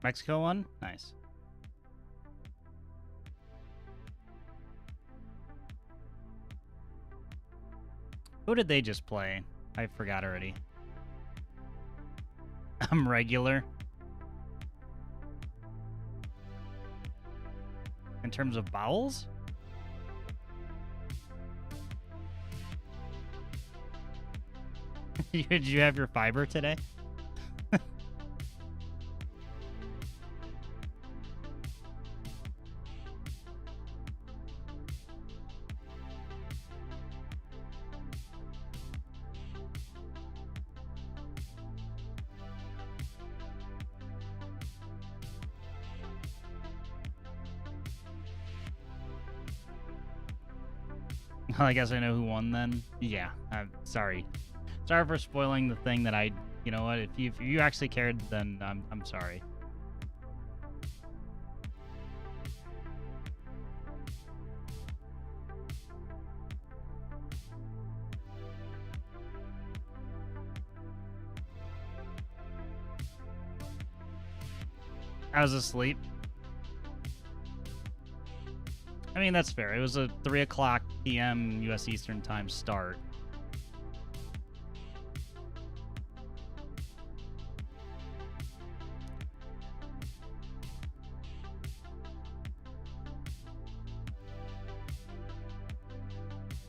Mexico won? Nice. Who did they just play? I forgot already. I'm regular. In terms of bowels? Did you have your fiber today? I guess I know who won then. Yeah, I'm sorry. Sorry for spoiling the thing that I... You know what? If you actually cared, then I'm sorry. I was asleep. I mean, that's fair. It was a 3 o'clock p.m. U.S. Eastern Time start.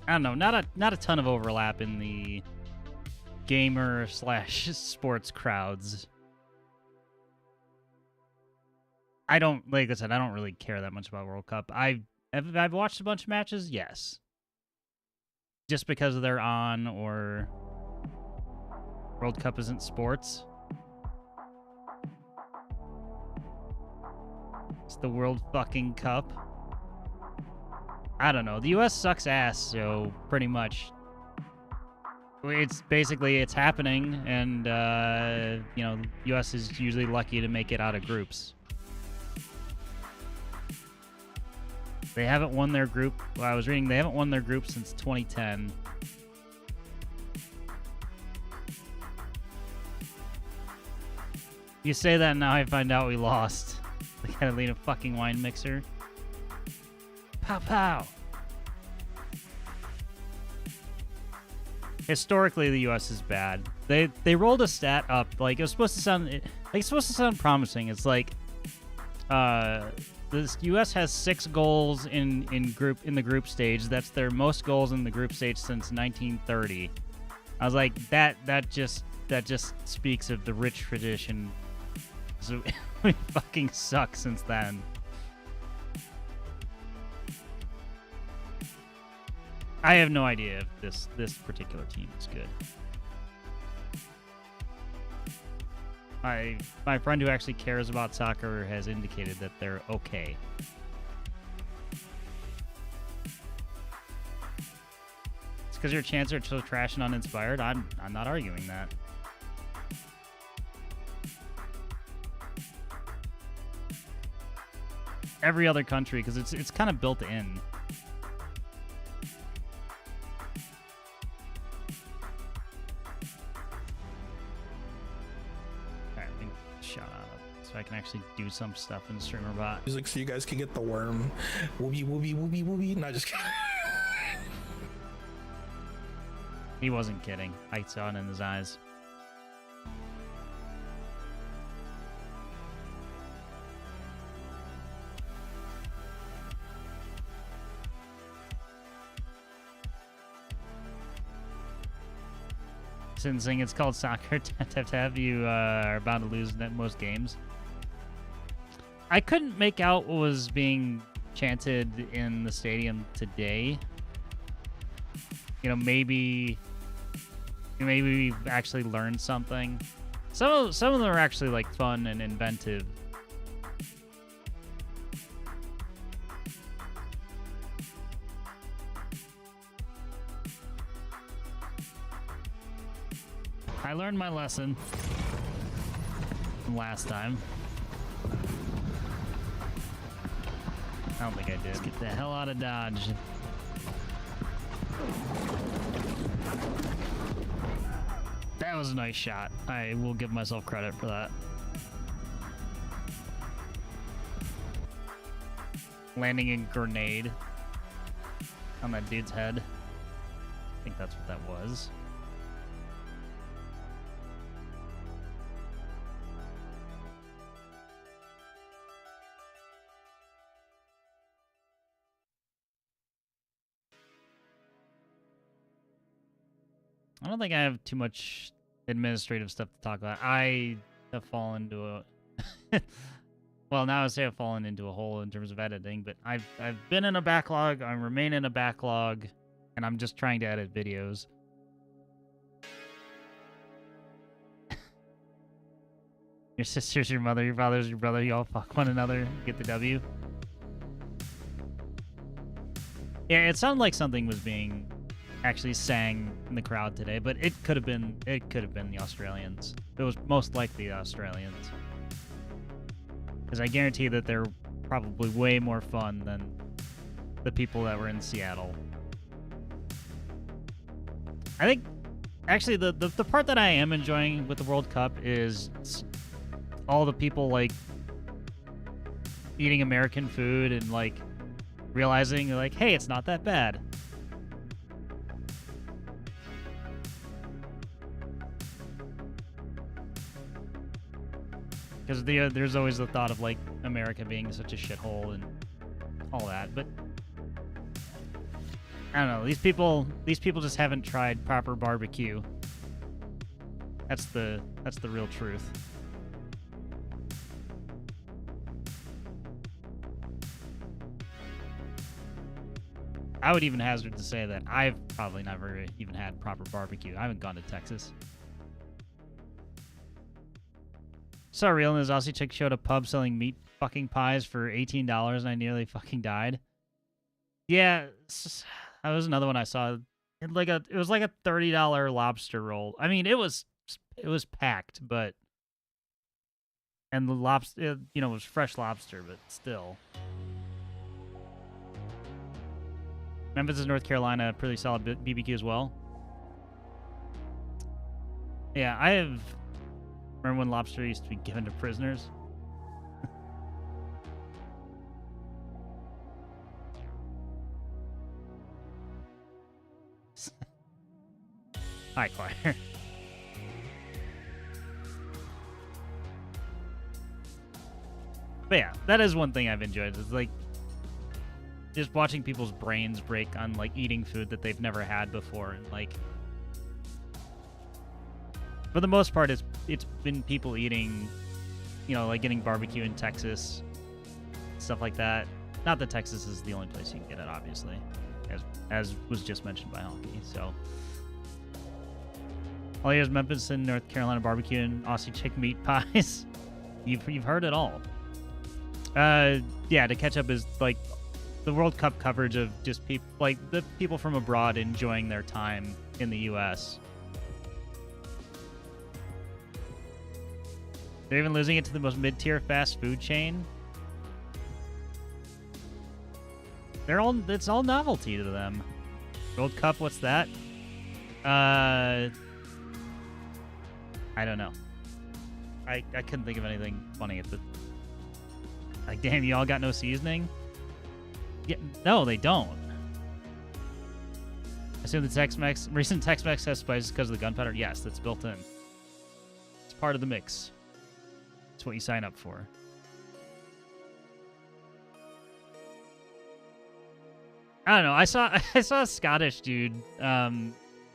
I don't know, not a ton of overlap in the gamer slash sports crowds. I don't, like I said, I don't really care that much about World Cup. I've watched a bunch of matches, yes. Just because they're on, or World Cup isn't sports. It's the World fucking Cup. I don't know. The US sucks ass, so pretty much it's basically it's happening, and you know, US is usually lucky to make it out of groups. They haven't won their group. Well, I was reading they haven't won their group since 2010. You say that now, I find out we lost. The Catalina fucking wine mixer. Pow pow. Historically, the U.S. is bad. They rolled a stat up like it was supposed to sound. Like it's supposed to sound promising. It's like, the U.S. has 6 goals in the group stage. That's their most goals in the group stage since 1930. I was like, that just speaks of the rich tradition. So we fucking suck since then. I have no idea if this particular team is good. My friend who actually cares about soccer has indicated that they're okay. It's because your chants are so trash and uninspired. I'm not arguing that. Every other country, because it's kind of built in. So I can actually do some stuff in Streamer Bot. Music so you guys can get the worm. Whoopie, whoopie, whoopie, whoopie. Not just kidding. He wasn't kidding. I saw it in his eyes. Sensing it's called soccer. Tap. You are bound to lose most games. I couldn't make out what was being chanted in the stadium today. You know, maybe we've actually learned something. Some of them are actually like fun and inventive. I learned my lesson from last time. I don't think I did. Let's get the hell out of Dodge. That was a nice shot. I will give myself credit for that. landing a grenade on that dude's head. I think that's what that was. I don't think I have too much administrative stuff to talk about. I have fallen into a well, now I say I've fallen into a hole in terms of editing, but I've been in a backlog, I remain in a backlog, and I'm just trying to edit videos. Your sister's your mother, your father's your brother, you all fuck one another, get the W. Yeah, it sounded like something was being actually sang in the crowd today, but it could have been the Australians. It was most likely the Australians, because I guarantee that they're probably way more fun than the people that were in Seattle. I think actually the part that I am enjoying with the World Cup is all the people like eating American food and like realizing like, hey, it's not that bad. Because there's always the thought of like America being such a shithole and all that, but I don't know. These people just haven't tried proper barbecue. That's the real truth. I would even hazard to say that I've probably never even had proper barbecue. I haven't gone to Texas. Saw a reel and this Aussie chick showed a pub selling meat fucking pies for $18 and I nearly fucking died. Yeah, that was another one I saw. It was like a $30 lobster roll. I mean, it was packed, but and the lobster, you know, it was fresh lobster, but still. Memphis is North Carolina, pretty solid BBQ as well. Yeah, I have. Remember when lobster used to be given to prisoners? Hi, choir. But yeah, that is one thing I've enjoyed. It's like just watching people's brains break on like eating food that they've never had before, and like for the most part, it's been people eating, you know, like getting barbecue in Texas, stuff like that. Not that Texas is the only place you can get it, obviously, as was just mentioned by Honky. So, all here's Memphis and North Carolina barbecue and Aussie chick meat pies. You've heard it all. Yeah, to catch up is like the World Cup coverage of just people like the people from abroad enjoying their time in the U.S. They're even losing it to the most mid-tier fast food chain. It's all novelty to them. World Cup, what's that? I don't know. I couldn't think of anything funny at the. Like, damn, you all got no seasoning? Yeah, no, they don't. I assume the recent Tex-Mex has spices because of the gunpowder. Yes, that's built in. It's part of the mix. It's what you sign up for. I don't know. I saw a Scottish dude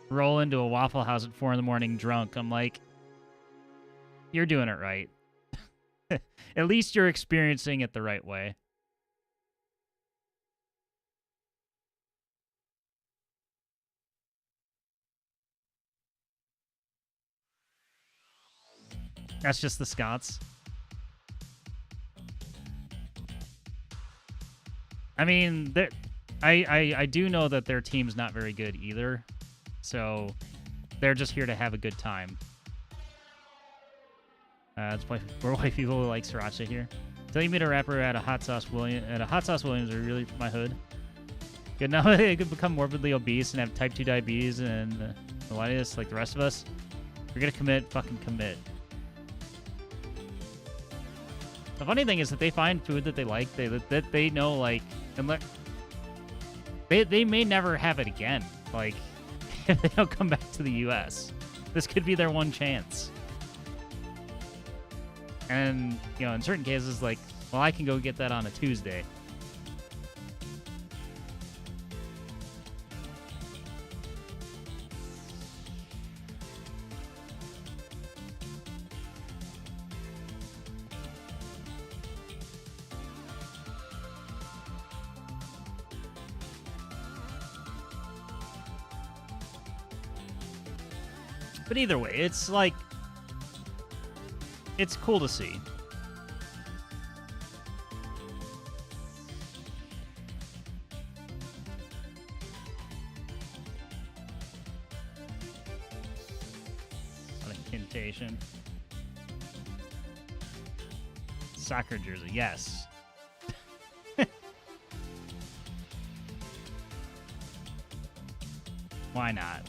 roll into a Waffle House at 4 a.m. drunk. I'm like, you're doing it right. At least you're experiencing it the right way. That's just the Scots. I mean, I do know that their team's not very good either, so they're just here to have a good time. It's for white people who like sriracha here. Till you meet a rapper at a Hot Sauce Williams are really from my hood. Good now they could become morbidly obese and have type 2 diabetes and mellitus like the rest of us. If you're gonna commit, fucking commit. The funny thing is that they find food that they like, that they know, like, and they may never have it again. Like, if they don't come back to the U.S., this could be their one chance. And, you know, in certain cases, like, well, I can go get that on a Tuesday. But either way, it's like, it's cool to see. What a incantation. Soccer jersey, yes. Why not?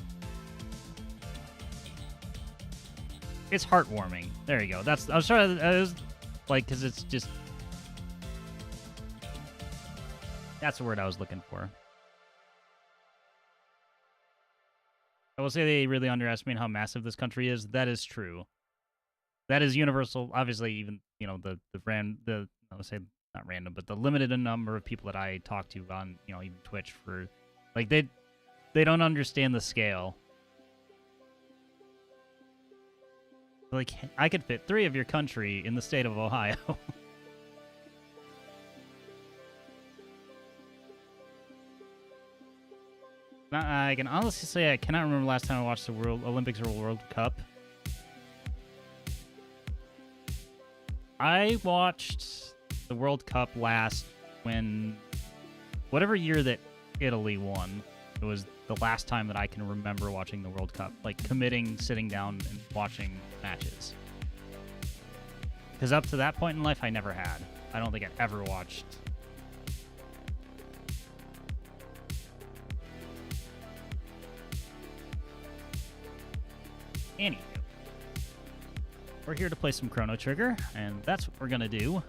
It's heartwarming. There you go. That's, I was trying to, I was like, because it's just, that's the word I was looking for. I will say they really underestimate how massive this country is. That is true. That is universal. Obviously, even, you know, I would say not random, but the limited number of people that I talk to on, you know, even Twitch for, like, they don't understand the scale. Like, I could fit 3 of your country in the state of Ohio. I can honestly say I cannot remember the last time I watched the Olympics or World Cup. I watched the World Cup last when, whatever year that Italy won, it was the last time that I can remember watching the World Cup, like committing, sitting down and watching matches. Because up to that point in life, I never had. I don't think I ever watched. Anywho, we're here to play some Chrono Trigger, and that's what we're gonna do.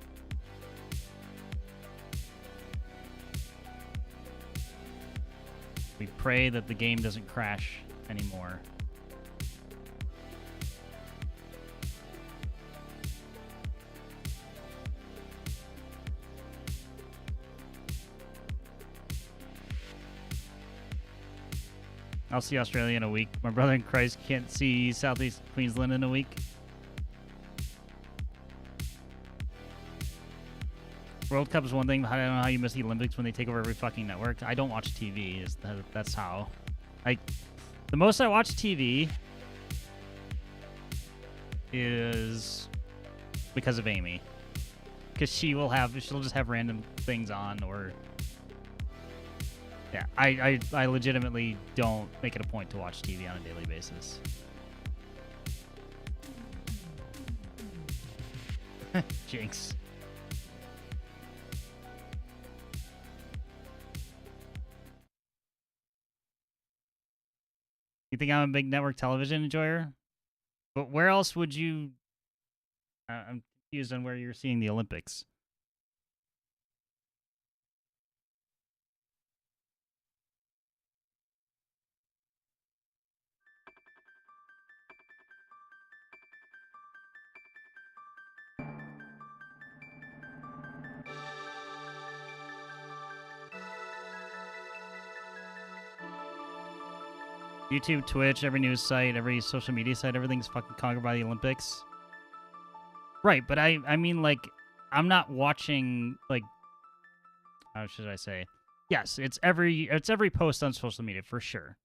We pray that the game doesn't crash anymore. I'll see Australia in a week. My brother in Christ can't see Southeast Queensland in a week. World Cup is one thing, but I don't know how you miss the Olympics when they take over every fucking network. I don't watch TV. That's how. Like, the most I watch TV is because of Amy. Because she'll just have random things on, or... Yeah, I legitimately don't make it a point to watch TV on a daily basis. Jinx. You think I'm a big network television enjoyer? But where else would you... I'm confused on where you're seeing the Olympics. YouTube, Twitch, every news site, every social media site, everything's fucking conquered by the Olympics. Right, but I mean, like, I'm not watching, like, how should I say? Yes, it's every post on social media, for sure.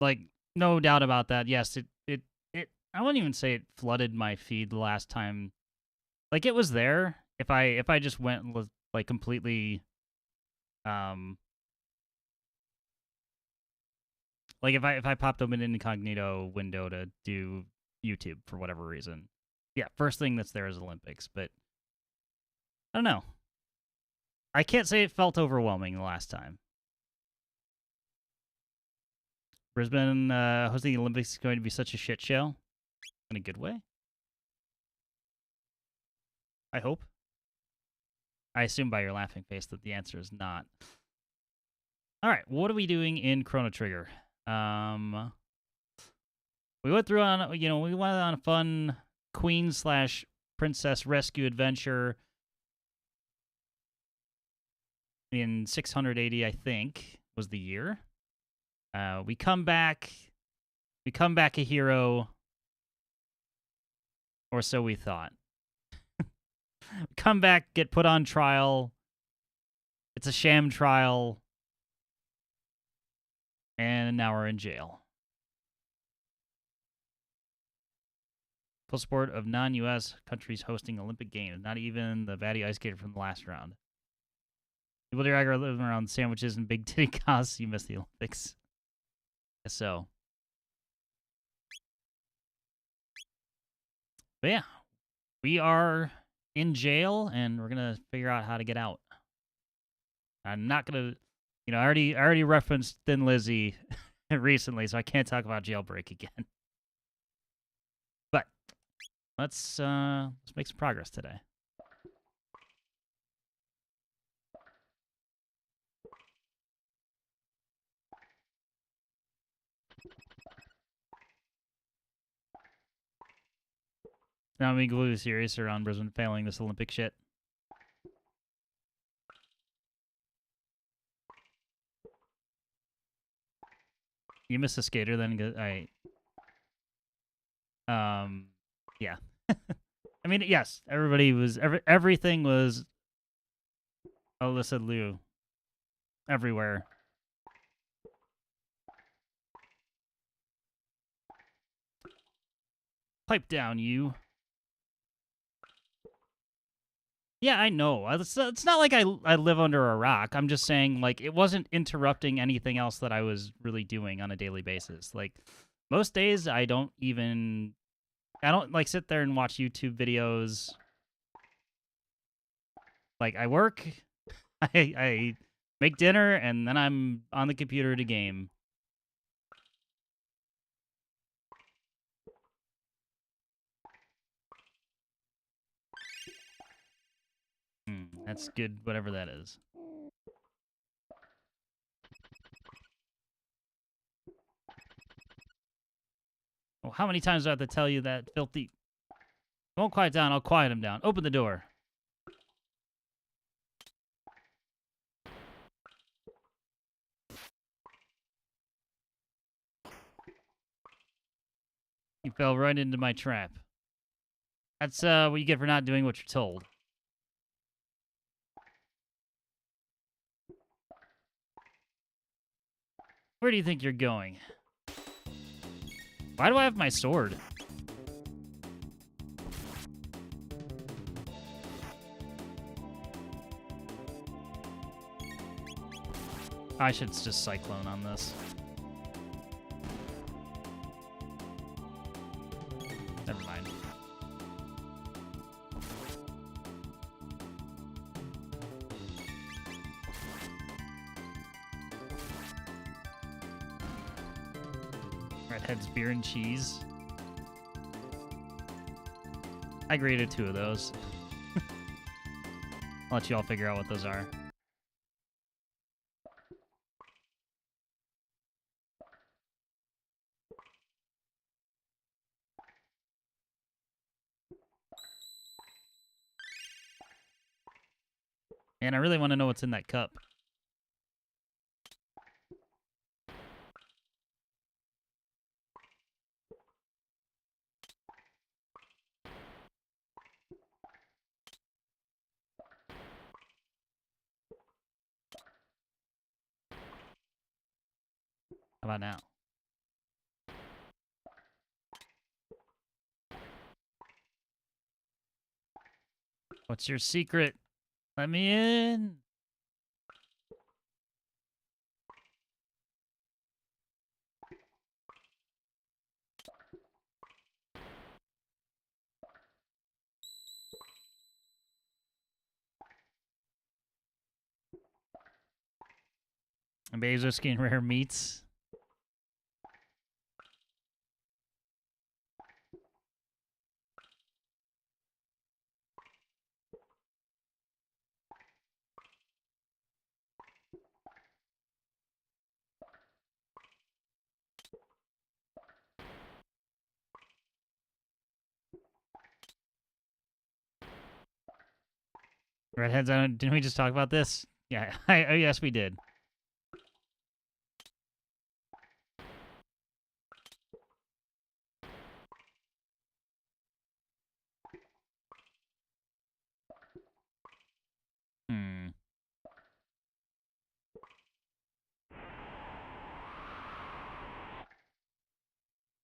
Like, no doubt about that. Yes, it I wouldn't even say it flooded my feed the last time. Like, it was there. If I just went and was, like, completely... like if I popped open an incognito window to do YouTube for whatever reason, yeah, first thing that's there is Olympics. But I don't know. I can't say it felt overwhelming the last time. Brisbane hosting the Olympics is going to be such a shit show. In a good way? I hope. I assume by your laughing face that the answer is not. All right, what are we doing in Chrono Trigger? We went through on, we went on a fun queen/princess rescue adventure in 680, I think, was the year. We come back a hero, or so we thought. Come back, get put on trial. It's a sham trial. And now we're in jail. Full support of non-U.S. countries hosting Olympic Games. Not even the baddie ice skater from the last round. People drag are living around sandwiches and big titty costs. You missed the Olympics. Guess so. But yeah, we are in jail, and we're gonna figure out how to get out. I'm not gonna, I already referenced Thin Lizzy recently, so I can't talk about Jailbreak again. But let's make some progress today. Now I'm being completely serious around Brisbane failing this Olympic shit. You missed a skater, then yeah. I mean, yes, everything was Alyssa Liu everywhere. Pipe down, you. Yeah, I know. It's not like I live under a rock. I'm just saying, like, it wasn't interrupting anything else that I was really doing on a daily basis. Like, most days I don't like sit there and watch YouTube videos. Like, I work, I make dinner, and then I'm on the computer to game. That's good, whatever that is. Oh, how many times do I have to tell you that filthy... Won't quiet down, I'll quiet him down. Open the door. You fell right into my trap. That's what you get for not doing what you're told. Where do you think you're going? Why do I have my sword? I should just Cyclone on this. Never mind. Redhead's beer and cheese. I graded 2 of those. I'll let you all figure out what those are. And I really want to know what's in that cup. How about now? What's your secret? Let me in. And Bezos skin rare meats. Redheads, didn't we just talk about this? Yeah, oh, yes, we did. Hmm.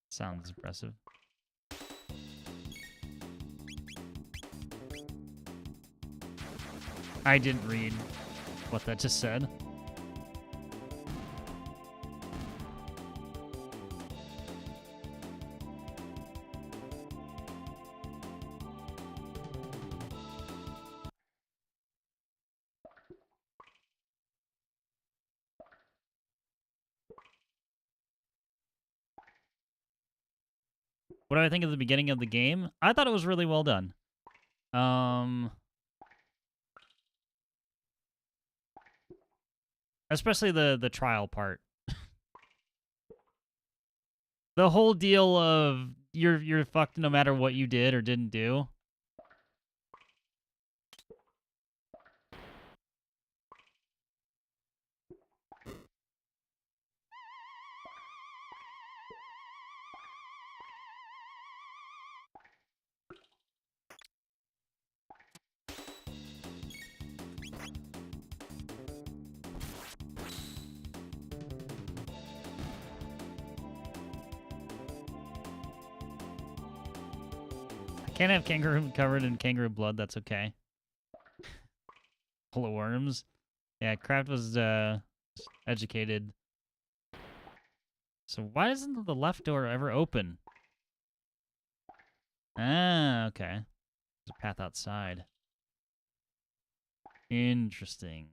Sounds impressive. I didn't read what that just said. What do I think of the beginning of the game? I thought it was really well done. Especially the trial part. The whole deal of you're fucked no matter what you did or didn't do. Can't have kangaroo covered in kangaroo blood, that's okay. Full of worms. Yeah, Kraft was educated. So why isn't the left door ever open? Ah, okay. There's a path outside. Interesting.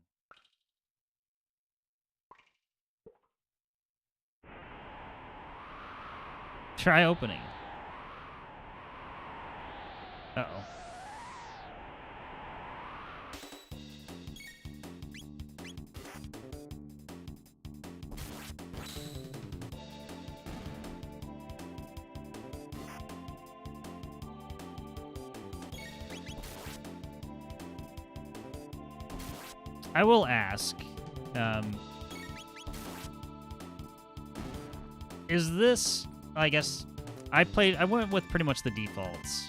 Try opening. Uh-oh. I will ask, is this, I guess, I went with pretty much the defaults.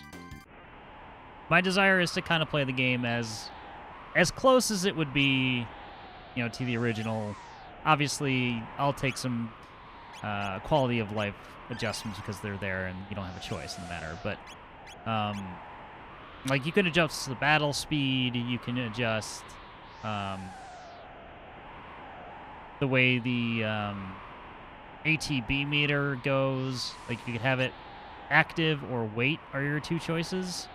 My desire is to kind of play the game as close as it would be, you know, to the original. Obviously, I'll take some quality of life adjustments because they're there and you don't have a choice in the matter. But, like, you can adjust the battle speed, you can adjust the way the ATB meter goes. Like, you could have it active or wait are your two choices.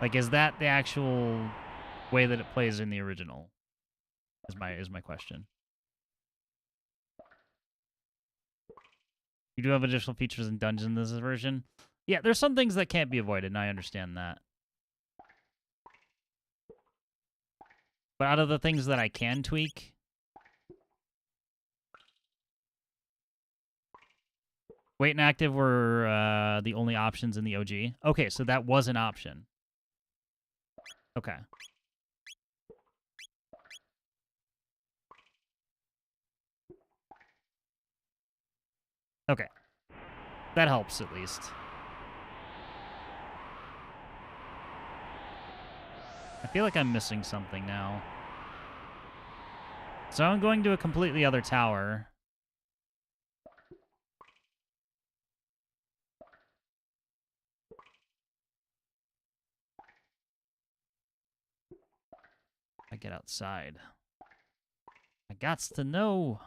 Like, is that the actual way that it plays in the original? Is my question. You do have additional features in dungeons in this version. Yeah, there's some things that can't be avoided, and I understand that. But out of the things that I can tweak, wait and active were the only options in the OG. Okay, so that was an option. Okay. Okay. That helps, at least. I feel like I'm missing something now. So I'm going to a completely other tower. I get outside. I gots to know.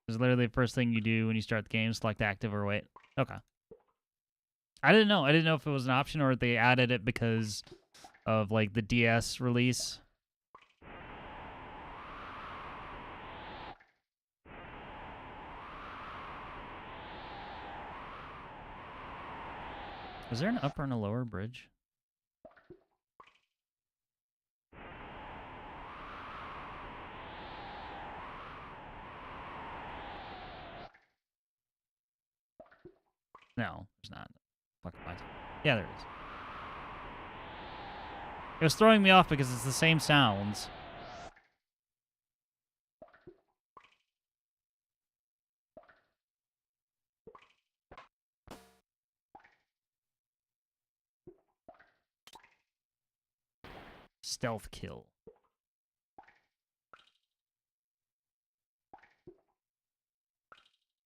It's literally the first thing you do when you start the game, select active or wait. Okay. I didn't know. I didn't know if it was an option or if they added it because of, like, the DS release. Was there an upper and a lower bridge? fuck am I talking? Yeah, there is. It was throwing me off because it's the same sounds. Stealth kill.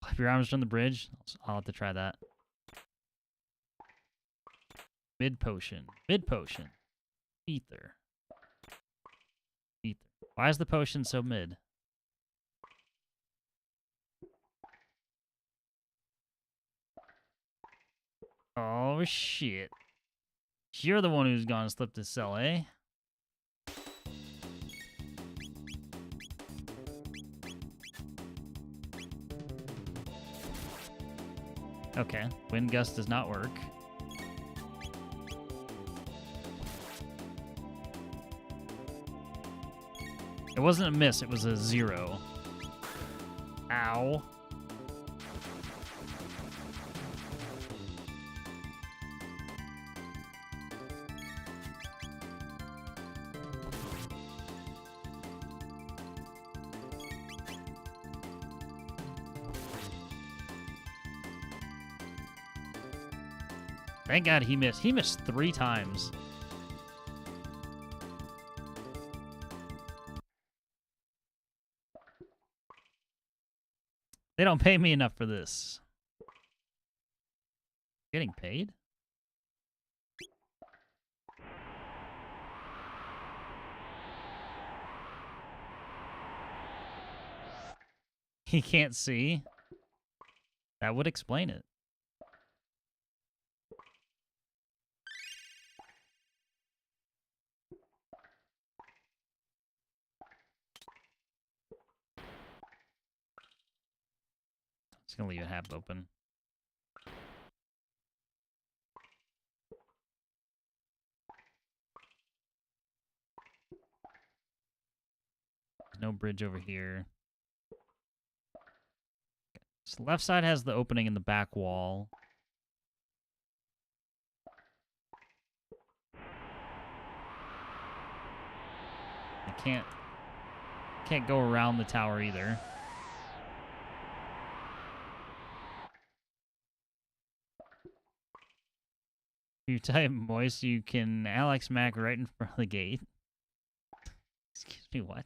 Clap your arms from the bridge. I'll have to try that. Mid potion. Mid potion. Ether. Ether. Why is the potion so mid? Oh, shit. You're the one who's gone and slipped his cell, eh? Okay. Wind gust does not work. It wasn't a miss, it was a 0. Ow. Thank God he missed. He missed 3 times. They don't pay me enough for this. Getting paid? He can't see? That would explain it. Just gonna leave it half open. There's no bridge over here. Okay. So the left side has the opening in the back wall. I can't go around the tower either. You type moist, you can Alex Mac right in front of the gate. Excuse me, what?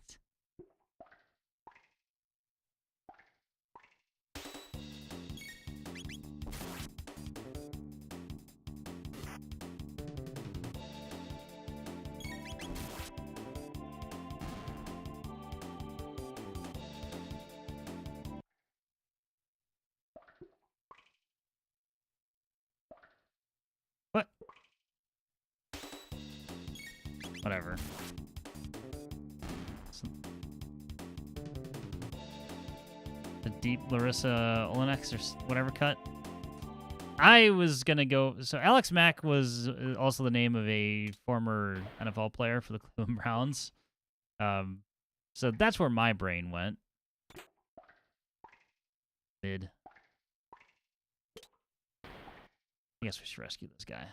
What? Whatever. The deep Larissa Olenex or whatever cut. I was gonna go. So Alex Mack was also the name of a former NFL player for the Cleveland Browns. So that's where my brain went. Mid. I guess we should rescue this guy.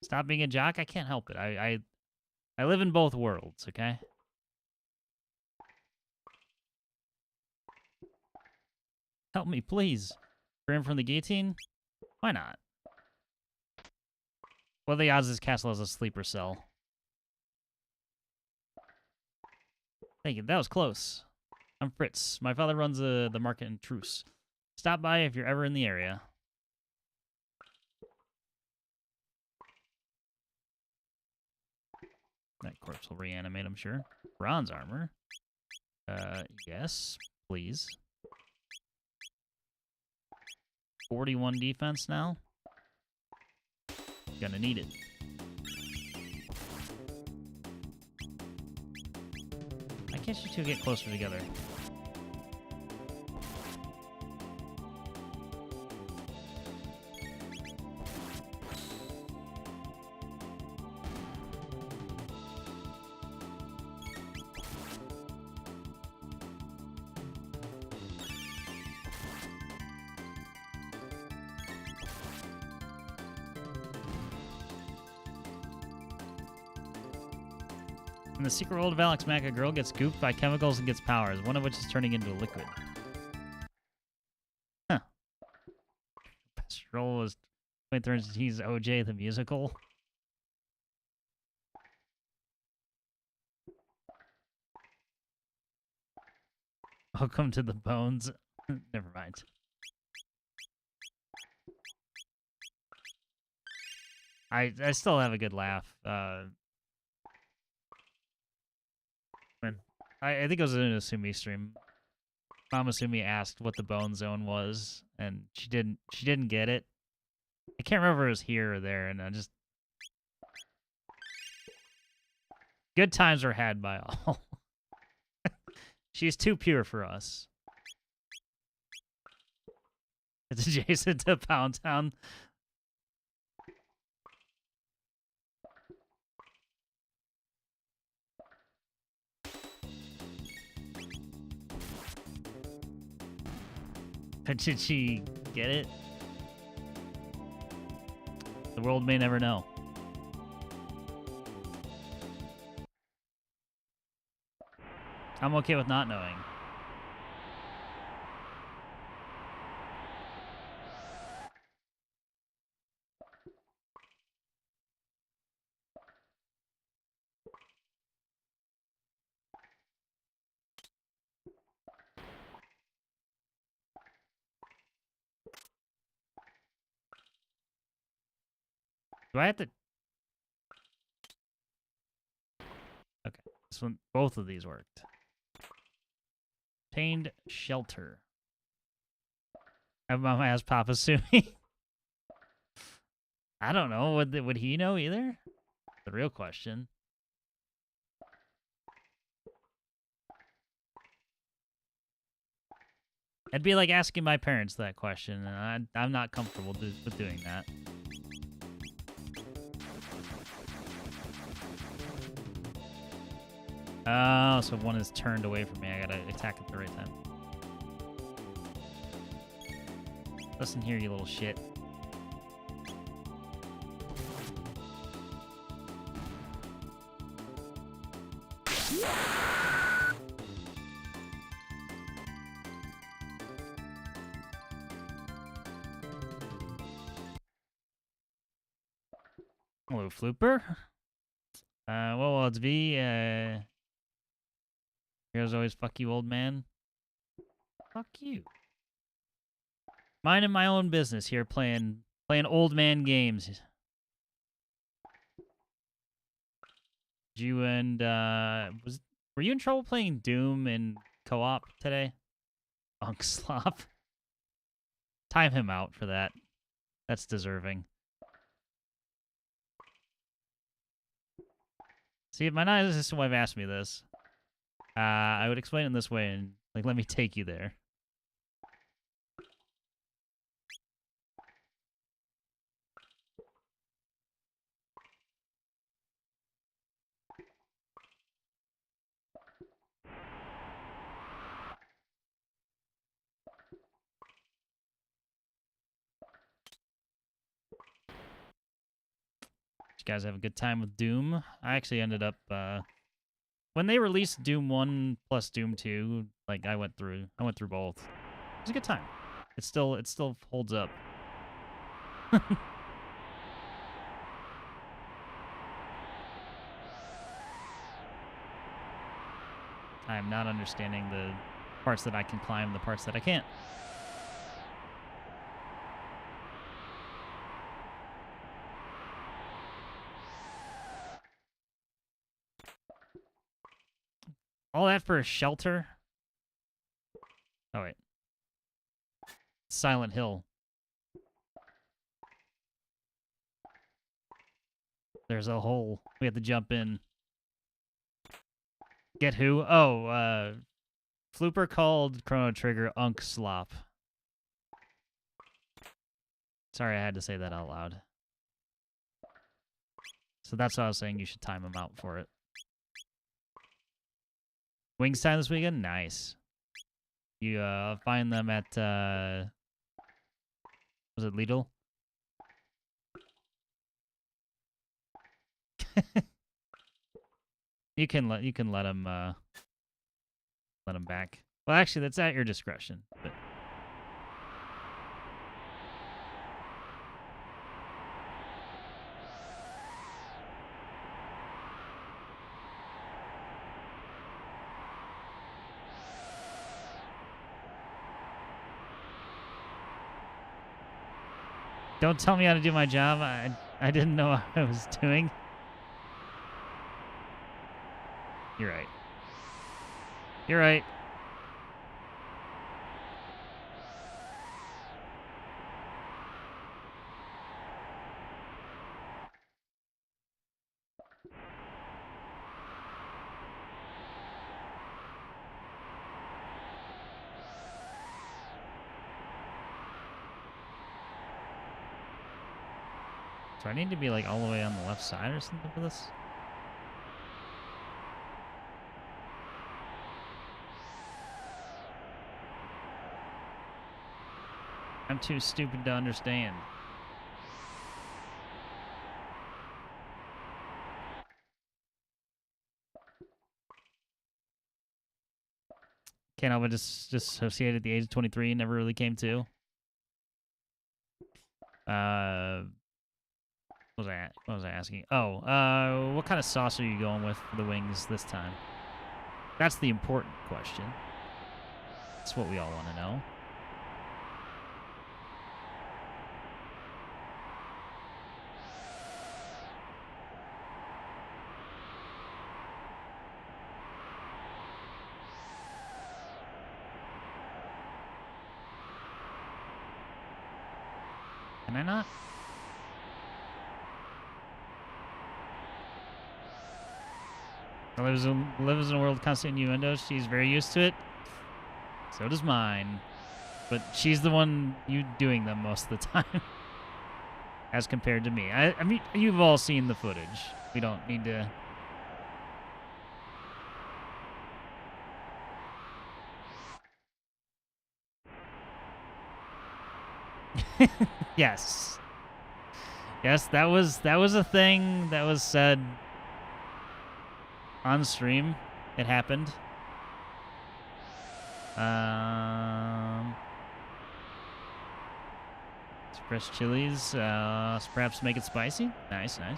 Stop being a jock. I can't help it. I live in both worlds. Okay. Help me, please. Free him from the guillotine? Why not? What are the odds this castle has a sleeper cell? Thank you. That was close. I'm Fritz. My father runs the market in Truce. Stop by if you're ever in the area. That corpse will reanimate, I'm sure. Bronze armor. Yes, please. 41 defense now. Gonna need it. I can't you two get closer together? In the secret world of Alex Mack, a girl gets gooped by chemicals and gets powers, one of which is turning into a liquid. Huh. Best role was 2013's OJ the musical. Welcome to the Bones. Never mind. I still have a good laugh. When I think it was in a Sumi stream. Mama Sumi asked what the Bone Zone was, and she didn't get it. I can't remember if it was here or there, and I just good times were had by all. She's too pure for us. It's adjacent to Pound Town. Did she get it? The world may never know. I'm okay with not knowing. Do I have to... Okay, this one, both of these worked. Obtained shelter. Mama asked Papa Sumi. I don't know. Would he know either? The real question. It'd be like asking my parents that question, and I'm not comfortable with doing that. Oh, so one is turned away from me. I gotta attack at the right time. Listen here, you little shit. Hello, Flooper. What will it be? Here's always fuck you, old man. Fuck you. Minding my own business here, playing old man games. You and were you in trouble playing Doom in co-op today? Slop. Time him out for that. That's deserving. See, if my non-assistant wife asked me this, I would explain it in this way and like let me take you there. You guys have a good time with Doom. I actually ended up when they released Doom 1 plus Doom 2, like I went through both. It was a good time. It still holds up. I'm not understanding the parts that I can climb, the parts that I can't. All that for a shelter? Oh, wait. Silent Hill. There's a hole. We have to jump in. Get who? Oh, Flooper called Chrono Trigger Unk Slop. Sorry, I had to say that out loud. So that's what I was saying. You should time him out for it. Wings time this weekend? Nice. You find them at was it Lidl? You can let him back. Well, actually, that's at your discretion. But don't tell me how to do my job. I didn't know what I was doing. You're right. You're right. Do I need to be like all the way on the left side or something for this? I'm too stupid to understand. Can't help but just associate at the age of 23 and never really came to. What was I asking? Oh, what kind of sauce are you going with for the wings this time? That's the important question. That's what we all want to know. Can I not? Lives in a world of constant innuendo. She's very used to it. So does mine. But she's the one doing them most of the time. As compared to me. I mean, you've all seen the footage. We don't need to... Yes. Yes, that was a thing that was said on stream. It happened. Fresh chilies. Perhaps make it spicy. Nice, nice.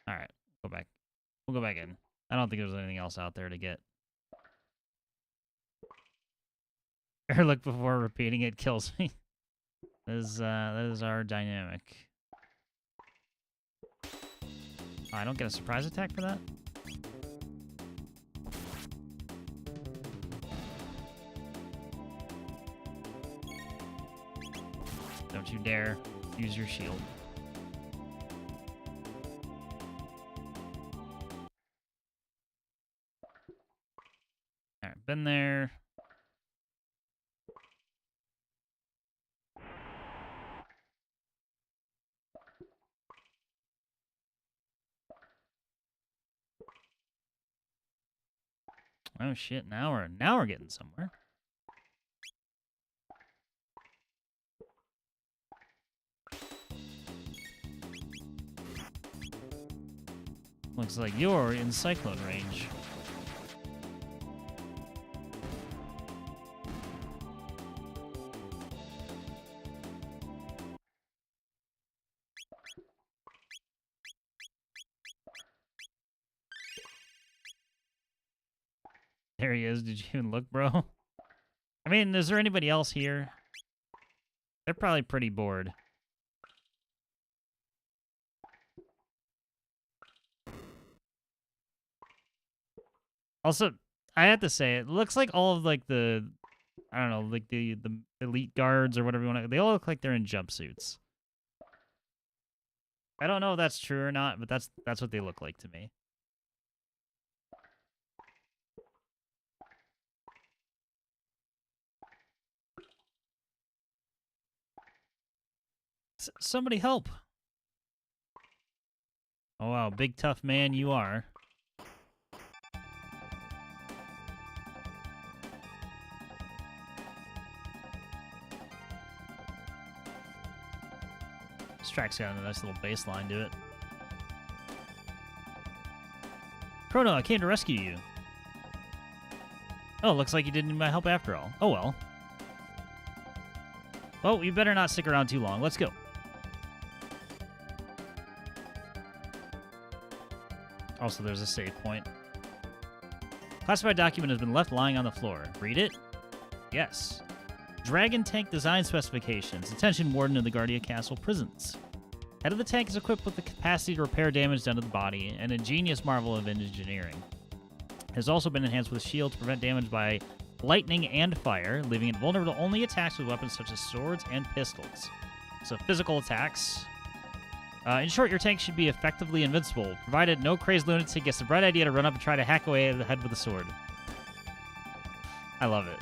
All right, go back. We'll go back in. I don't think there's anything else out there to get. Or look before repeating it kills me. That is our dynamic. Oh, I don't get a surprise attack for that? Don't you dare use your shield. Alright, been there. Oh shit, now we're getting somewhere. Looks like you're in cyclone range. There he is. Did you even look, bro? I mean, is there anybody else here? They're probably pretty bored. Also, I have to say, it looks like all of like the, I don't know, like the elite guards or whatever you want to, they all look like they're in jumpsuits. I don't know if that's true or not, but that's what they look like to me. Somebody help. Oh wow, big tough man you are. This track's got a nice little bass line to it. Chrono, I came to rescue you. Oh, looks like you didn't need my help after all. Oh well. Well, you better not stick around too long. Let's go. Also, there's a save point. Classified document has been left lying on the floor. Read it? Yes. Dragon tank design specifications. Attention, Warden of the Guardia Castle prisons. Head of the tank is equipped with the capacity to repair damage done to the body, an ingenious marvel of engineering. It has also been enhanced with shield to prevent damage by lightning and fire, leaving it vulnerable to only attacks with weapons such as swords and pistols. So physical attacks. In short, your tank should be effectively invincible, provided no crazed lunatic gets the bright idea to run up and try to hack away at the head with a sword. I love it.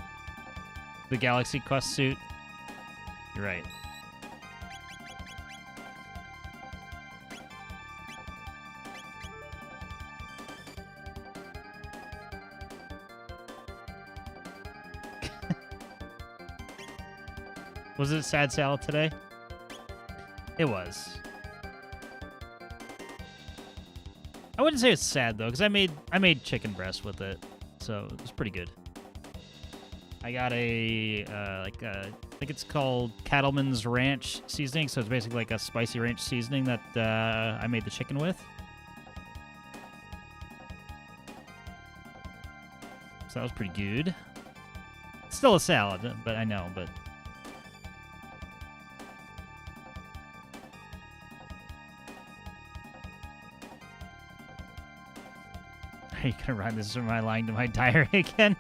The Galaxy Quest suit. You're right. Was it sad salad today? It was. I wouldn't say it's sad though, because I made chicken breast with it, so it was pretty good. I got a I think it's called Cattleman's Ranch seasoning, so it's basically like a spicy ranch seasoning that I made the chicken with. So that was pretty good. It's still a salad, but I know, but. Are you gonna run this from my lying to my diary again?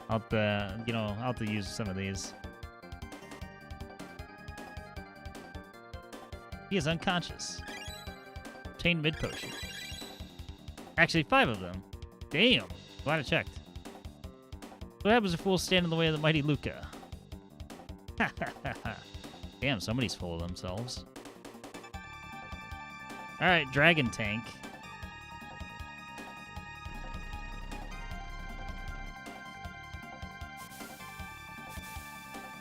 I'll have to use some of these. He is unconscious. Obtained mid potion. Actually, 5 of them. Damn. Glad I checked. What happens if fools stand in the way of the mighty Luca? Damn, somebody's full of themselves. Alright, Dragon Tank.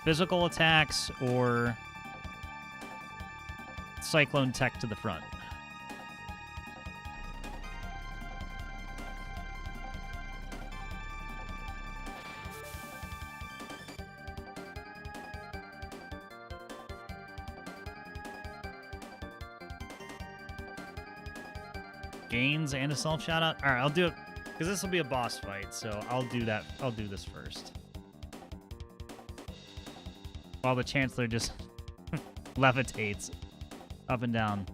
Physical attacks or Cyclone Tech to the front. Gains and a self shout out. All right, I'll do it because this will be a boss fight, so I'll do that. I'll do this first. While the Chancellor just levitates up and down.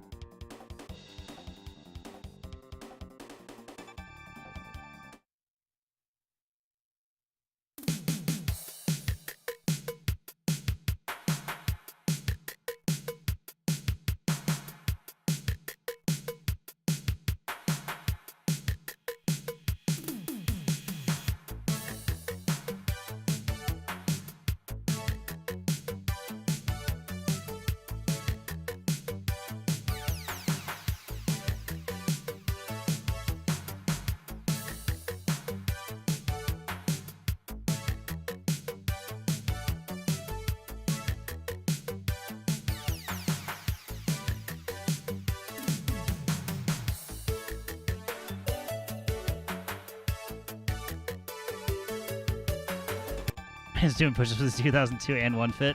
Is doing pushes with 2002 and one fit.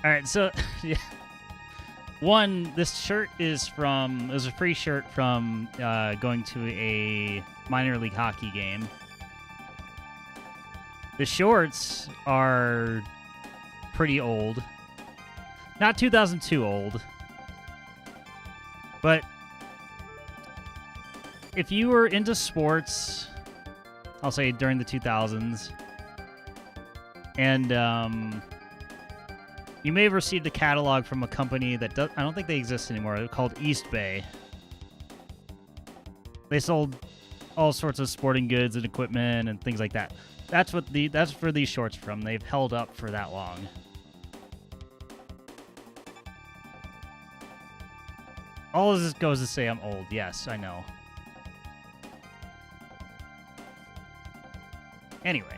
All right, so yeah. One, this shirt is from. It was a free shirt from going to a minor league hockey game. The shorts are pretty old, not 2002 old, but if you were into sports, I'll say during the 2000s. And you may have received a catalog from a company that I don't think they exist anymore. They're called East Bay. They sold all sorts of sporting goods and equipment and things like that. That's where these shorts are from. They've held up for that long. All of this goes to say I'm old. Yes, I know. Anyway,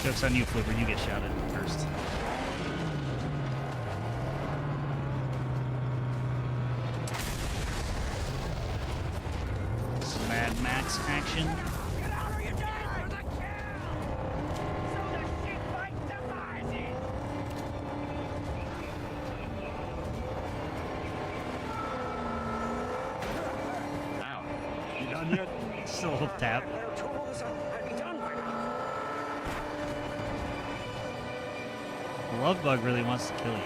Joke's on you, Flipper. You get shouted first. Some Mad Max action. Just a little tap. The love bug really wants to kill you.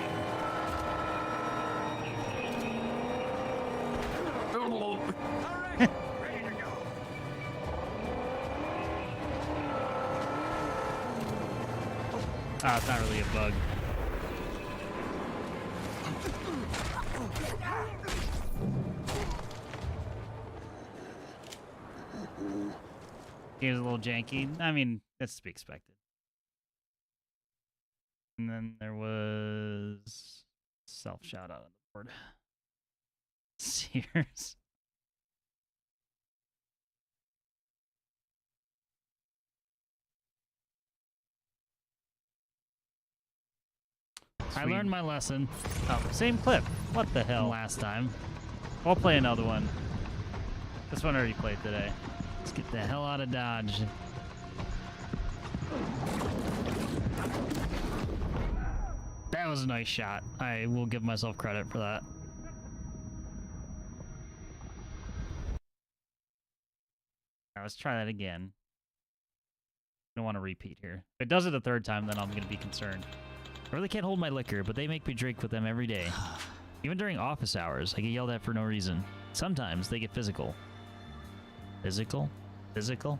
Ah, it's not really a bug. Game's a little janky. I mean, that's to be expected. And then there was self shout out on the board. Sears. I learned my lesson. Oh, same clip. What the hell last time? I'll play another one. This one I already played today. Let's get the hell out of Dodge. That was a nice shot. I will give myself credit for that. Alright, let's try that again. I don't want to repeat here. If it does it a third time, then I'm going to be concerned. I really can't hold my liquor, but they make me drink with them every day. Even during office hours, I get yelled at for no reason. Sometimes they get physical. Physical? Physical?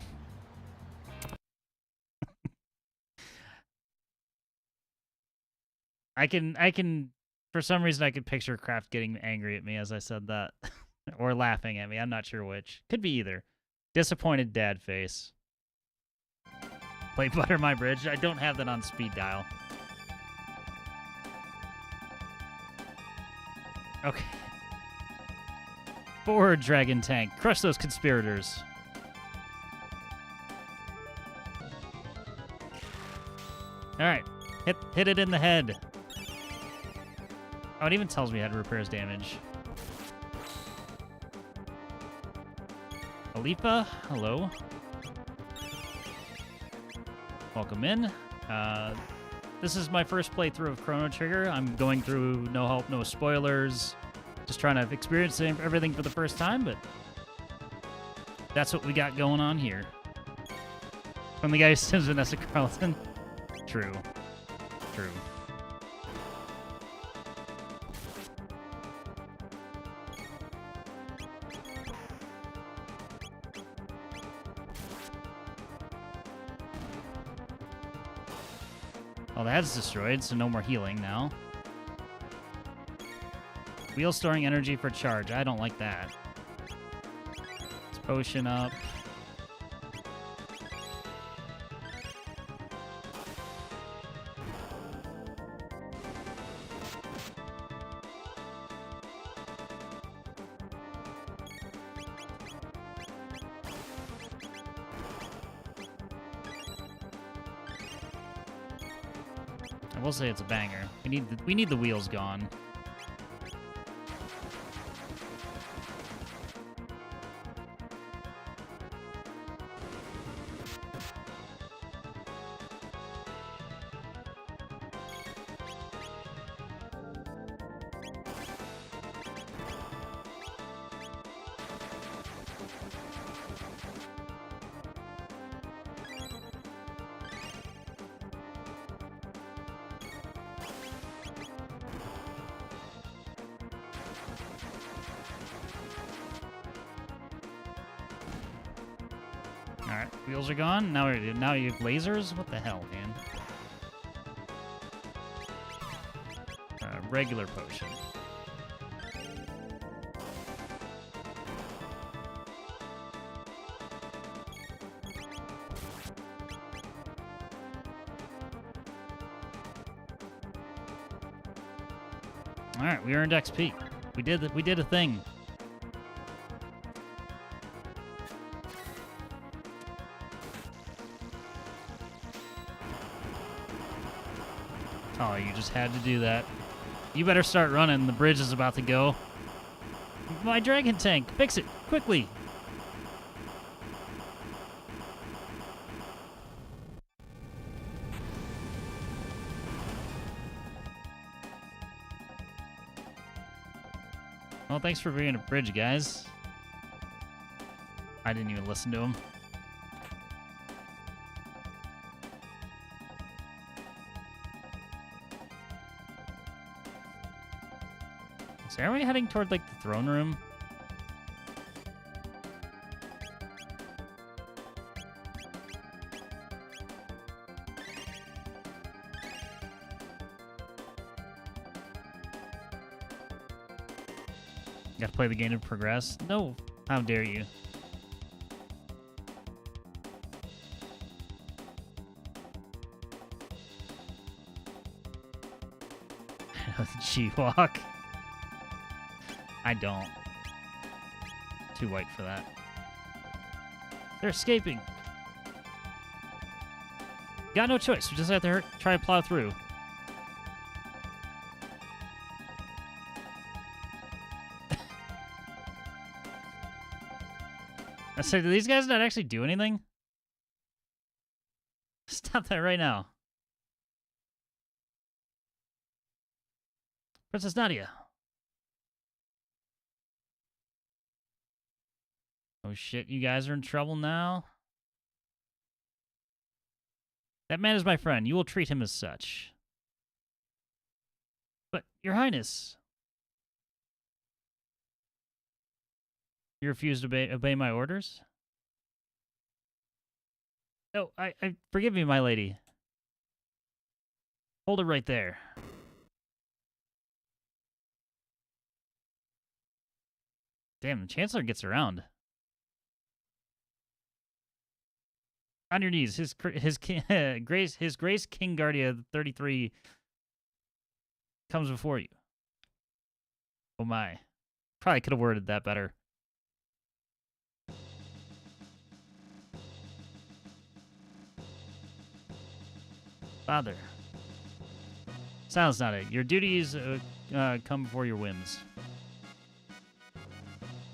I can, for some reason I could picture Kraft getting angry at me as I said that. Or laughing at me, I'm not sure which. Could be either. Disappointed dad face. Play Butter My Bridge. I don't have that on speed dial. Okay. Forward, Dragon Tank. Crush those conspirators. Alright. Hit it in the head. Oh, it even tells me how to repair his damage. Alifa, hello. Welcome in. This is my first playthrough of Chrono Trigger. I'm going through no help, no spoilers. Just trying to experience everything for the first time, but that's what we got going on here. From the guy who says Vanessa Carlton. True. True. Well, that's destroyed, so no more healing now. Wheel storing energy for charge. I don't like that. Let's potion up. I will say it's a banger. We need the wheels gone. Alright, wheels are gone. Now you have lasers? What the hell, man? Regular potion. Alright, we earned XP. We did a thing. Oh, you just had to do that. You better start running. The bridge is about to go. My dragon tank. Fix it. Quickly. Well, thanks for bringing a bridge, guys. I didn't even listen to him. So are we heading toward, like, the throne room? Gotta play the game to progress? No. How dare you? G-Walk. I don't. Too white for that. They're escaping. Got no choice. We just have to try to plow through. I said, do these guys not actually do anything? Stop that right now. Princess Nadia. Oh shit, you guys are in trouble now? That man is my friend. You will treat him as such. But, Your Highness... You refuse to obey my orders? No, I forgive me, my lady. Hold it right there. Damn, the Chancellor gets around. On your knees. His Grace King Guardia 33 comes before you. Oh my. Probably could have worded that better. Father. Silence not it. Your duties come before your whims.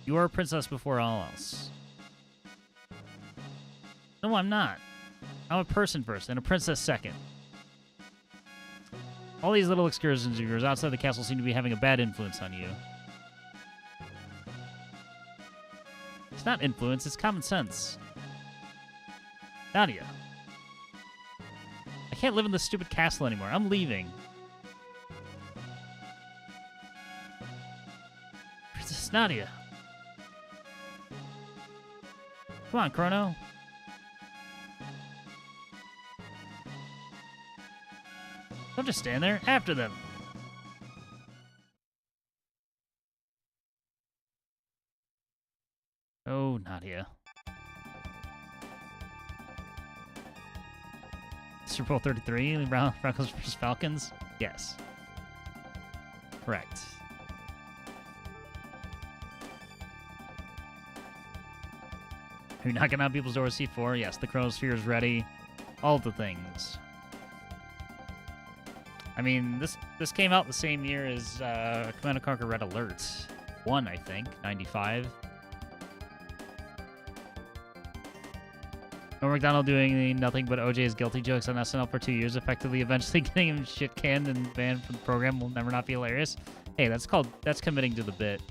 You are a princess before all else. No, I'm not. I'm a person first, and a princess second. All these little excursions of yours outside the castle seem to be having a bad influence on you. It's not influence, it's common sense. Nadia. I can't live in this stupid castle anymore. I'm leaving. Princess Nadia. Come on, Chrono. Don't just stand there. After them. Oh, Nadia. Super Bowl 33, Broncos vs. Falcons? Yes. Correct. Are you knocking on people's doors, C4? Yes, the Chronosphere is ready. All the things. I mean, this came out the same year as Command & Conquer Red Alert 1, I think, 95. Norm Macdonald doing nothing but OJ's guilty jokes on SNL for 2 years, effectively eventually getting him shit canned and banned from the program will never not be hilarious. Hey, that's committing to the bit.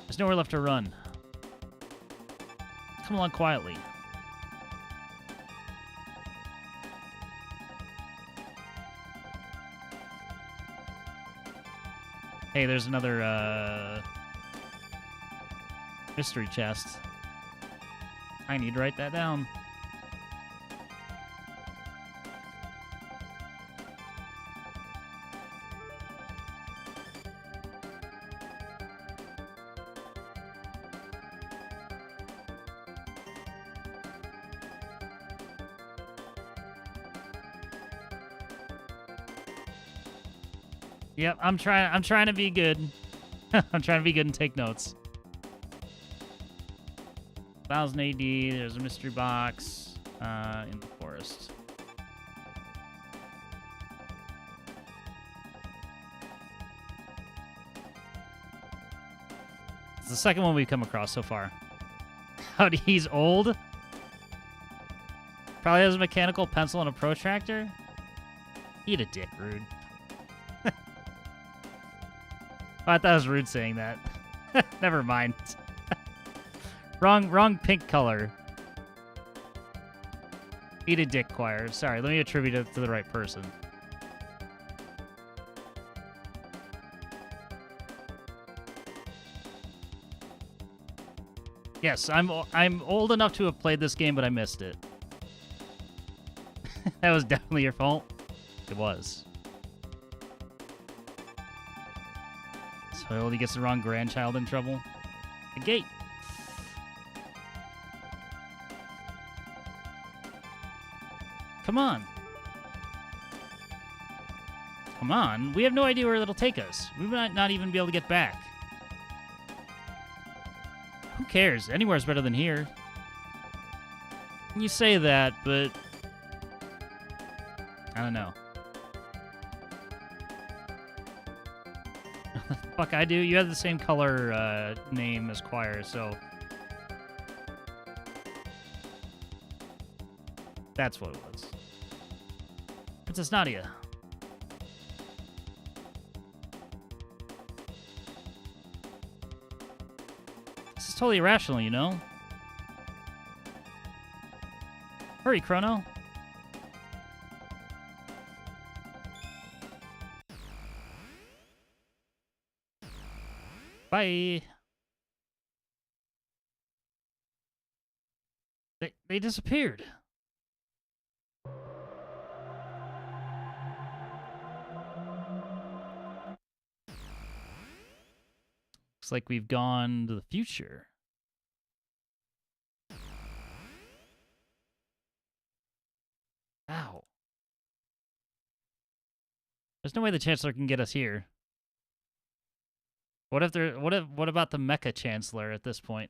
There's nowhere left to run. Come along quietly. Hey, there's another, mystery chest. I need to write that down. Yep, I'm trying to be good. I'm trying to be good and take notes. 1000 AD. There's a mystery box in the forest. It's the second one we've come across so far. Howdy, he's old. Probably has a mechanical pencil and a protractor. Eat a dick, Rude. I thought it was Rude saying that. Never mind. Wrong pink color. Eat a dick, Choir. Sorry, let me attribute it to the right person. Yes, I'm old enough to have played this game, but I missed it. That was definitely your fault. It was. So he gets the wrong grandchild in trouble. The gate. Come on. Come on. We have no idea where that'll take us. We might not even be able to get back. Who cares? Anywhere's better than here. You say that, but I don't know. Fuck, I do. You have the same color name as Choir, so that's what it was. Princess Nadia. This is totally irrational, you know? Hurry, Chrono. Bye. They disappeared. Looks like we've gone to the future. Ow. There's no way the Chancellor can get us here. What if there? What about the Mecha Chancellor at this point?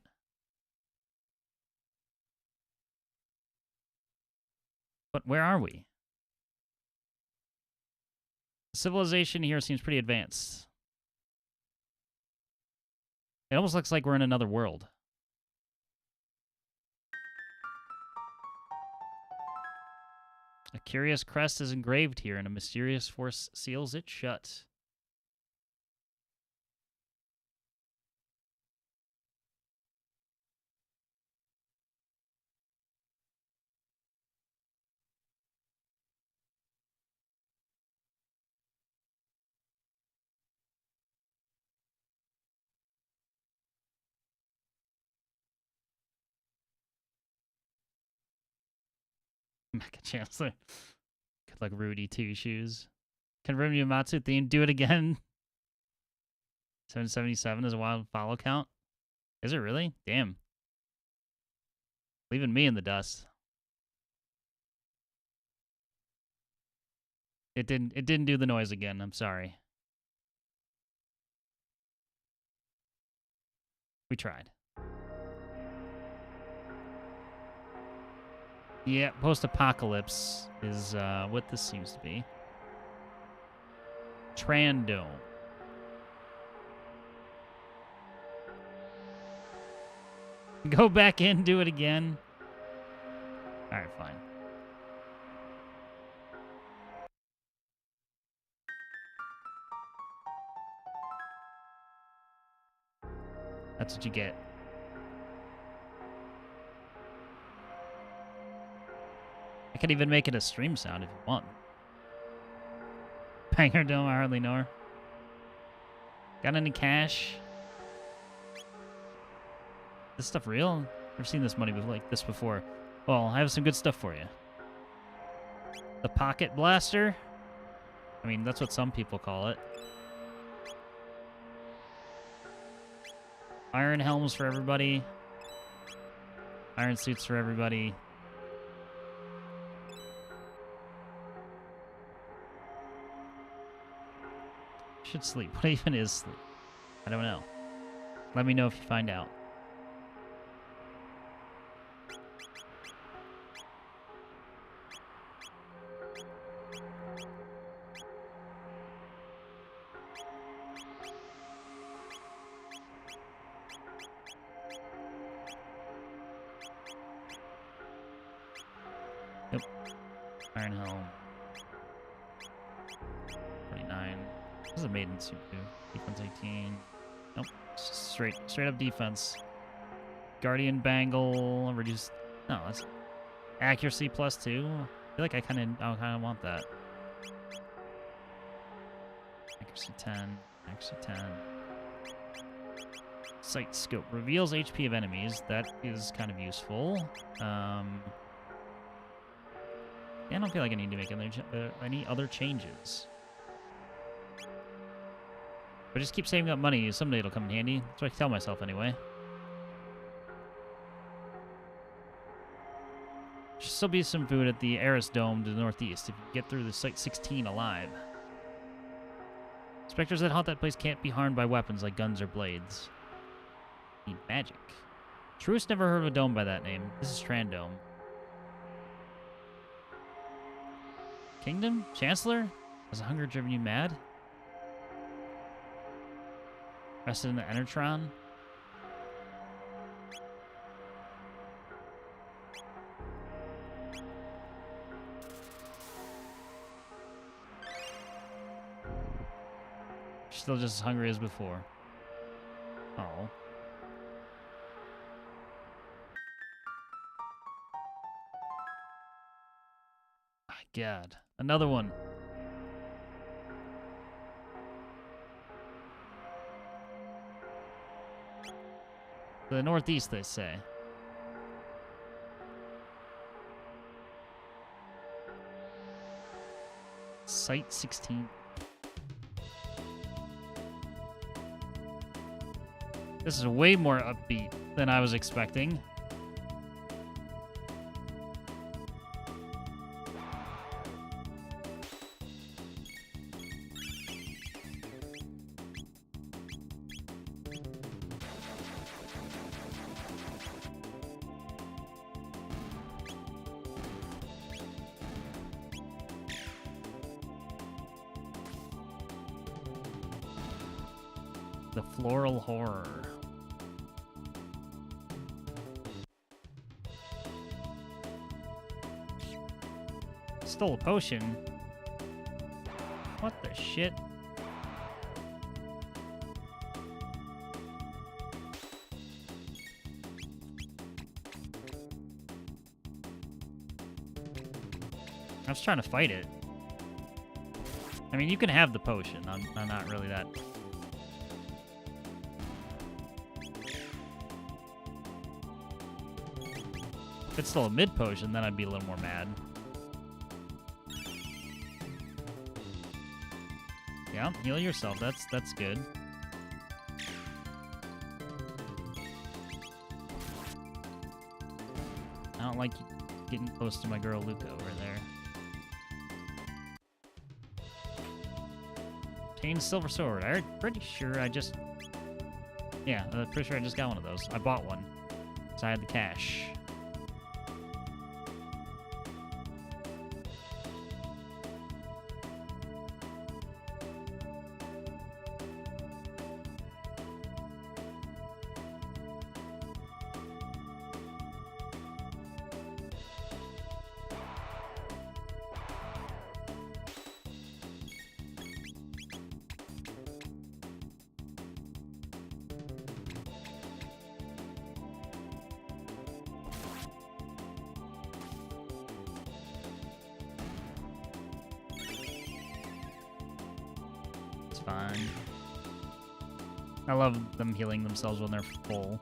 But where are we? Civilization here seems pretty advanced. It almost looks like we're in another world. A curious crest is engraved here, and a mysterious force seals it shut. Mecha Chancellor. Good luck, Rudy Two Shoes. Confirm Yamatsu theme. Do it again. 777 is a wild follow count. Is it really? Damn. Leaving me in the dust. It didn't do the noise again. I'm sorry. We tried. Yeah, post-apocalypse is what this seems to be. Trandome. Go back in, do it again. Alright, fine. That's what you get. I could even make it a stream sound if you want. Banger Dome, I hardly know her. Got any cash? This stuff real? I've seen this money like this before. Well, I have some good stuff for you. The Pocket Blaster? I mean, that's what some people call it. Iron helms for everybody. Iron suits for everybody. Should sleep. What even is sleep? I don't know. Let me know if you find out. Iron Helm. 49. This is a maiden suit too. Defense 18. Nope. Straight up defense. Guardian Bangle. Reduce. No, that's accuracy +2. I feel like I kind of want that. Accuracy 10. Accuracy 10. Sight scope reveals HP of enemies. That is kind of useful. Yeah, I don't feel like I need to make any other changes. But just keep saving up money. Someday it'll come in handy. That's what I tell myself anyway. Should still be some food at the Eris Dome to the northeast if you get through the Site 16 alive. Specters that haunt that place can't be harmed by weapons like guns or blades. Need magic. Truest never heard of a dome by that name. This is Trandome. Kingdom? Chancellor? Has hunger driven you mad? Rested in the Enertron? She's still just as hungry as before. Oh. My God. Another one. The northeast, they say. Site 16. This is way more upbeat than I was expecting. The Floral Horror. Stole a potion. What the shit? I was trying to fight it. I mean, you can have the potion. I'm not really that... If it's still a mid potion, then I'd be a little more mad. Yeah, heal yourself. That's good. I don't like getting close to my girl Luca over there. Obtained silver sword. I'm pretty sure I just... Yeah, I'm pretty sure I just got one of those. I bought one. So I had the cash. Fine. I love them healing themselves when they're full.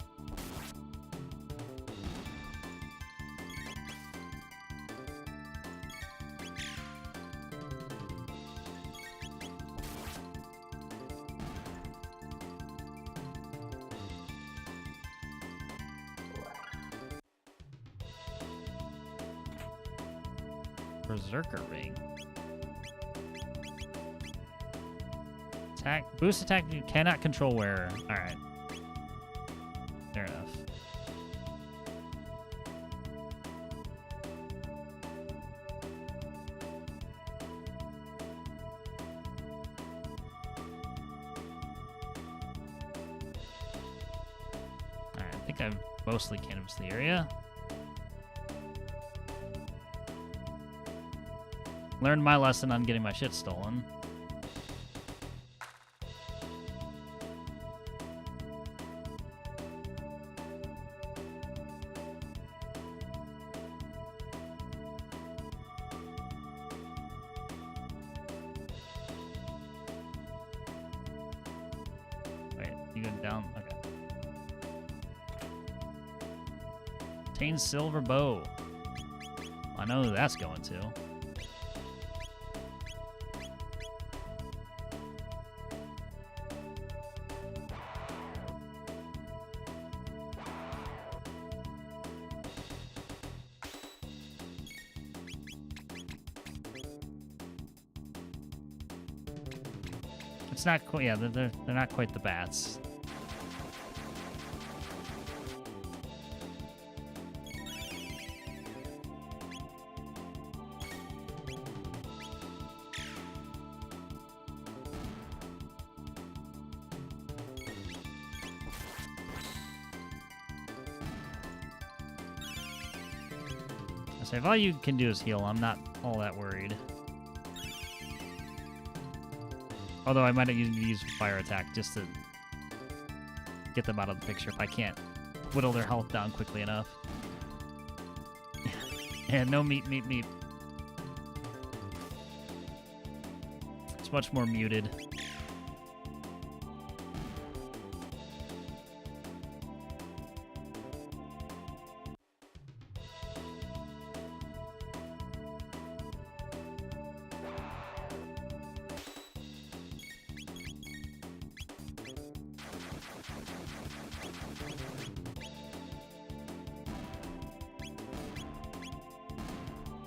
Berserker Ring. Boost attack, you cannot control wearer. Alright. Fair enough. Alright, I think I've mostly canvassed the area. Learned my lesson on getting my shit stolen. Wait, you go down? Okay. Obtain silver bow. I know who that's going to. It's not quite, yeah, they're not quite the bats. So if all you can do is heal, I'm not all that worried. Although I might use fire attack just to get them out of the picture if I can't whittle their health down quickly enough. And no meat. It's much more muted.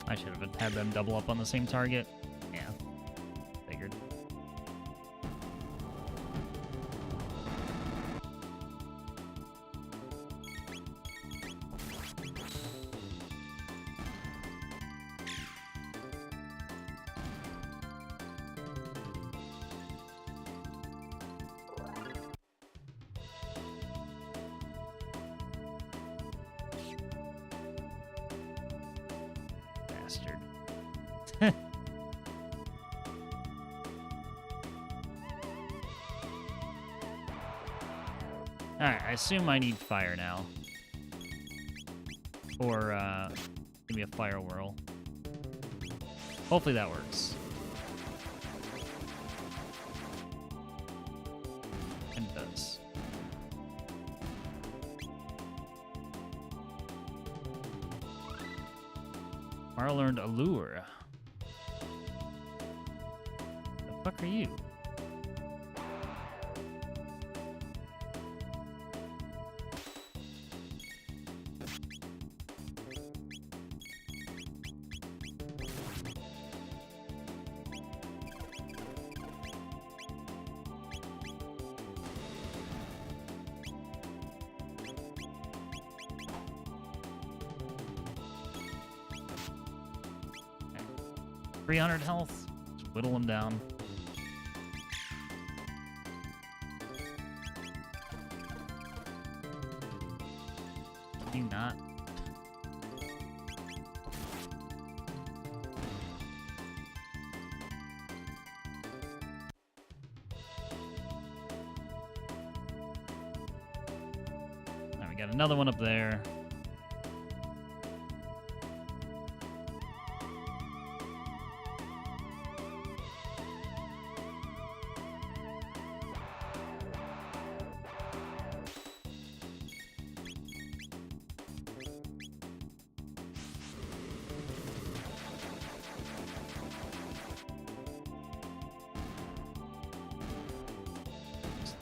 I should have had them double up on the same target. Yeah, figured. Bastard. Alright, I assume I need fire now. Or, give me a fire whirl. Hopefully that works. And it does. Mara learned Allure. The fuck are you? Okay. 300 health. Just whittle them down. Can you not? Now we got another one up there.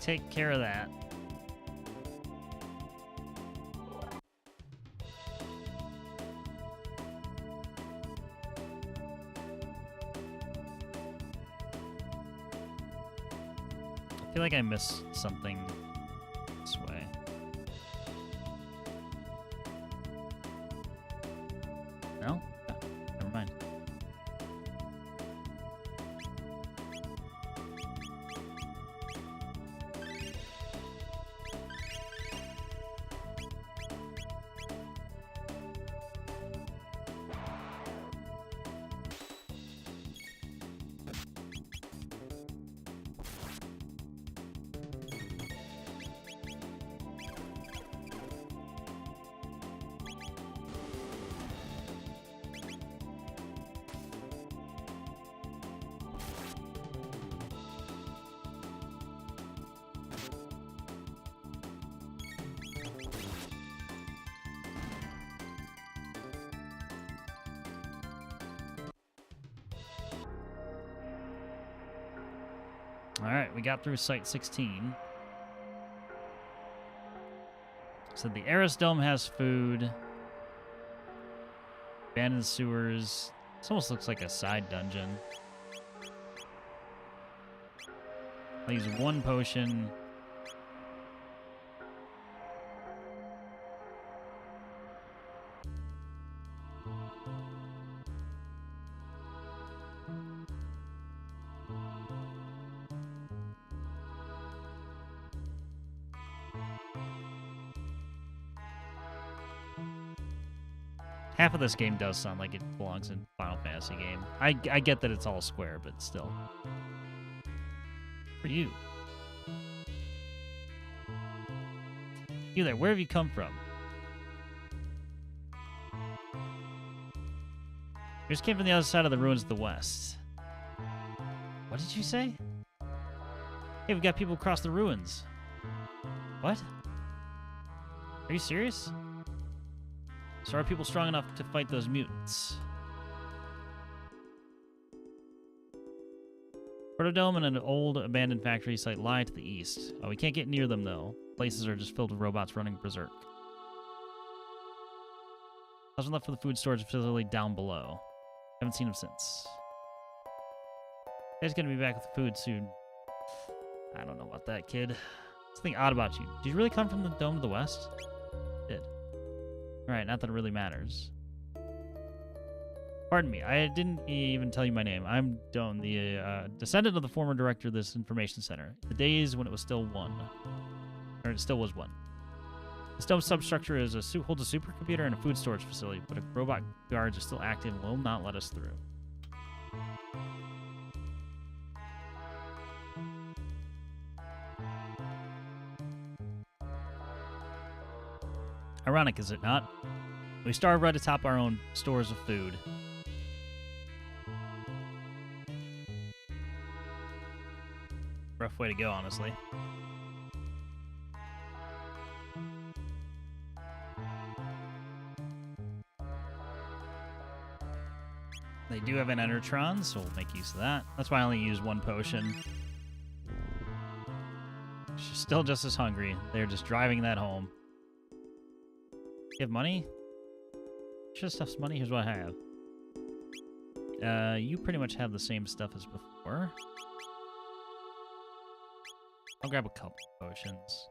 Take care of that. I feel like I missed something this way. No? Oh, never mind. All right, we got through Site 16. So the Eris Dome has food. Abandoned sewers. This almost looks like a side dungeon. I'll use 1 potion. Half of this game does sound like it belongs in Final Fantasy game. I get that it's all square, but still. For you. You there, where have you come from? We just came from the other side of the ruins of the west. What did you say? Hey, we've got people across the ruins. What? Are you serious? So are people strong enough to fight those mutants? Protodome and an old abandoned factory site lie to the east. Oh, we can't get near them, though. Places are just filled with robots running berserk. Husband left for the food storage facility down below. Haven't seen him since. He's gonna be back with the food soon. I don't know about that, kid. Something odd about you. Did you really come from the dome to the west? Did. Alright, not that it really matters. Pardon me, I didn't even tell you my name. I'm Doan, the descendant of the former director of this information center. The days when it was still one. Or it still was one. This dome substructure is holds a supercomputer and a food storage facility, but if robot guards are still active and will not let us through. Ironic, is it not? We starve right atop our own stores of food. Rough way to go, honestly. They do have an Enertron, so we'll make use of that. That's why I only use 1 potion. She's still just as hungry. They're just driving that home. You have money? Should stuff's money. Here's what I have. You pretty much have the same stuff as before. I'll grab a couple potions.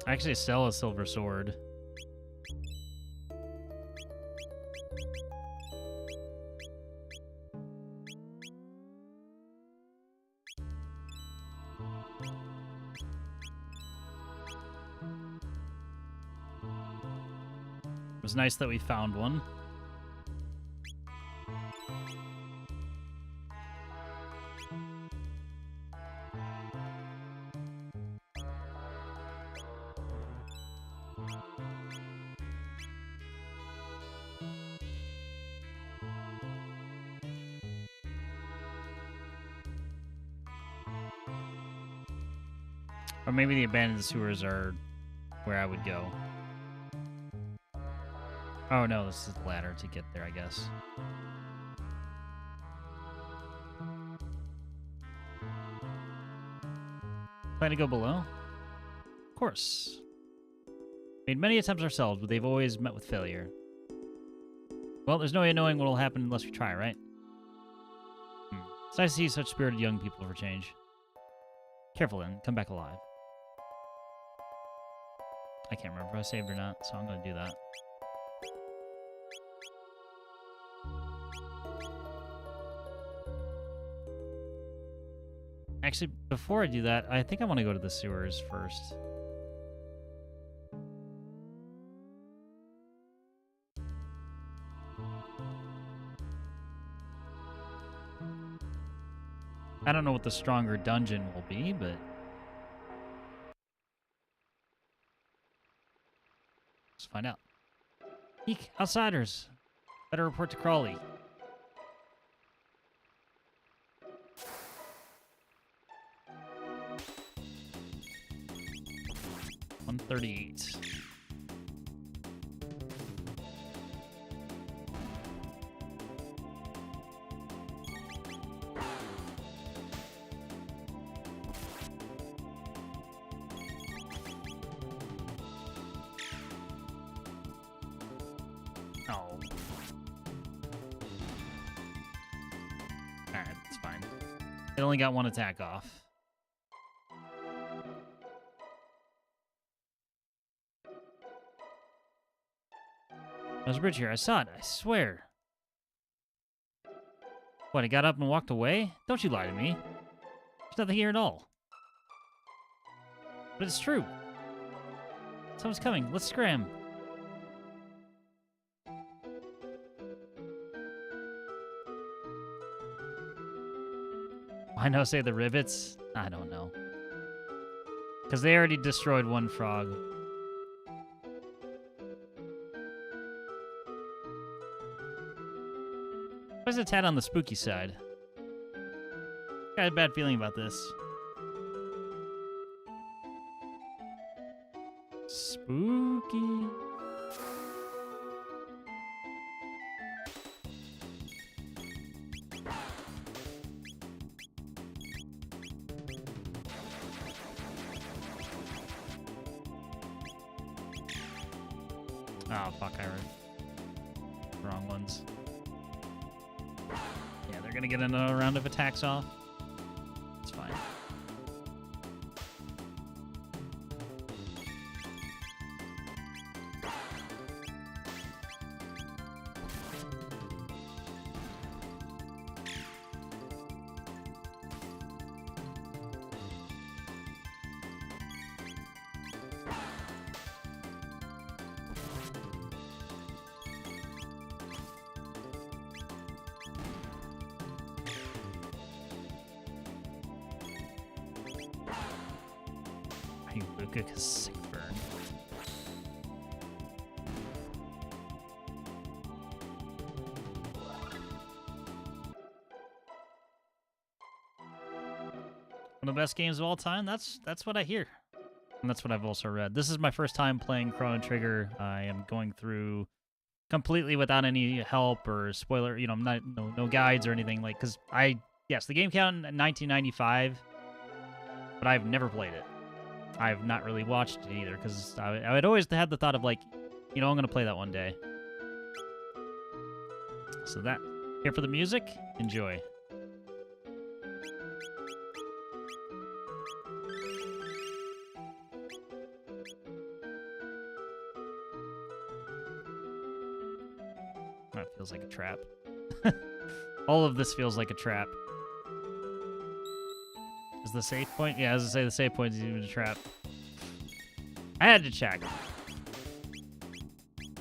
I actually sell a silver sword. It was nice that we found one. Or maybe the abandoned sewers are where I would go. Oh no, this is the ladder to get there, I guess. Plan to go below? Of course. Made many attempts ourselves, but they've always met with failure. Well, there's no way of knowing what will happen unless we try, right? It's nice to see such spirited young people for change. Careful then, come back alive. I can't remember if I saved or not, so I'm going to do that. Actually, before I do that, I think I want to go to the sewers first. I don't know what the stronger dungeon will be, but... let's find out. Eek, outsiders! Better report to Crawley. 138. Oh. Alright, it's fine. It only got one attack off. There's a bridge here. I saw it. I swear. What, he got up and walked away? Don't you lie to me. There's nothing here at all. But it's true. Someone's coming. Let's scram. Why no say the rivets? I don't know. Because they already destroyed one frog. Why's a tad on the spooky side? Got a bad feeling about this. Spooky. Oh, fuck, I read wrong ones. Yeah, they're gonna get another round of attacks off. It's fine. Sick burn. One of the best games of all time. That's what I hear, and that's what I've also read. This is my first time playing Chrono Trigger. I am going through completely without any help or spoiler. You know, I'm not no guides or anything like. Because yes, the game came out in 1995, but I've never played it. I've not really watched it either, because I had always had the thought of, like, you know, I'm going to play that one day. So that, here for the music, enjoy. That feels like a trap. All of this feels like a trap. Is the save point? Yeah, as I say, the save point is even a trap. I had to check.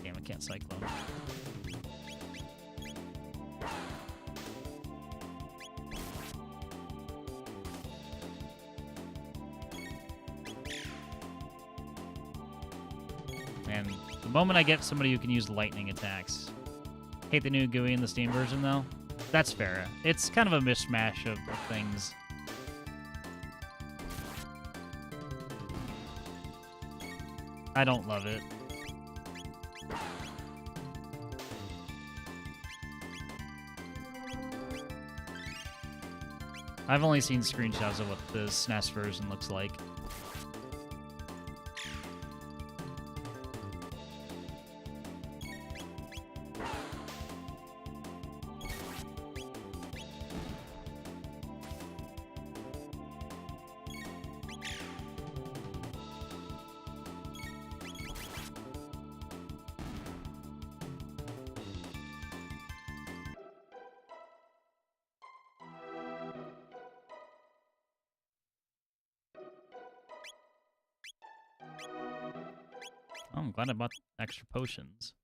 Damn, I can't cyclone. And the moment I get somebody who can use lightning attacks. Hate the new GUI in the Steam version, though. That's fair. It's kind of a mishmash of things. I don't love it. I've only seen screenshots of what the SNES version looks like. Oh, I'm glad I bought extra potions.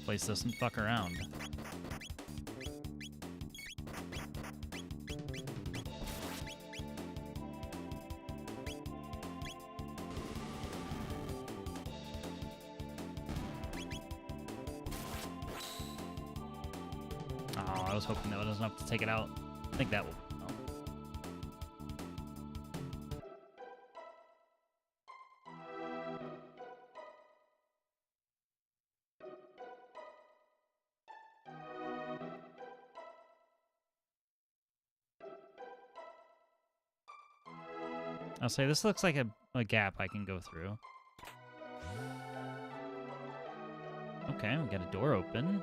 Place doesn't fuck around. Oh, I was hoping that was enough to take it out. I think that will. I'll say this looks like a a gap I can go through. Okay, we got a door open.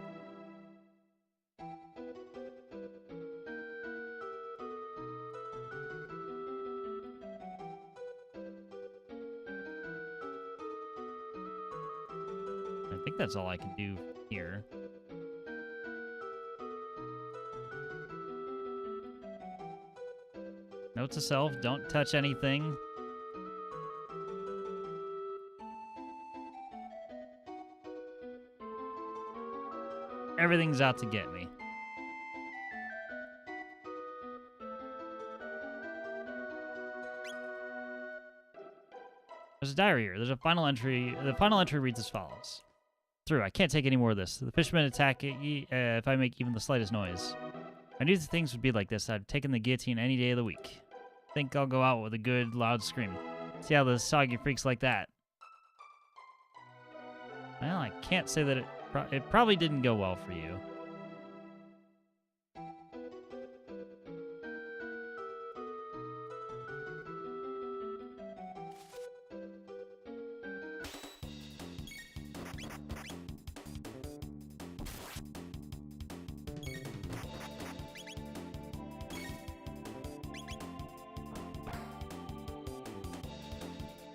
I think that's all I can do here. Note to self, don't touch anything. Everything's out to get me. There's a diary here. There's a final entry. The final entry reads as follows. Through. I can't take any more of this. The fishermen attack if I make even the slightest noise. I knew things would be like this. I'd taken the guillotine any day of the week. Think I'll go out with a good, loud scream. See how the soggy freaks like that. Well, I can't say that it probably didn't go well for you.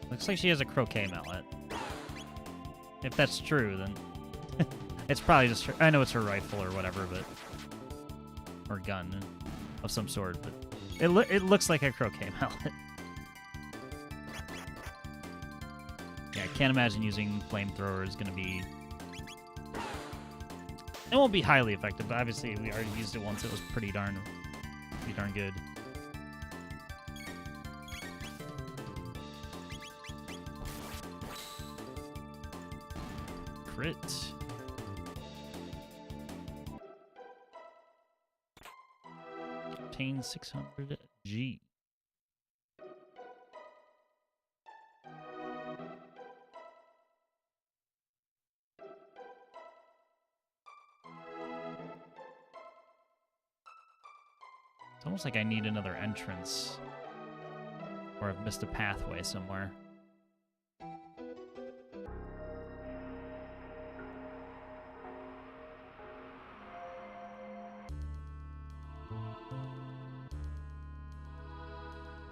Looks like she has a croquet mallet. If that's true, then it's probably just her. I know it's her rifle or whatever, but or gun of some sort. But it looks like a croquet mallet. Yeah, I can't imagine using flamethrower is going to be. It won't be highly effective, but obviously we already used it once. It was pretty darn good. Crit. Obtain 600 G. It's almost like I need another entrance. Or I've missed a pathway somewhere.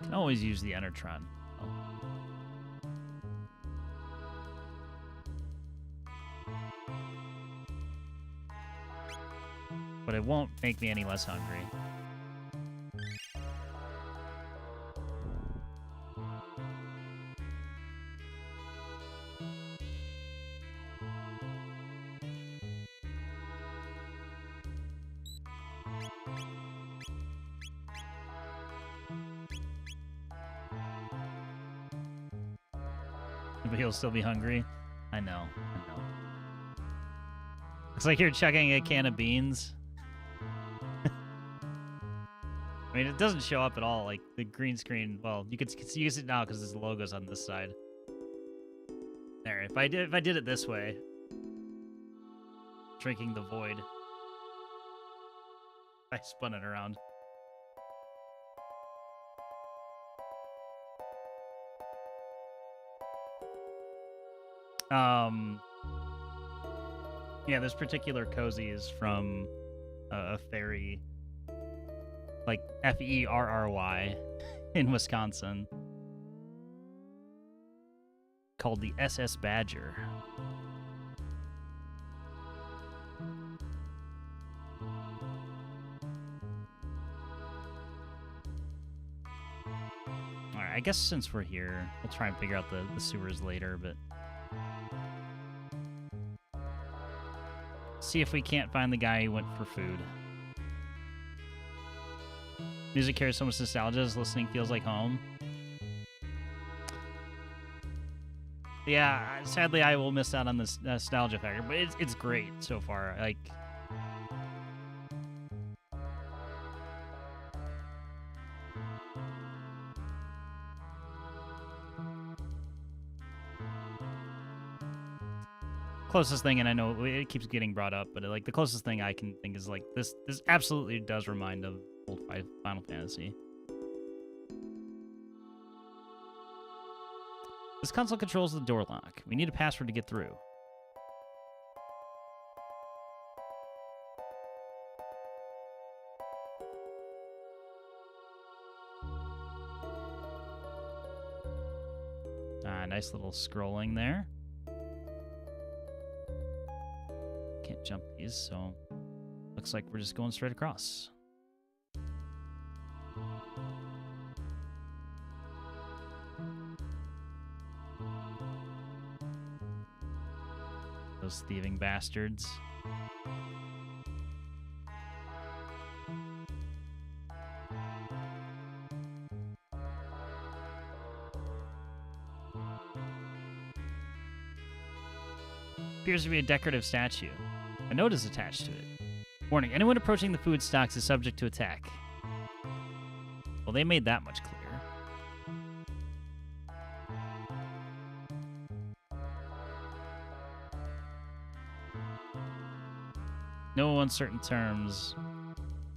Can always use the Enertron. Oh. But it won't make me any less hungry. But he'll still be hungry. I know. Looks like you're checking a can of beans. I mean, it doesn't show up at all. Like the green screen. Well, you could use it now because the logo's on this side. There. If I did it this way, drinking the void. I spun it around. Yeah, this particular cozy is from a ferry, like Ferry in Wisconsin, called the SS Badger. Alright, I guess since we're here, we'll try and figure out the sewers later, but see if we can't find the guy who went for food. Music carries so much nostalgia as listening feels like home. Yeah, sadly I will miss out on this nostalgia factor, but it's great so far. Like, closest thing, and I know it keeps getting brought up, but like the closest thing I can think is like this absolutely does remind of old Final Fantasy. This console controls the door lock. We need a password to get through. Nice little scrolling there. Can't jump these, so looks like we're just going straight across. Those thieving bastards. Appears to be a decorative statue. A note is attached to it. Warning, anyone approaching the food stocks is subject to attack. Well, they made that much clearer. No uncertain terms,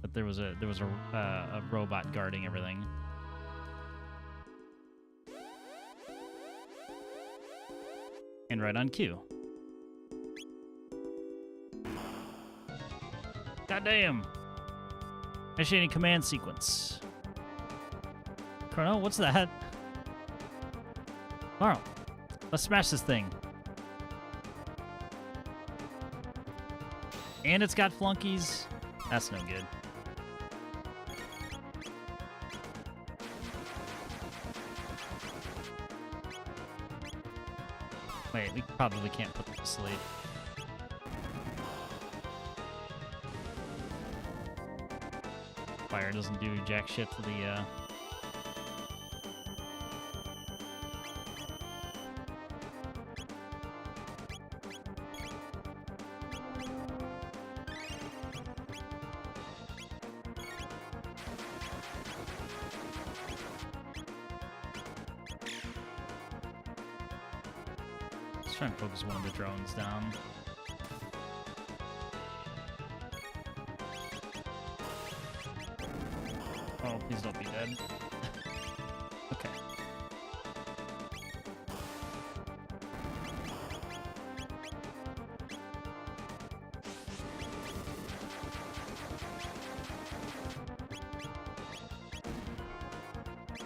but there was a robot guarding everything. And right on cue. Goddamn! Initiating command sequence. Chrono, what's that? Marl, let's smash this thing. And it's got flunkies. That's no good. Wait, we probably can't put them to sleep. Fire doesn't do jack shit to the, Let's try and focus one of the drones down. Oh, please don't be dead. Okay.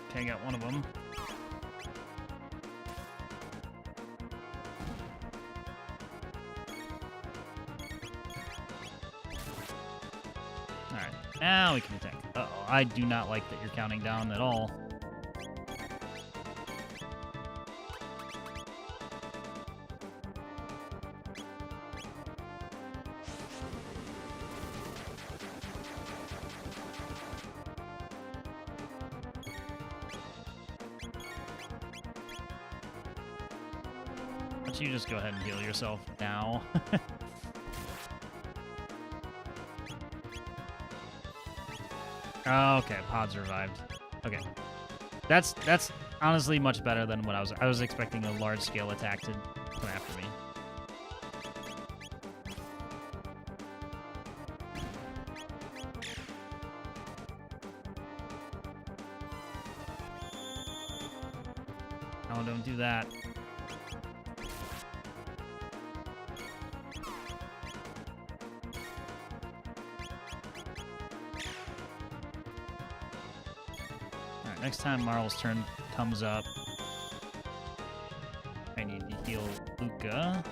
Okay, I got one of them. Alright, now we can attack. Uh-oh, I do not like that you're counting down at all. Why don't you just go ahead and heal yourself now? Oh, okay, pods revived. Okay. That's honestly much better than what I was expecting a large scale attack to come after me. Oh, don't do that. Next time Marl's turn comes up, I need to heal Luca.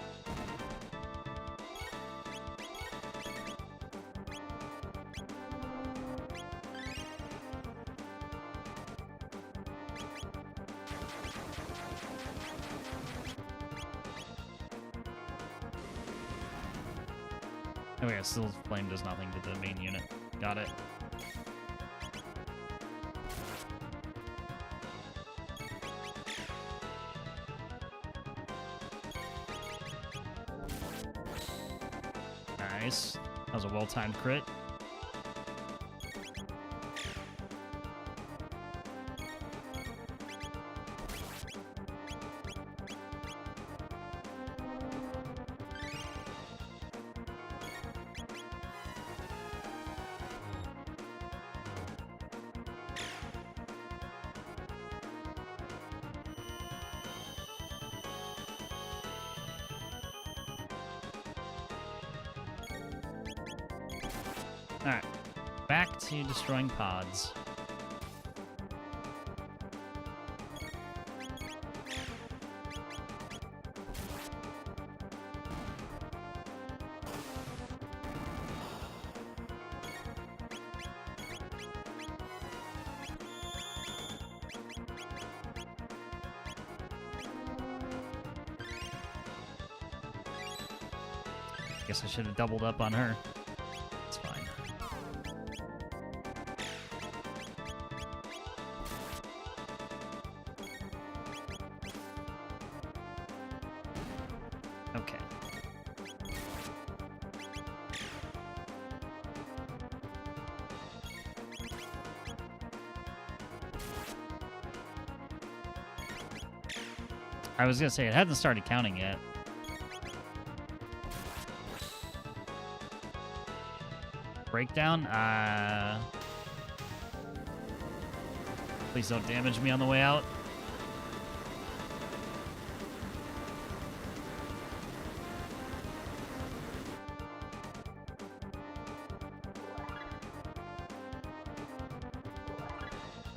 Oh yeah, still flame does nothing to the main unit. Got it. Nice. That was a well-timed crit. Alright. Back to destroying pods. Guess I should have doubled up on her. It's fine. Okay. I was gonna say, it hasn't started counting yet. Breakdown? Please don't damage me on the way out.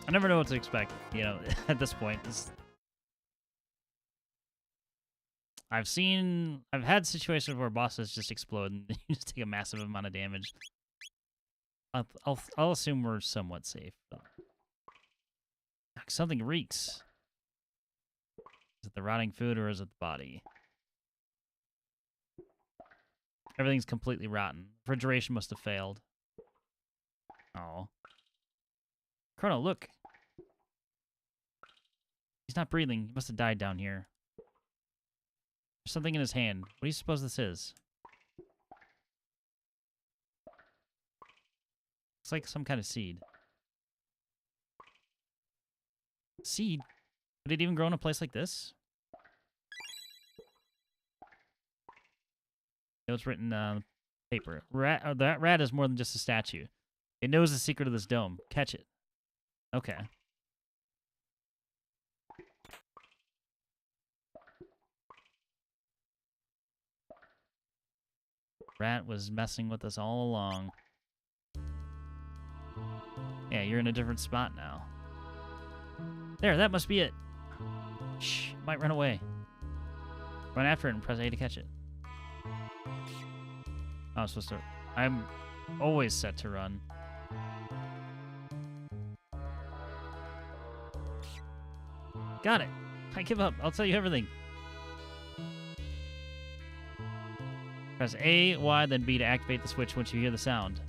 I never know what to expect, you know, at this point. I've had situations where bosses just explode and you just take a massive amount of damage. I'll assume we're somewhat safe. Something reeks. Is it the rotting food or is it the body? Everything's completely rotten. Refrigeration must have failed. Oh. Chrono, look. He's not breathing. He must have died down here. There's something in his hand. What do you suppose this is? It's like some kind of seed. Seed? Would it even grow in a place like this? It's written on paper. That rat is more than just a statue. It knows the secret of this dome. Catch it. Okay. Rat was messing with us all along. Yeah, you're in a different spot now. There, that must be it. Shh, it might run away. Run after it and press A to catch it. Oh, I'm supposed to... I'm always set to run. Got it. I give up. I'll tell you everything. Press A, Y, then B to activate the switch once you hear the sound.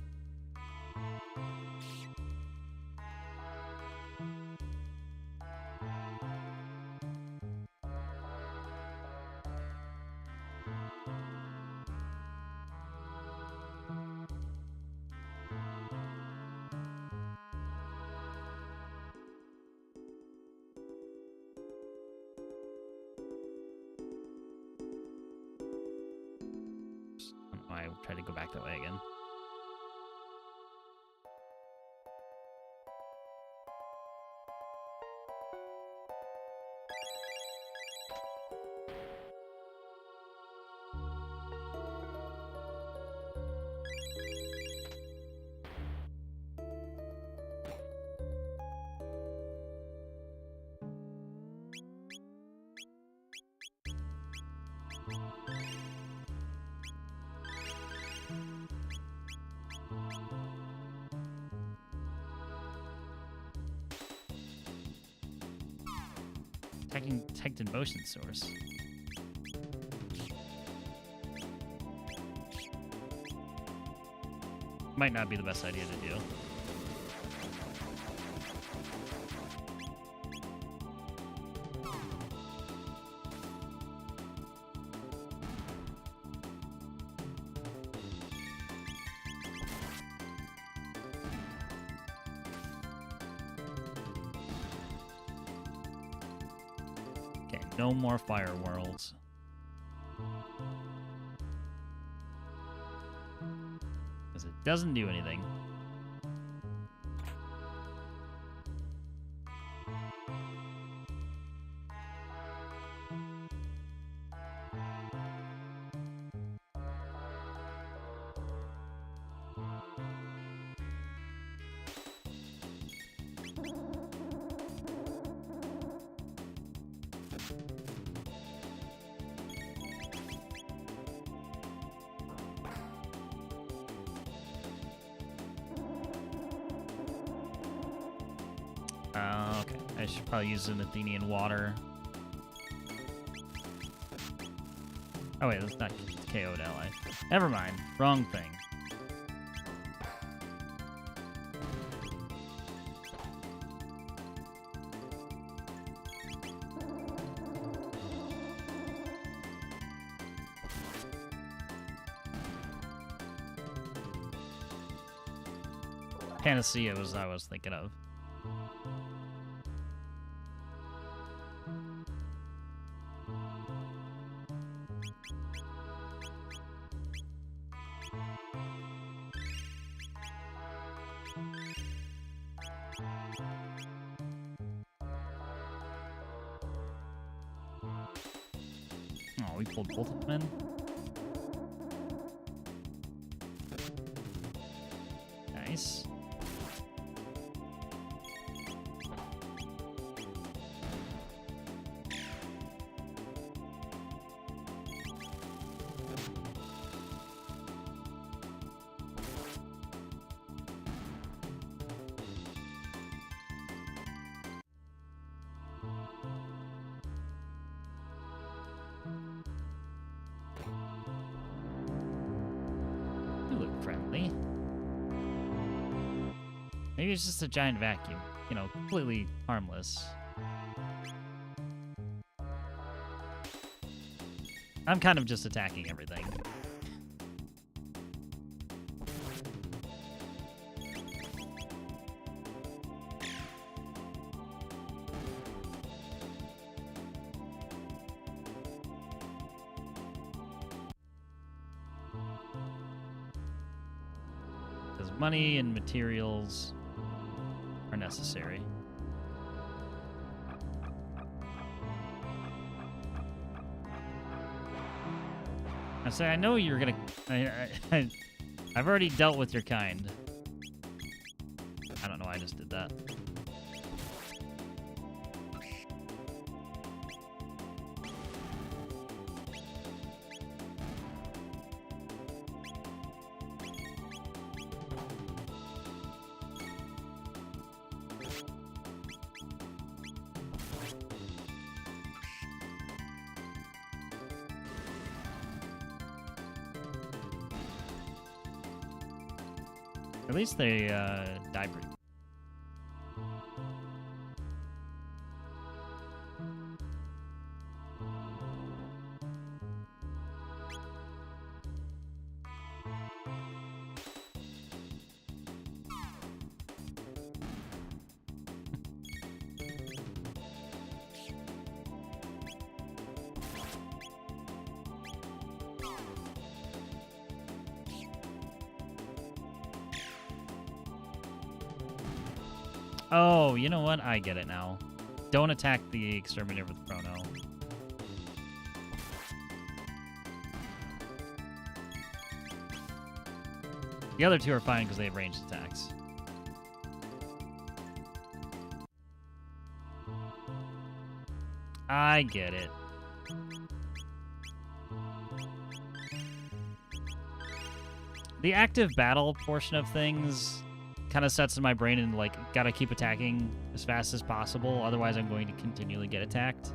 I tried to go back that way again. Detected motion source. Might not be the best idea to do. No more fire worlds. Because it doesn't do anything. Okay. I should probably use an Athenian water. Oh wait, that's not KO'd ally. Never mind. Wrong thing. Panacea was I was thinking of. Oh, we pulled both of them in. Nice. You look friendly. Maybe it's just a giant vacuum. You know, completely harmless. I'm kind of just attacking everything. Because money and materials are necessary. I say, I know you're gonna. I've already dealt with your kind. I don't know why I just did that. At least they die pretty. Oh, you know what? I get it now. Don't attack the exterminator with Chrono. The other two are fine because they have ranged attacks. I get it. The active battle portion of things kind of sets in my brain and like gotta keep attacking as fast as possible, otherwise I'm going to continually get attacked.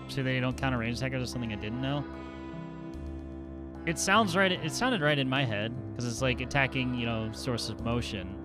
So they don't counter range attackers or something I didn't know? It sounds right. It sounded right in my head because it's like attacking, you know, source of motion.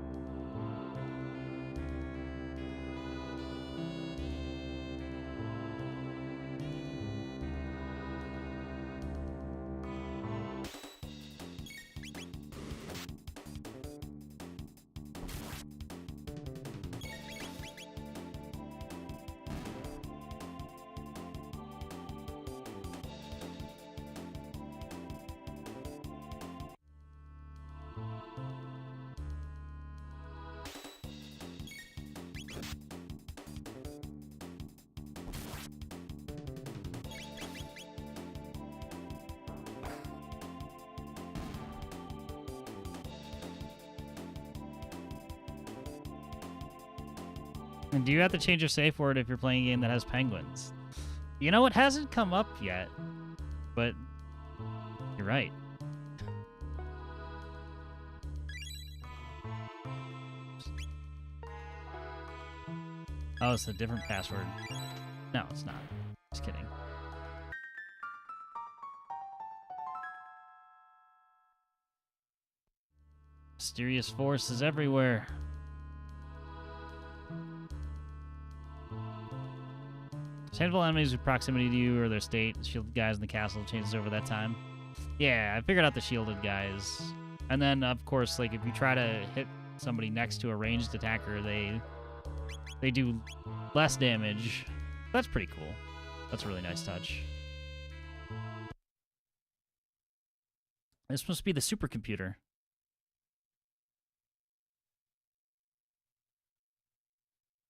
And do you have to change your safe word if you're playing a game that has penguins? You know, it hasn't come up yet, but you're right. Oh, it's a different password. No, it's not. Just kidding. Mysterious forces everywhere. Handful of enemies with proximity to you or their state. Shielded guys in the castle changes over that time. Yeah, I figured out the shielded guys. And then, of course, like if you try to hit somebody next to a ranged attacker, they do less damage. That's pretty cool. That's a really nice touch. This must be the supercomputer.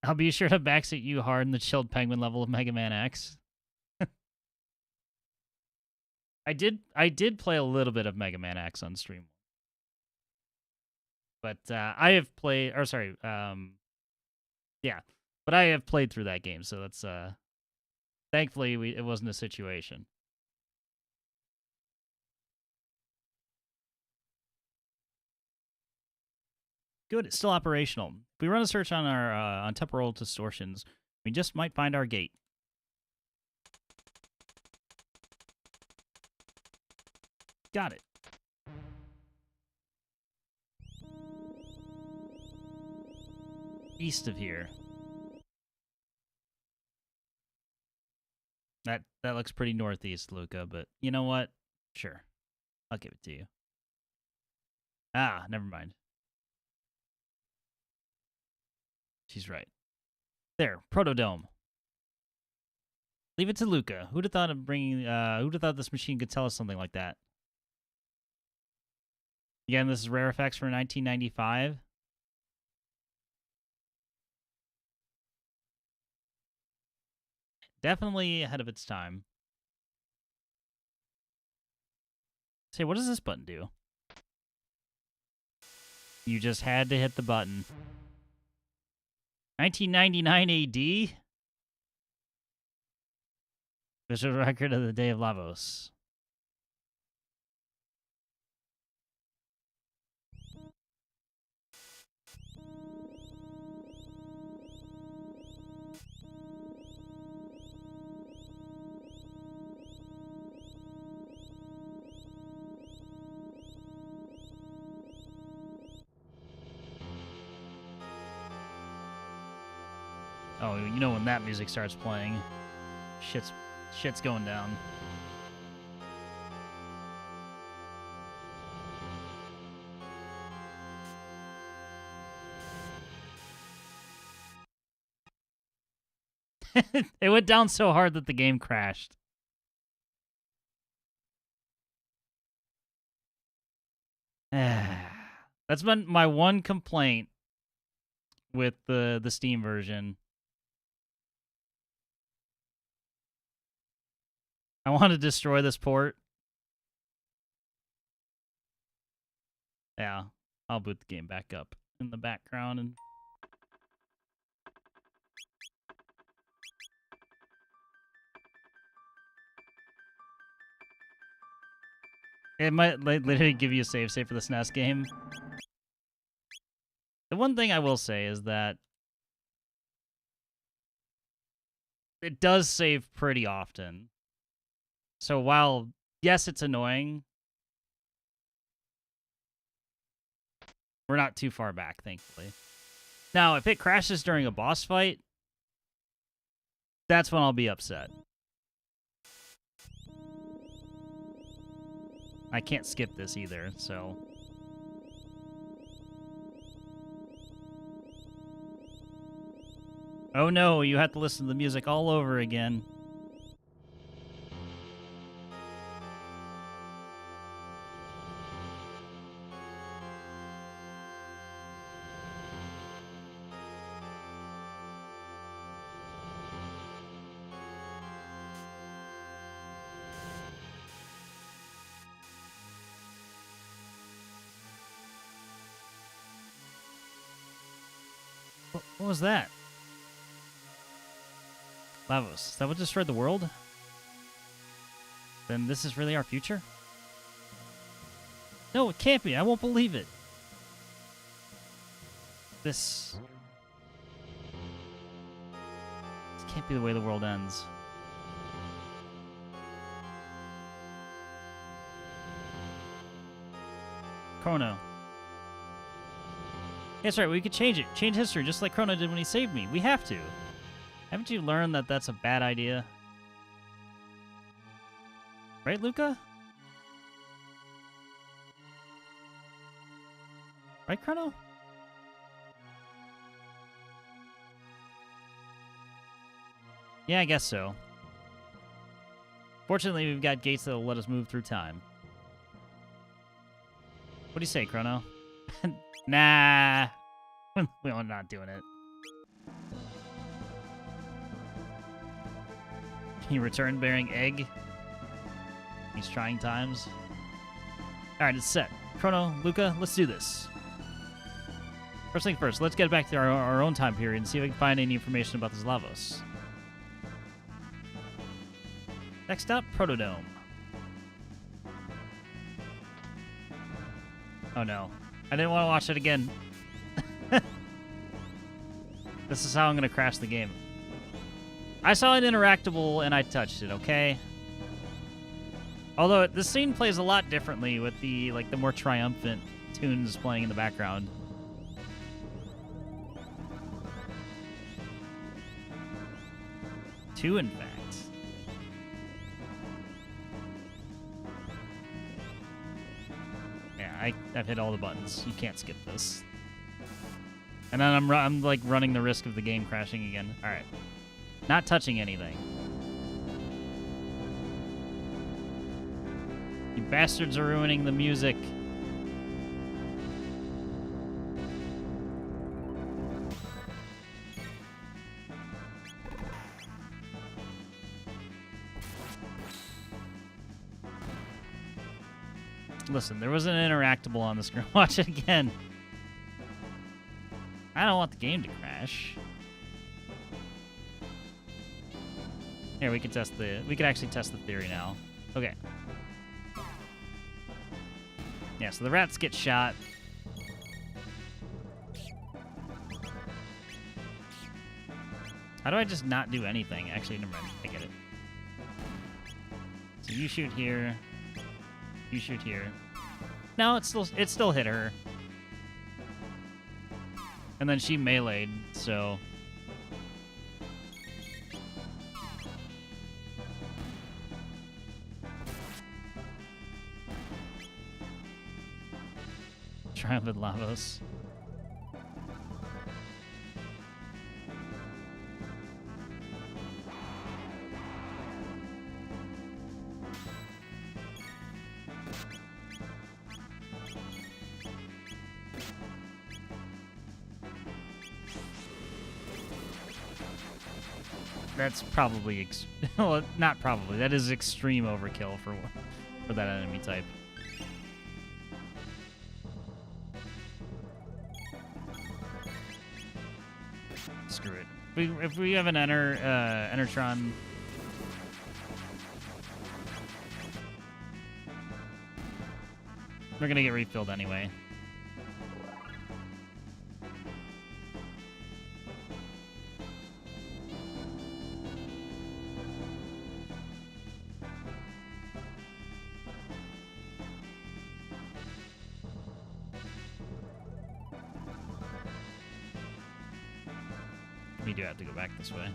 I'll be sure to backseat you hard in the chilled penguin level of Mega Man X. I did play a little bit of Mega Man X on stream. But I have played, or sorry, yeah. But I have played through that game, so that's, thankfully it wasn't a situation. Good, it's still operational. If we run a search on our on temporal distortions, we just might find our gate. Got it. East of here. That looks pretty northeast, Luca, but you know what? Sure. I'll give it to you. Ah, never mind. She's right. There, Protodome. Leave it to Luca. Who'd have thought of bringing? Who'd have thought this machine could tell us something like that? Again, this is rare effects for 1995. Definitely ahead of its time. Say, what does this button do? You just had to hit the button. 1999 AD? Visual record of the Day of Lavos. Oh, you know when that music starts playing, shit's going down. It went down so hard that the game crashed. That's been my one complaint with the Steam version. I want to destroy this port. Yeah, I'll boot the game back up in the background and it might literally give you a save for the SNES game. The one thing I will say is that it does save pretty often. So while, yes, it's annoying, we're not too far back, thankfully. Now, if it crashes during a boss fight, that's when I'll be upset. I can't skip this either, so... Oh no, you have to listen to the music all over again. What was that? Lavos. Is that what destroyed the world? Then this is really our future? No, it can't be. I won't believe it. This can't be the way the world ends. Chrono. That's right, we could change it. Change history, just like Chrono did when he saved me. We have to. Haven't you learned that that's a bad idea? Right, Luca? Right, Chrono? Yeah, I guess so. Fortunately, we've got gates that'll let us move through time. What do you say, Chrono? Nah. We're not doing it. Can you return bearing egg? These trying times. Alright, it's set. Chrono, Luca, let's do this. First thing first, let's get back to our own time period and see if we can find any information about this Lavos. Next up, Protodome. Oh no. I didn't want to watch it again. This is how I'm going to crash the game. I saw an interactable and I touched it, okay? Although the scene plays a lot differently with the more triumphant tunes playing in the background. Two, in fact. Yeah, I've hit all the buttons. You can't skip this. And then I'm like running the risk of the game crashing again. All right, not touching anything. You bastards are ruining the music. Listen, there was an interactable on the screen. Watch it again. I don't want the game to crash. Here, we can actually test the theory now. Okay. Yeah, so the rats get shot. How do I just not do anything? Actually, never mind. I get it. So you shoot here. You shoot here. No, it still hit her. And then she meleeed, so... Triumphant Lavos. That's probably well, not probably. That is extreme overkill for that enemy type. Screw it. If we have an Enertron, we're gonna get refilled anyway. We do have to go back this way.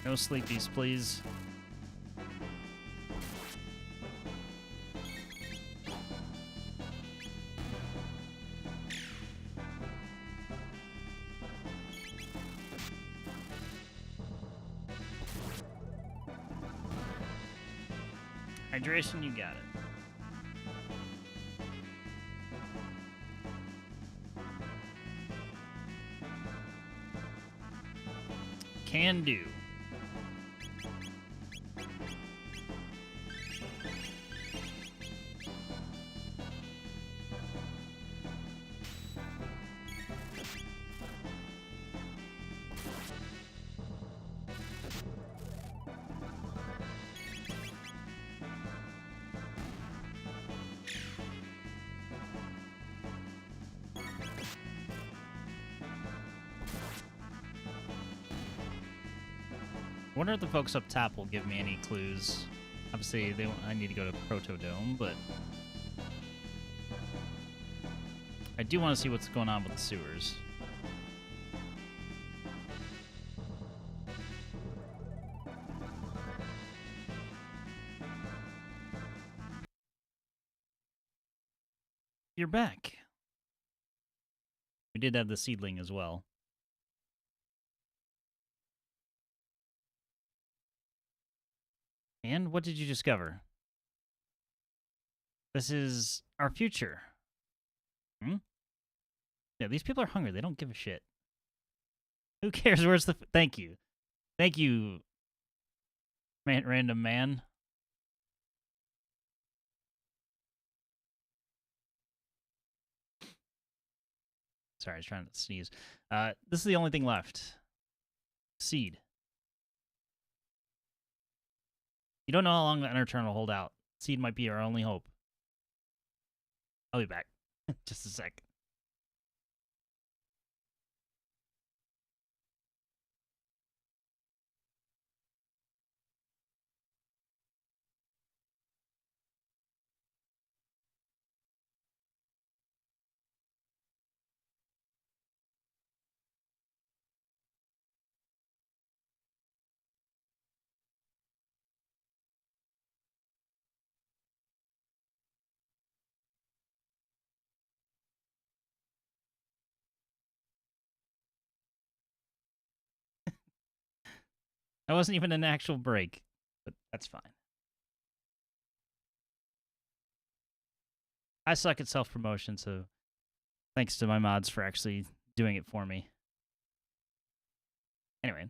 No sleepies, please. Hydration, you got it. Can do. wonder if the folks up top will give me any clues. Obviously, I need to go to Protodome, but I do want to see what's going on with the sewers. You're back. We did have the seedling as well. And what did you discover? This is our future. Hmm? Yeah, these people are hungry. They don't give a shit. Who cares? Where's the... Thank you. Thank you, random man. Sorry, I was trying to sneeze. This is the only thing left. Seed. You don't know how long the Eternal will hold out. Seed might be our only hope. I'll be back. Just a sec. That wasn't even an actual break, but that's fine. I suck at self-promotion, so thanks to my mods for actually doing it for me. Anyway,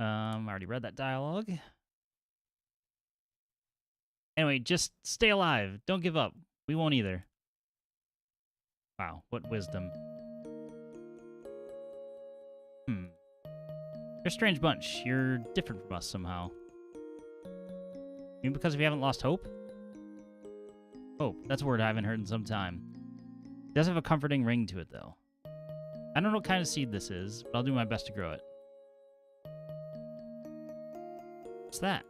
I already read that dialogue. Anyway, just stay alive. Don't give up. We won't either. Wow, what wisdom. You're a strange bunch. You're different from us somehow. Maybe because we haven't lost hope? Hope. That's a word I haven't heard in some time. It does have a comforting ring to it, though. I don't know what kind of seed this is, but I'll do my best to grow it. What's that?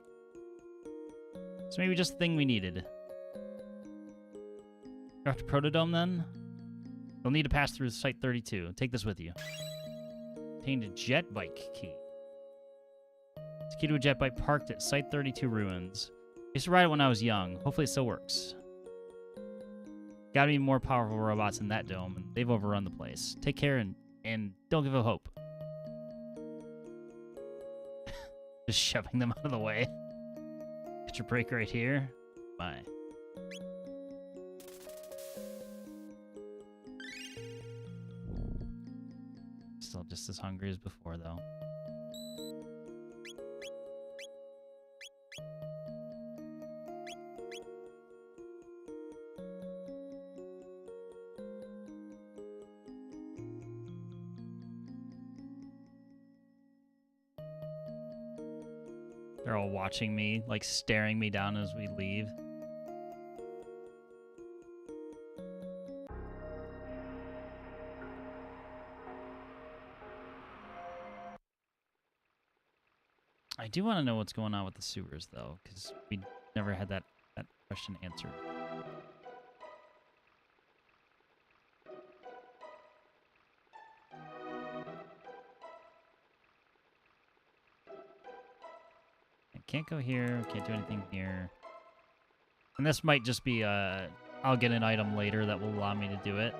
It's maybe just the thing we needed. Go after Protodome, then? You'll need to pass through Site 32. Take this with you. Obtained a jet bike key. It's a key to a jet bike parked at Site 32 ruins. I used to ride it when I was young. Hopefully it still works. Gotta be more powerful robots in that dome, and they've overrun the place. Take care and don't give up hope. Just shoving them out of the way. Get your break right here. Bye. Still just as hungry as before, though. They're all watching me, like staring me down as we leave. I do want to know what's going on with the sewers, though, because we never had that question answered. I can't go here. Can't do anything here. And this might just be I'll get an item later that will allow me to do it.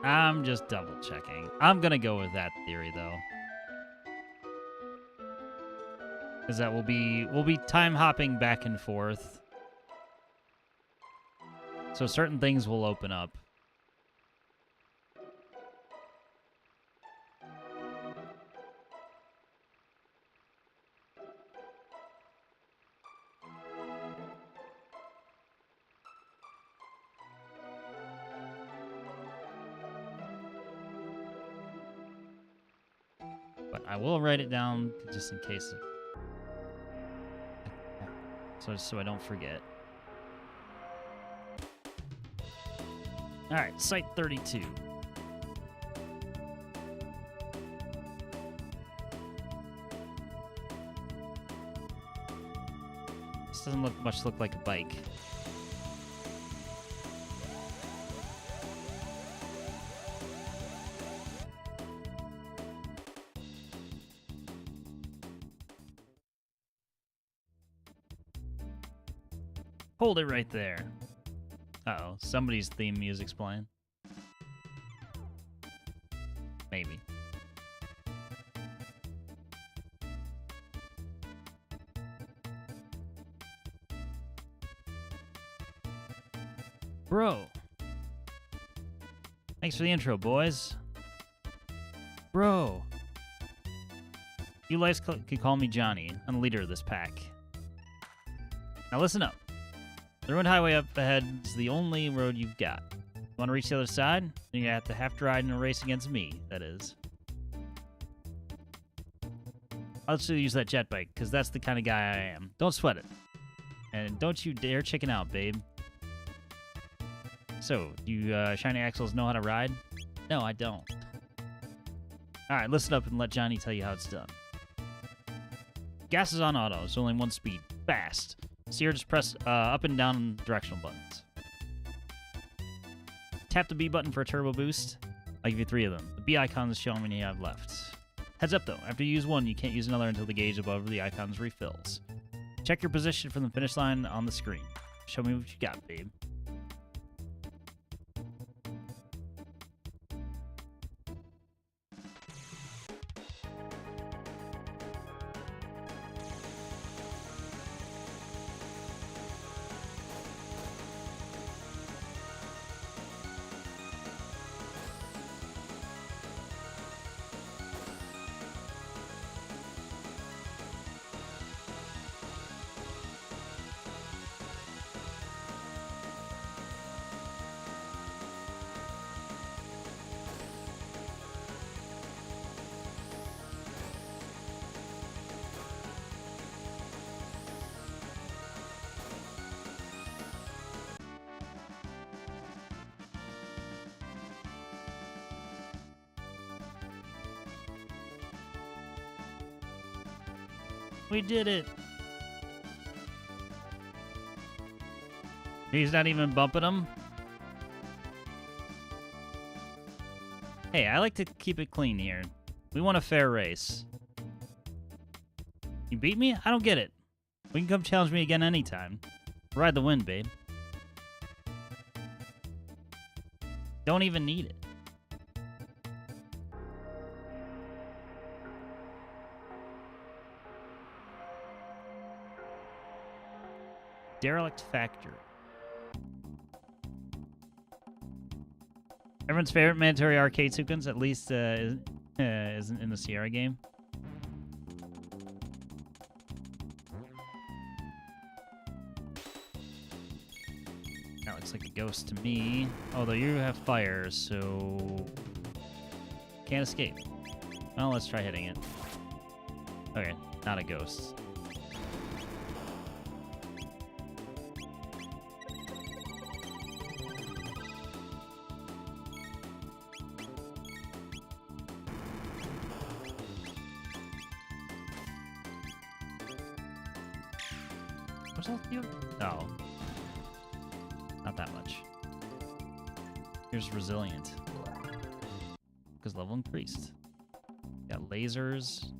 I'm just double checking. I'm gonna go with that theory though. Because that we'll be time hopping back and forth. So certain things will open up. I will write it down just in case. So I don't forget. All right, Site 32. This doesn't look like a bike. Hold it right there. Uh-oh, somebody's theme music's playing. Maybe. Bro. Thanks for the intro, boys. Bro. You guys can call me Johnny. I'm the leader of this pack. Now listen up. The ruined highway up ahead is the only road you've got. You want to reach the other side? You're going to have to ride in a race against me, that is. I'll just use that jet bike, because that's the kind of guy I am. Don't sweat it. And don't you dare chicken out, babe. So, do you shiny axles know how to ride? No, I don't. Alright, listen up and let Johnny tell you how it's done. Gas is on auto, it's only one speed. Fast. Steer, just press up and down directional buttons. Tap the B button for a turbo boost. I'll give you 3 of them. The B icon is showing me you have left. Heads up though, after you use one, you can't use another until the gauge above the icons refills. Check your position from the finish line on the screen. Show me what you got, babe. We did it. He's not even bumping him. Hey, I like to keep it clean here. We want a fair race. You beat me? I don't get it. We can come challenge me again anytime. Ride the wind, babe. Don't even need it. Derelict Factory. Everyone's favorite mandatory arcade sequence, at least, isn't in the Sierra game. That looks like a ghost to me. Although you have fire, so can't escape. Well, let's try hitting it. Okay, not a ghost. What's health do you have? Oh. Not that much. Here's resilient. Because level increased. Got lasers.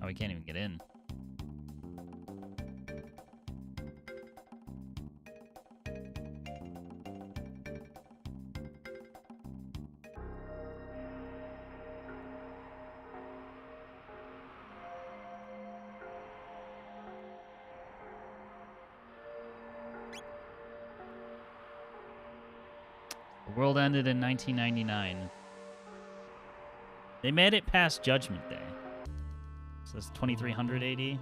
Oh, we can't even get in. The world ended in 1999. They made it past Judgment Day. So it's 2300 AD.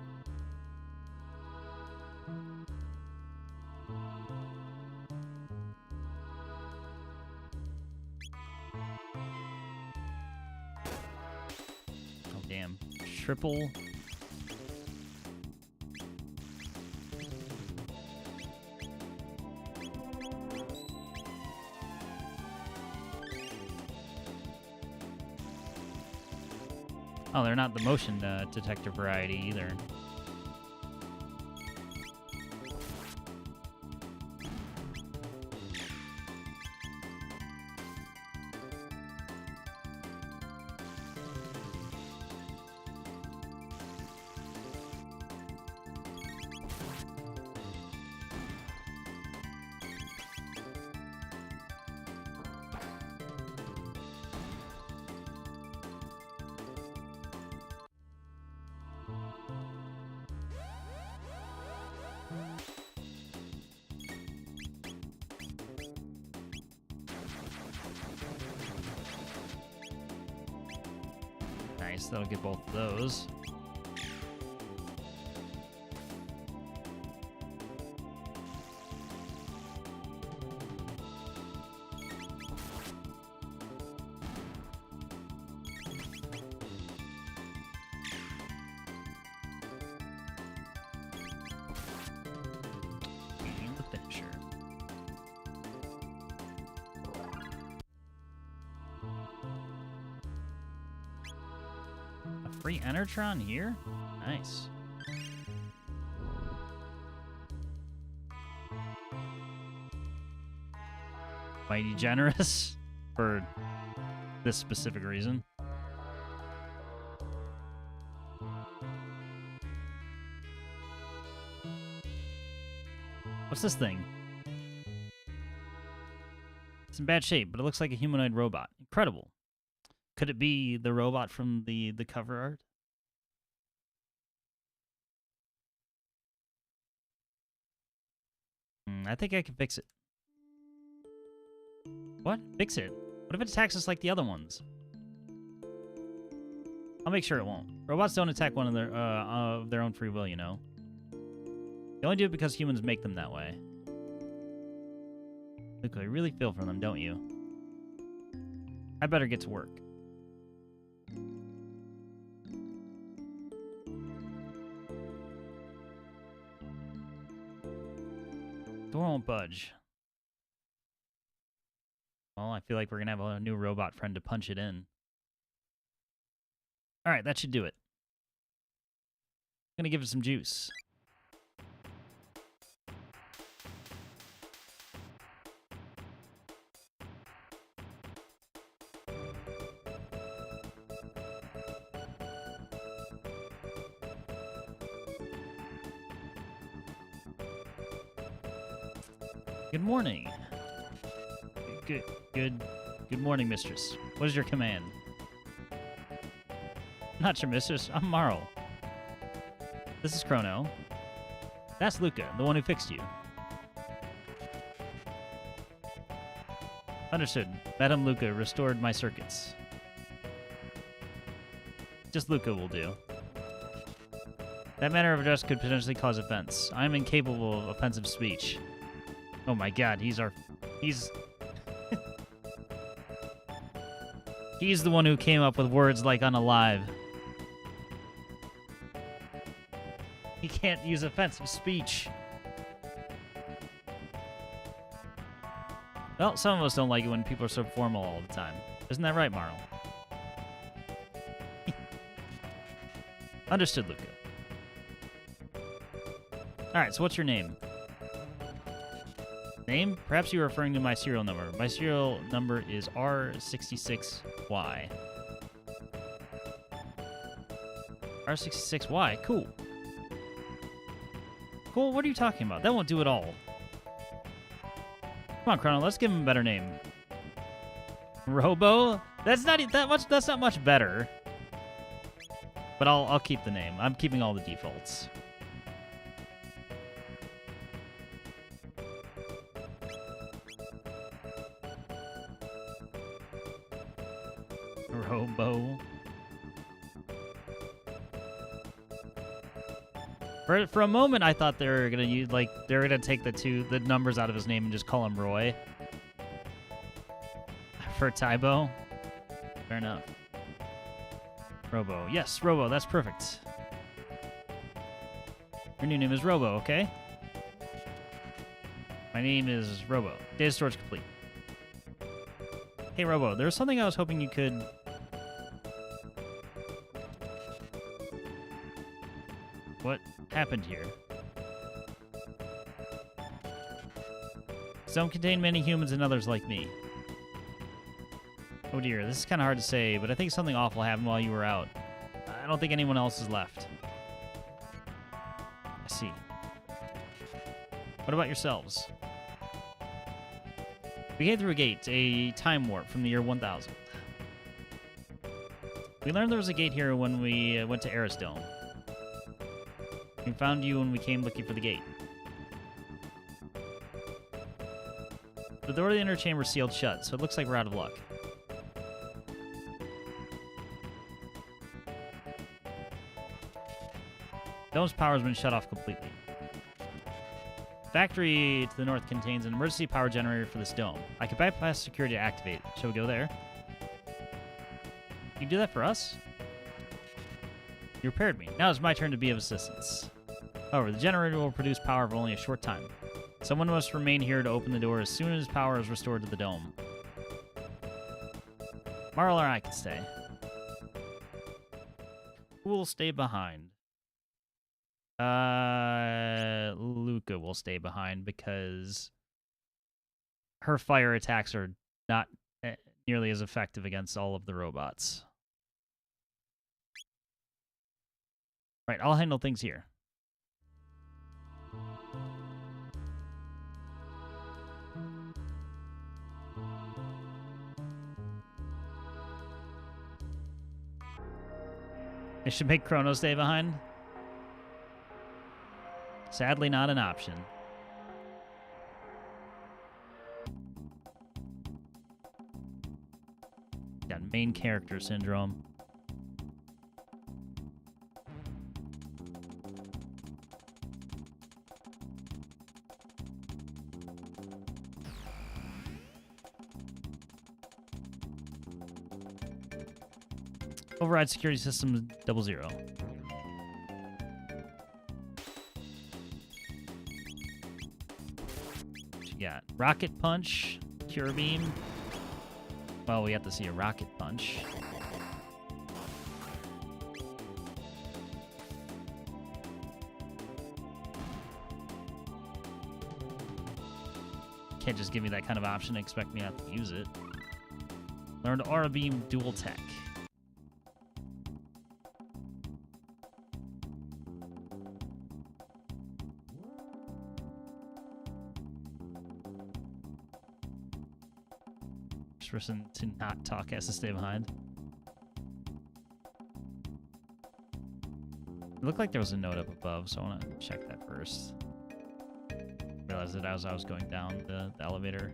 triple. Oh, they're not the motion detector variety either. Nice, that'll get both of those. And the finisher. Free Enertron here? Nice. Mighty generous for this specific reason. What's this thing? It's in bad shape, but it looks like a humanoid robot. Incredible. Could it be the robot from the cover art? I think I can fix it. What? Fix it? What if it attacks us like the other ones? I'll make sure it won't. Robots don't attack one of their own free will, you know. They only do it because humans make them that way. Look, I really feel for them, don't you? I better get to work. Door won't budge. Well, I feel like we're gonna have a new robot friend to punch it in. Alright, that should do it. I'm gonna give it some juice. Good morning. Good morning, mistress. What is your command? Not your mistress. I'm Marl. This is Chrono. That's Luca, the one who fixed you. Understood. Madame Luca restored my circuits. Just Luca will do. That manner of address could potentially cause offense. I am incapable of offensive speech. Oh my god, he's he's the one who came up with words like unalive. He can't use offensive speech. Well, some of us don't like it when people are so formal all the time. Isn't that right, Marl? Understood, Luca. Alright, so what's your name? Name? Perhaps you're referring to my serial number. My serial number is R66Y. R66Y, cool. Cool, what are you talking about? That won't do it all. Come on, Chrono, let's give him a better name. Robo? That's not much better. But I'll keep the name. I'm keeping all the defaults. Robo. For a moment, I thought they were gonna take the numbers out of his name and just call him Roy. For Tybo. Fair enough. Robo. Yes, Robo. That's perfect. Your new name is Robo, okay? My name is Robo. Data storage complete. Hey, Robo. There's something I was hoping you could... What happened here? Some contain many humans and others like me. Oh dear, this is kind of hard to say, but I think something awful happened while you were out. I don't think anyone else is left. I see. What about yourselves? We came through a gate, a time warp from the year 1000. We learned there was a gate here when we went to Eris Dome. We found you when we came looking for the gate. The door to the inner chamber is sealed shut, so it looks like we're out of luck. Dome's power has been shut off completely. The factory to the north contains an emergency power generator for this dome. I could bypass security to activate it. Shall we go there? You do that for us? You repaired me. Now it's my turn to be of assistance. However, the generator will produce power for only a short time. Someone must remain here to open the door as soon as power is restored to the dome. Marl or I can stay. Who will stay behind? Luca will stay behind because her fire attacks are not nearly as effective against all of the robots. Right, I'll handle things here. I should make Chrono stay behind. Sadly, not an option. Got main character syndrome. Override security system 00. Got rocket punch, cure beam. Well, we have to see a rocket punch. Can't just give me that kind of option and expect me not to use it. Learned aura beam dual tech. Person to not talk has to stay behind. It looked like there was a note up above, so I want to check that first. Realized that as I was going down the elevator.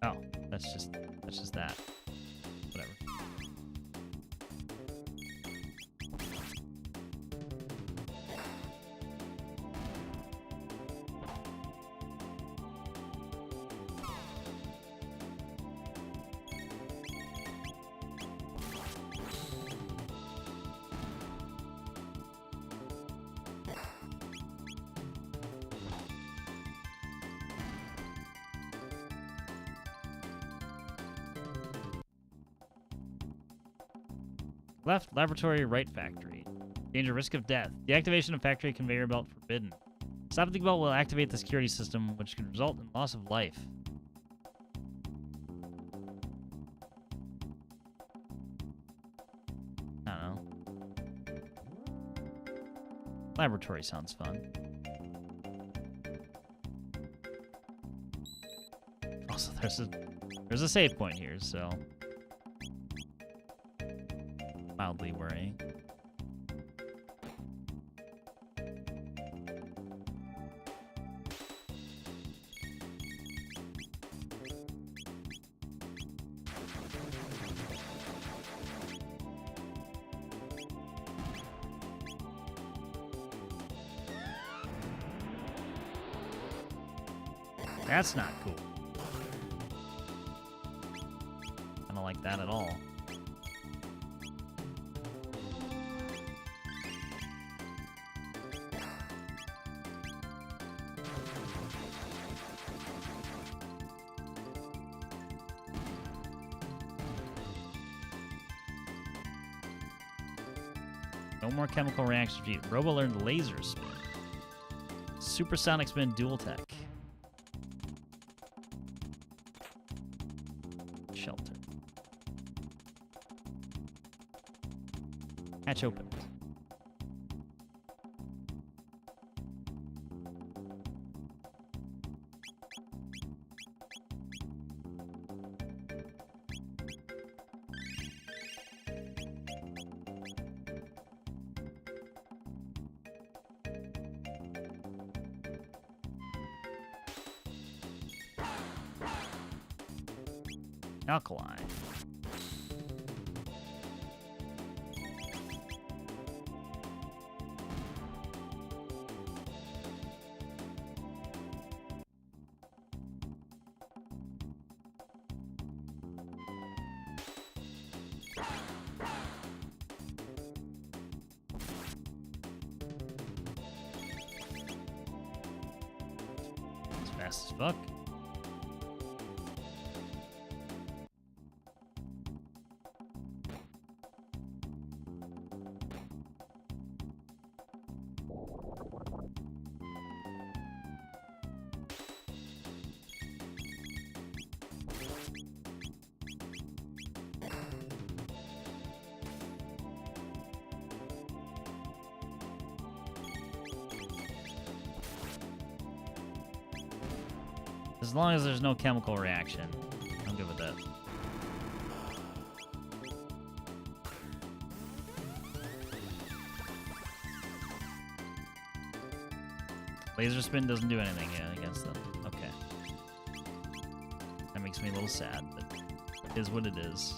Oh, that's just that. Whatever. Left laboratory, right factory. Danger, risk of death. The activation of factory conveyor belt forbidden. Stopping the belt will activate the security system, which can result in loss of life. I don't know. Laboratory sounds fun. Also, there's a save point here, so mildly worrying. That's not cool. I don't like that at all. No more chemical reaction for you. Robo learned laser spin. Supersonic spin dual tech. Shelter. Hatch opened. Alkali. It's fast as fuck. As long as there's no chemical reaction, I'm good with that. Laser spin doesn't do anything against them. Okay. That makes me a little sad, but it is what it is.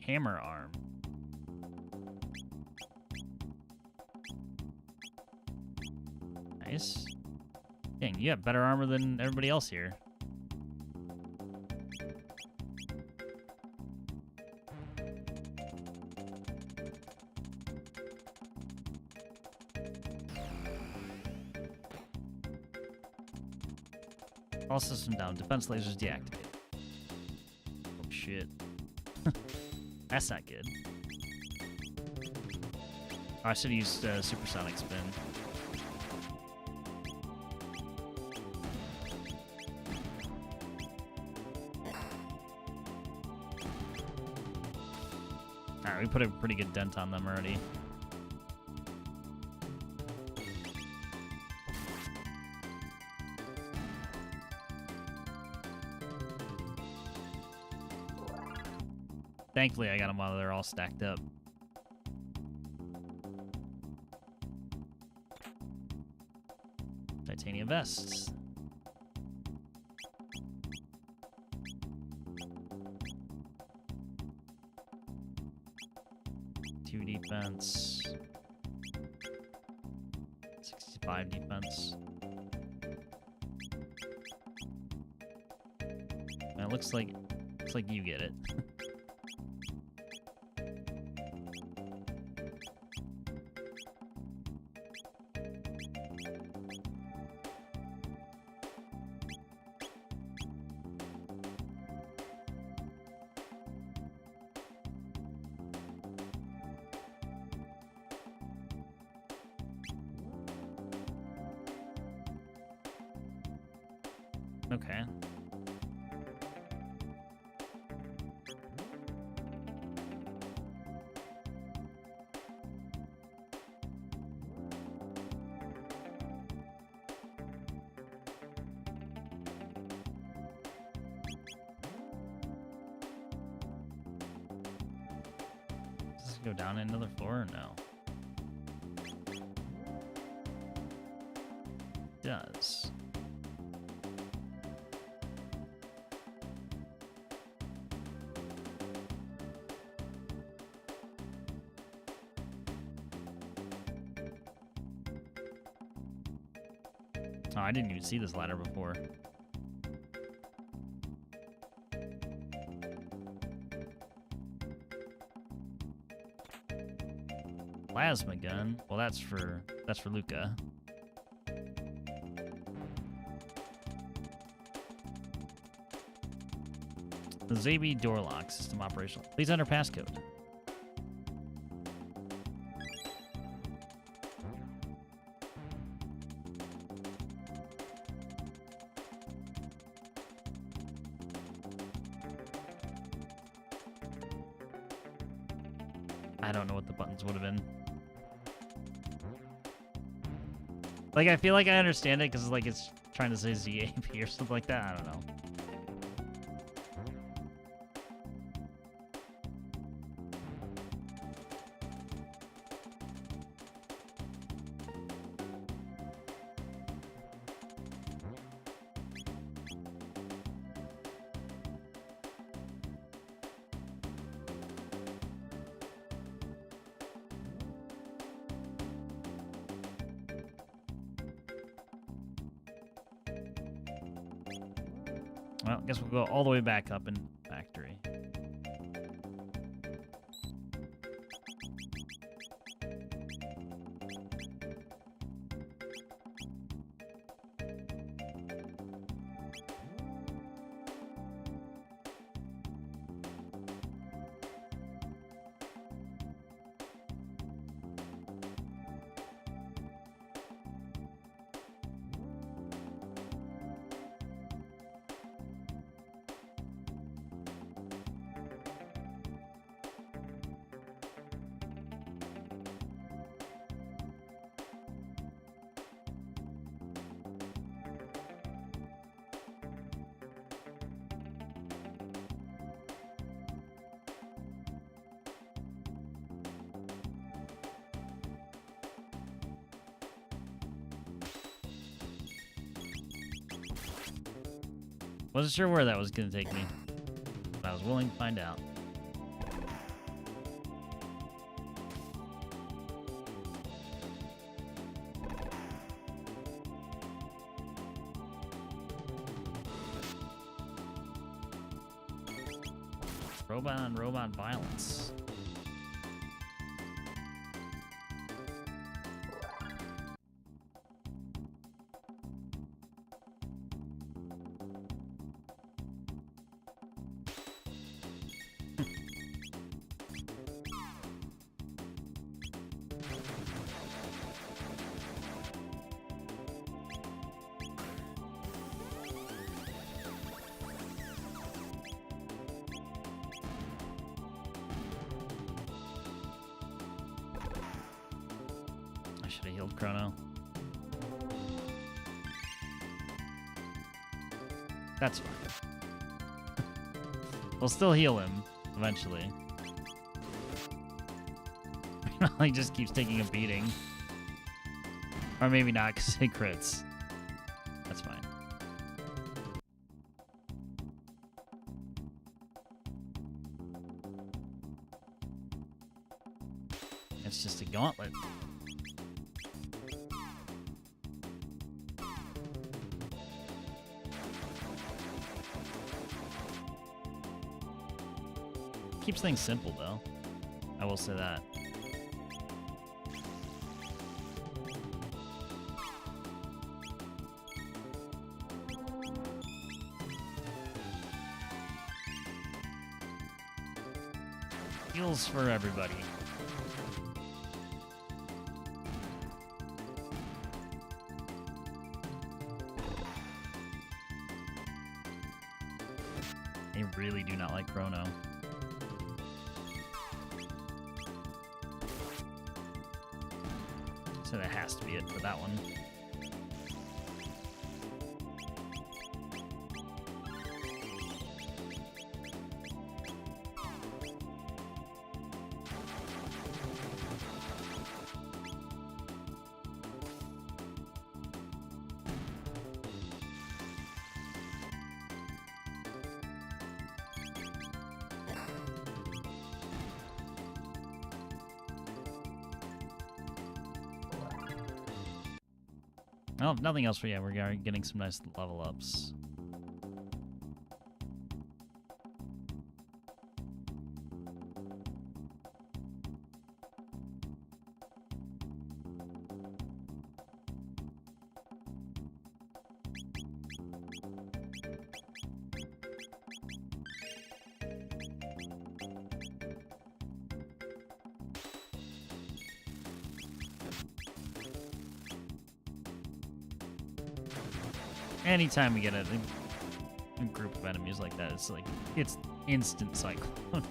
Hammer arm. Nice. Dang, you have better armor than everybody else here. All system down. Defense lasers deactivated. Oh shit. That's not good. Oh, I should have used supersonic spin. Alright, we put a pretty good dent on them already. Thankfully, I got them while they're all stacked up. Titanium vests. Two defense. 65 defense. And it looks like you get it. Okay. Does this go down another floor or no? It does. Oh, I didn't even see this ladder before. Plasma gun. Well, that's for Luca. The Zabi door lock system operational. Please enter passcode. I don't know what the buttons would have been. Like, I feel like I understand it because, like, it's trying to say ZAP or something like that. I don't know. Well, I guess we'll go all the way back up in factory. Wasn't sure where that was going to take me, but I was willing to find out. Robot on robot violence. I should have healed Chrono. That's fine. We'll still heal him eventually. He just keeps taking a beating. Or maybe not, because it crits. That's fine. It's just a gauntlet. Keeps things simple, though. I will say that. Heals for everybody. They really do not like Chrono. So that has to be it for that one. Well, if nothing else, yeah, we're getting some nice level ups. Anytime we get a group of enemies like that, it's instant cyclone.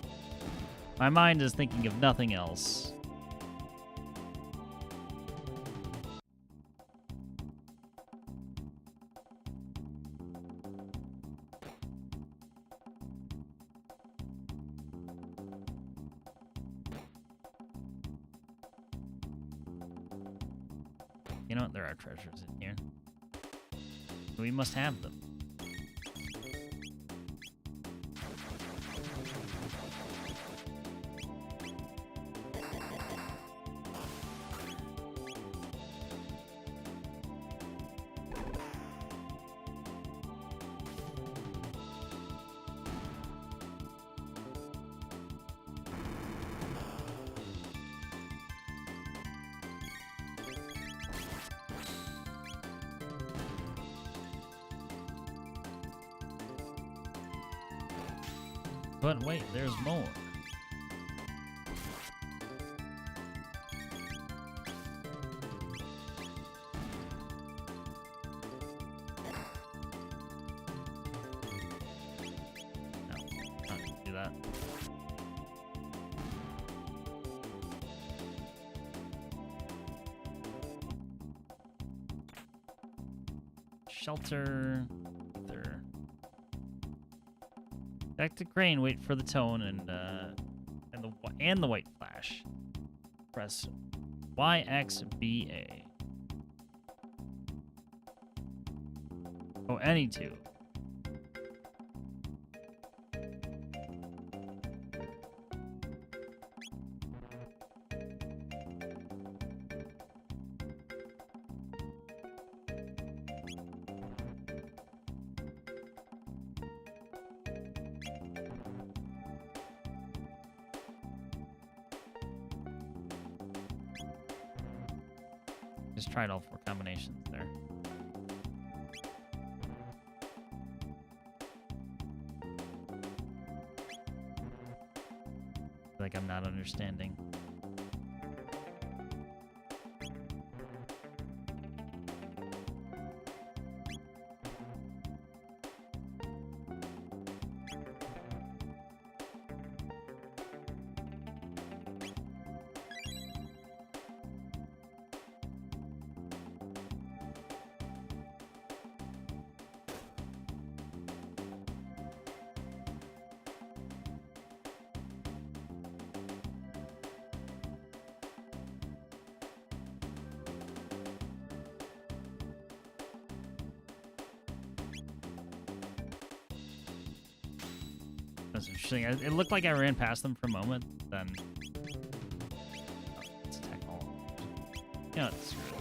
My mind is thinking of nothing else. You know what? There are treasures in here. We must have them. But wait, there's more. No, not gonna do that. Shelter. There. Back to crane. Wait for the tone and the white flash. Press YXBA. Oh, any two. Just tried all 4 combinations there. Like I'm not understanding. That's interesting. It looked like I ran past them for a moment, then... Oh, let's attack all of them. You know, it's screw it.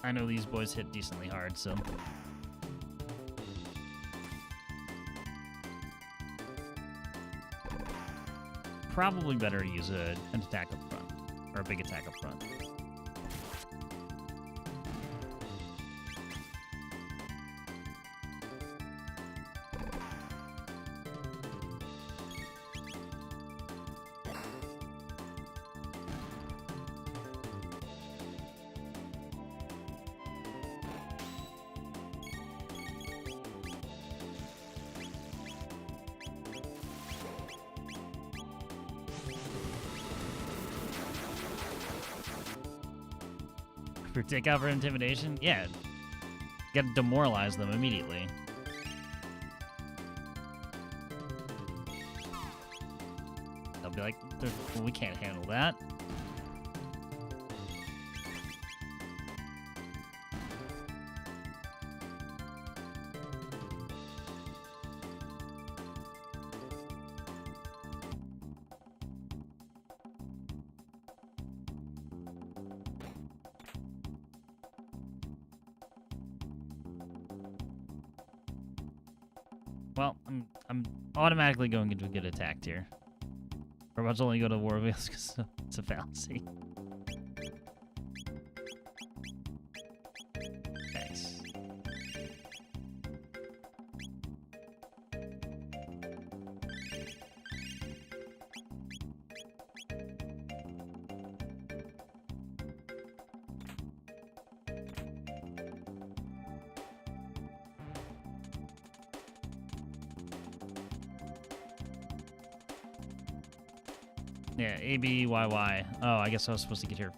I know these boys hit decently hard, so... Probably better to use an attack up front. Or a big attack up front. For take out for intimidation? Yeah. You gotta demoralize them immediately. They'll be like, well, we can't handle that. Well, I'm automatically going into a good attack tier. Or about to only go to War Wheels because it's a fallacy. Nice. Yeah, A, B, Y, Y. Oh, I guess I was supposed to get here.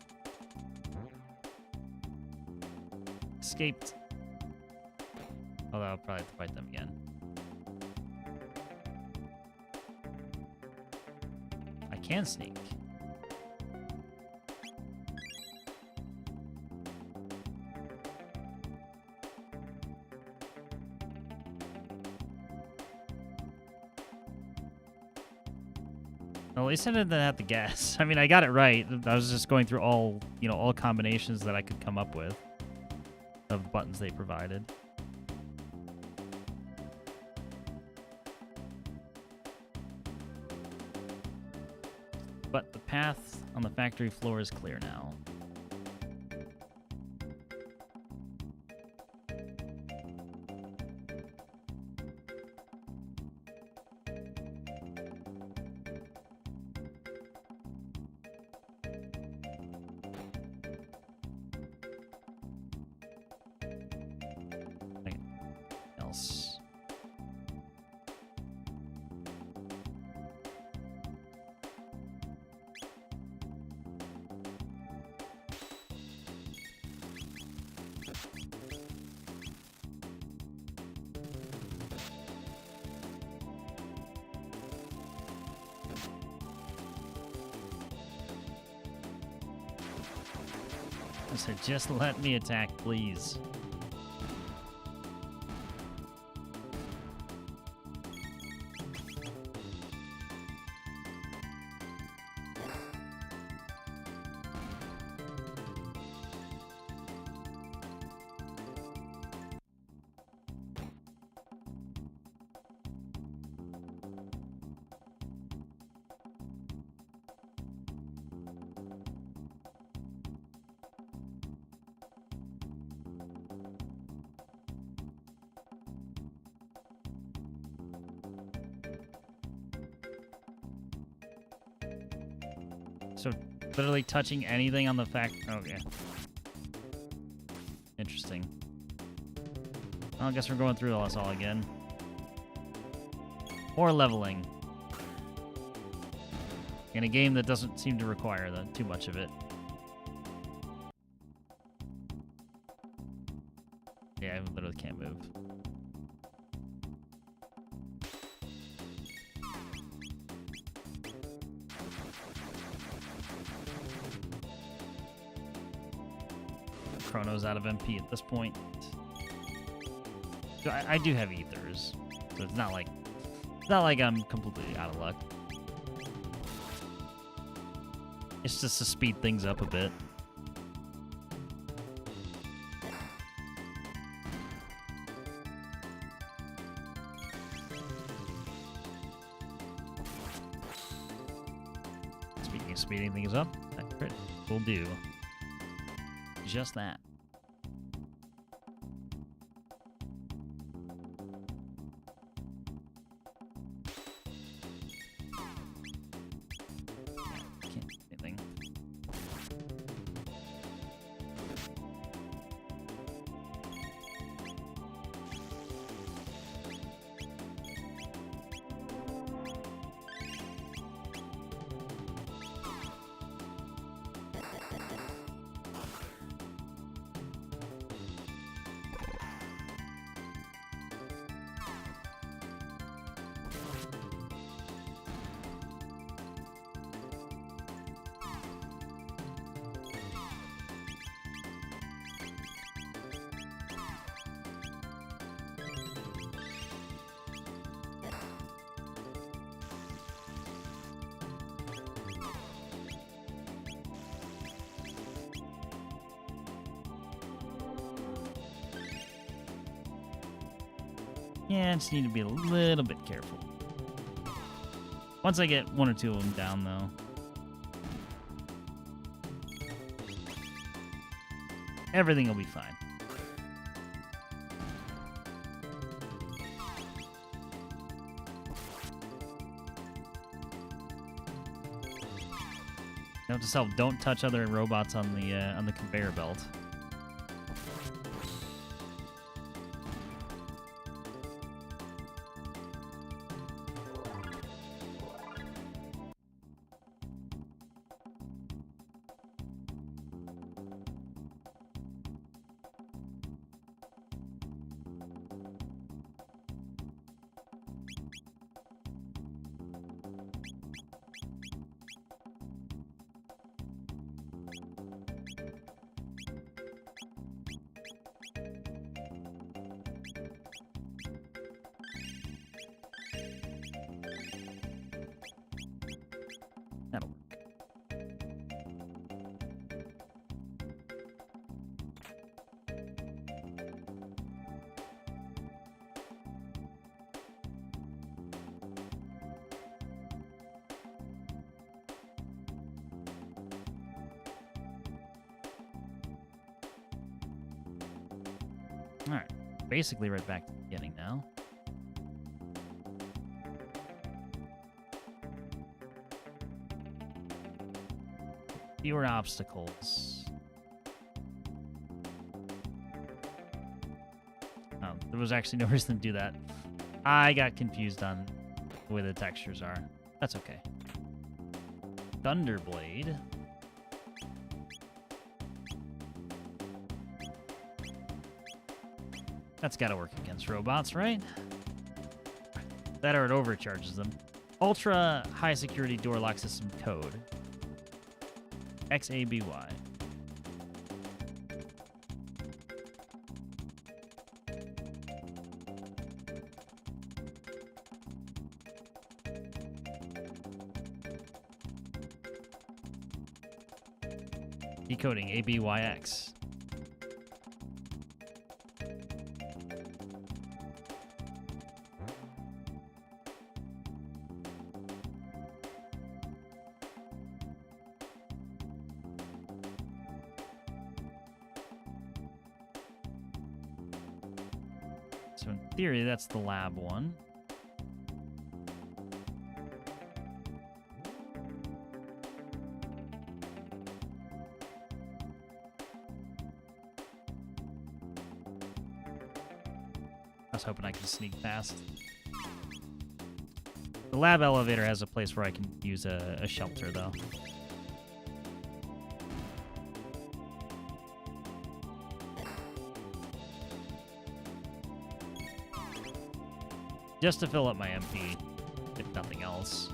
Escaped. Although I'll probably have to fight them again. I can sneak. Well, at least I didn't have to guess. I mean, I got it right. I was just going through all, all combinations that I could come up with of buttons they provided. But the path on the factory floor is clear now. Else. I said, just let me attack, please. So, literally touching anything on the fact... Okay. Interesting. Well, I guess we're going through this all again. Or leveling. In a game that doesn't seem to require too much of it. Yeah, I literally can't move. Chrono's out of MP at this point. So I do have ethers, so it's not like I'm completely out of luck. It's just to speed things up a bit. Speaking of speeding things up, that crit will do just that. Can't do anything. Yeah, I just need to be a little bit careful. Once I get one or two of them down, though. Everything will be fine. Note to self: don't touch other robots on the conveyor belt. That'll work. All right, basically right back to the beginning now. Fewer obstacles. Oh, there was actually no reason to do that. I got confused on the way the textures are. That's okay. Thunderblade. That's got to work against robots, right? That or it overcharges them. Ultra high security door lock system code. XABY. Decoding ABYX. So in theory, that's the lab one. I was hoping I could sneak past. The lab elevator has a place where I can use a shelter, though. Just to fill up my MP, if nothing else.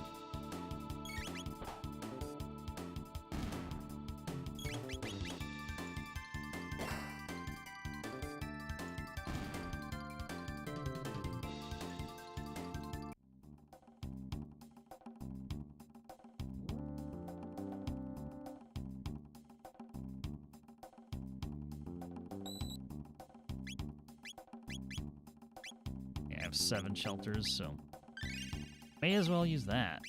Yeah, I have 7 shelters, so may as well use that.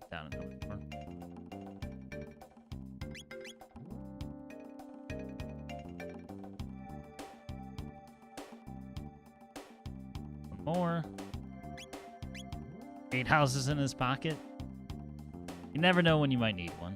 Down another floor. One more. 8 houses in his pocket. You never know when you might need one.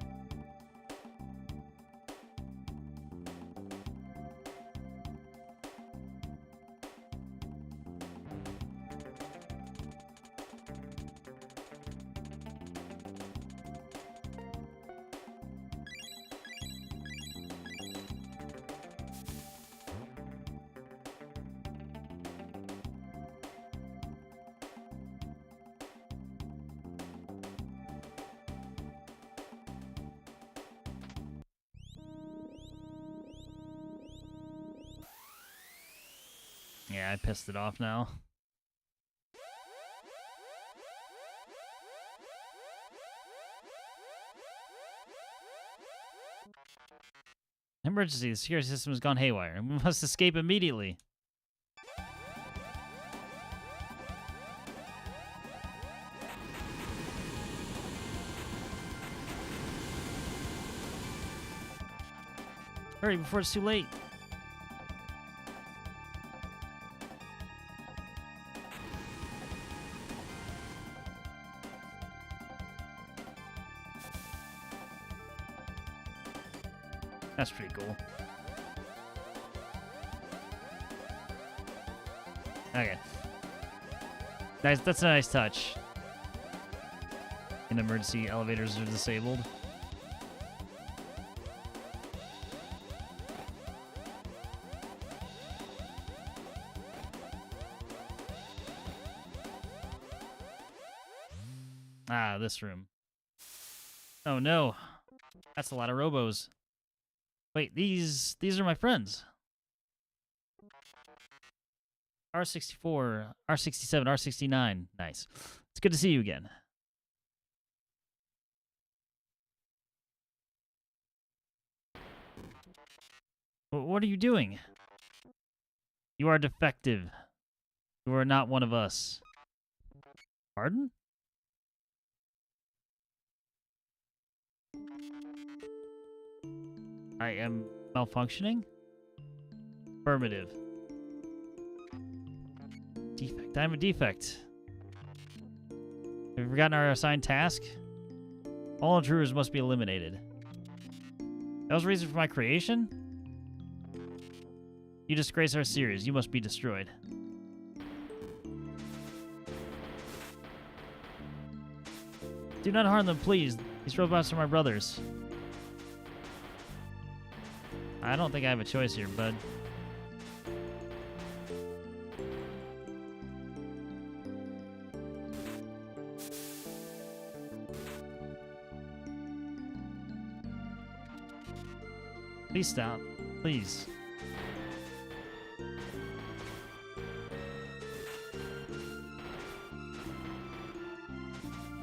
Yeah, I pissed it off now. Emergency. The security system has gone haywire. We must escape immediately. Hurry before it's too late. That's pretty cool. Okay. Nice. That's a nice touch. And emergency elevators are disabled. Ah, this room. Oh no. That's a lot of robos. Wait, these are my friends. R64, R67, R69. Nice. It's good to see you again. What are you doing? You are defective. You are not one of us. Pardon? I am malfunctioning? Affirmative. Defect. I'm a defect. Have you forgotten our assigned task? All intruders must be eliminated. That was the reason for my creation? You disgrace our series. You must be destroyed. Do not harm them, please. These robots are my brothers. I don't think I have a choice here, bud. Please stop. Please.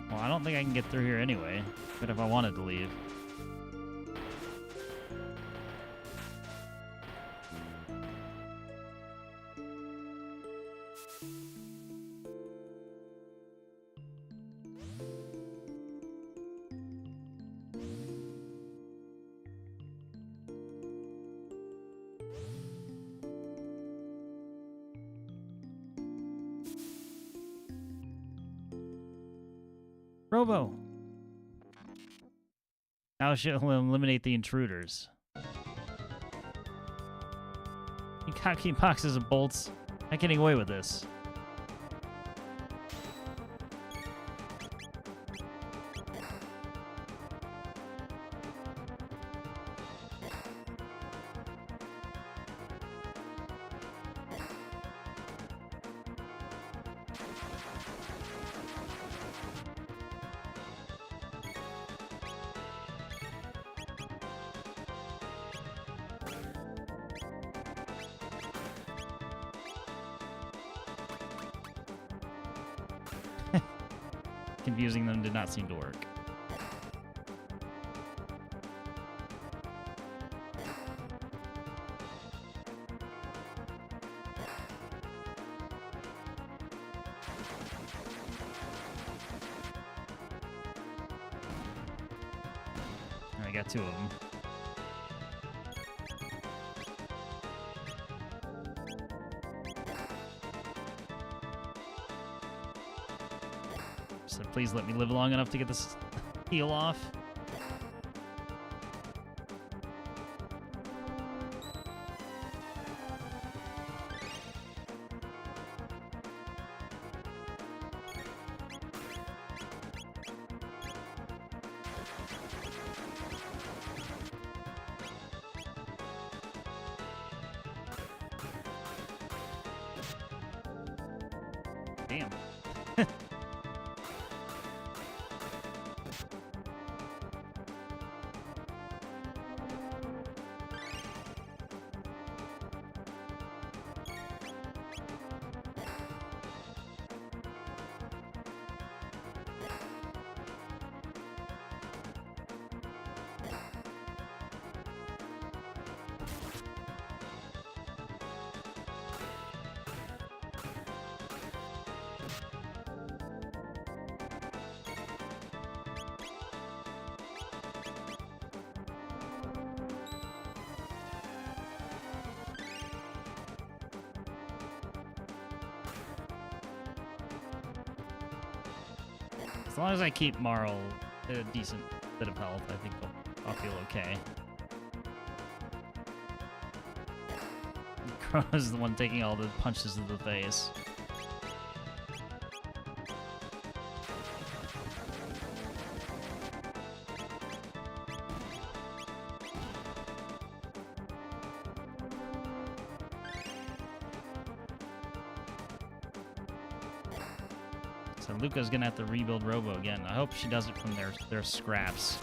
Well, I don't think I can get through here anyway, but if I wanted to leave. Robo! Now she'll eliminate the intruders. You can't keep boxes of bolts. Not getting away with this. Confusing them did not seem to work. I got two of them. So please let me live long enough to get this heal off. Damn. As long as I keep Marl a decent bit of health, I think I'll feel okay. Chrono's the one taking all the punches to the face. So Luca's gonna have to rebuild Robo again. I hope she does it from their scraps.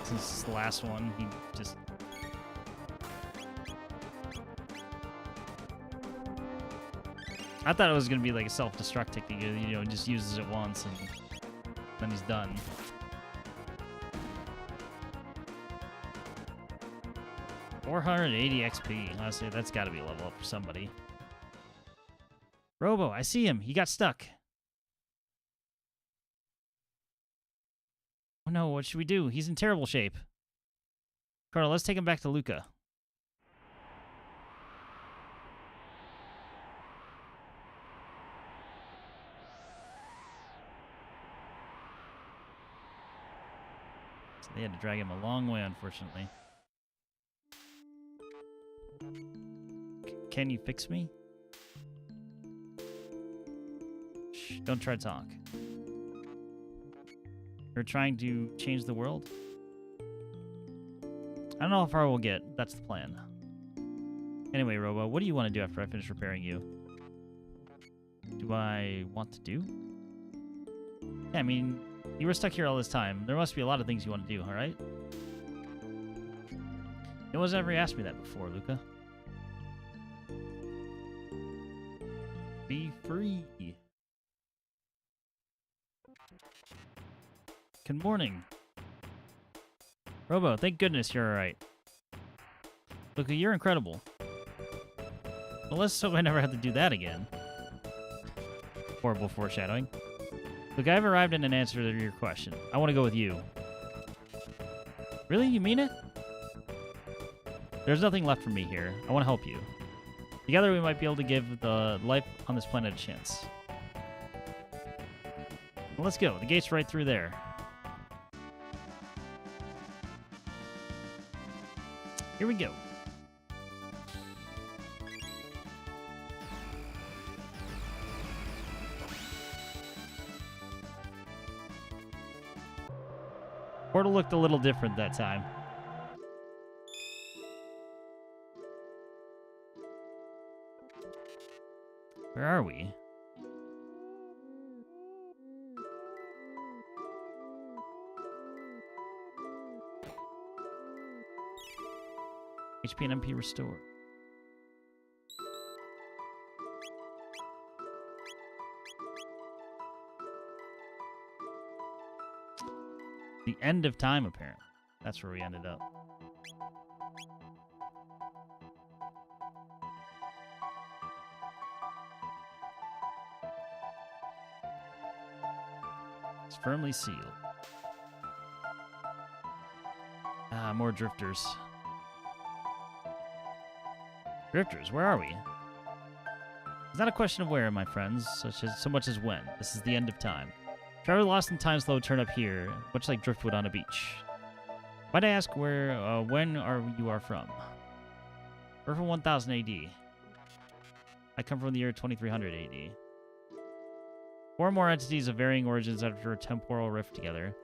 Since this is the last one, he just... I thought it was going to be like a self-destruct technique, you know, just uses it once and then he's done. $480 XP. Honestly, that's got to be a level up for somebody. Robo, I see him. He got stuck. Oh no, what should we do? He's in terrible shape. Crono, let's take him back to Luca. So they had to drag him a long way, unfortunately. Can you fix me? Shh, don't try to talk. You're trying to change the world? I don't know how far we'll get. That's the plan. Anyway, Robo, what do you want to do after I finish repairing you? Do I want to do? Yeah, I mean, you were stuck here all this time. There must be a lot of things you want to do, all right? No one's ever asked me that before, Luca. Be free. Good morning. Robo, thank goodness you're alright. Luca, you're incredible. Well, let's hope I never have to do that again. Horrible foreshadowing. Look, I've arrived at an answer to your question. I want to go with you. Really? You mean it? There's nothing left for me here. I want to help you. Together we might be able to give the life on this planet a chance. Well, let's go. The gate's right through there. Here we go. Portal looked a little different that time. Where are we? HP and MP restored. The end of time, apparently. That's where we ended up. It's firmly sealed. Ah, more drifters. Drifters, where are we? It's not a question of where, my friends, so much as when. This is the end of time. Travelers lost in time slow turn up here, much like driftwood on a beach. Might I ask where, when you are from? We're from 1000 AD. I come from the year 2300 AD. Four more entities of varying origins enter a temporal rift together.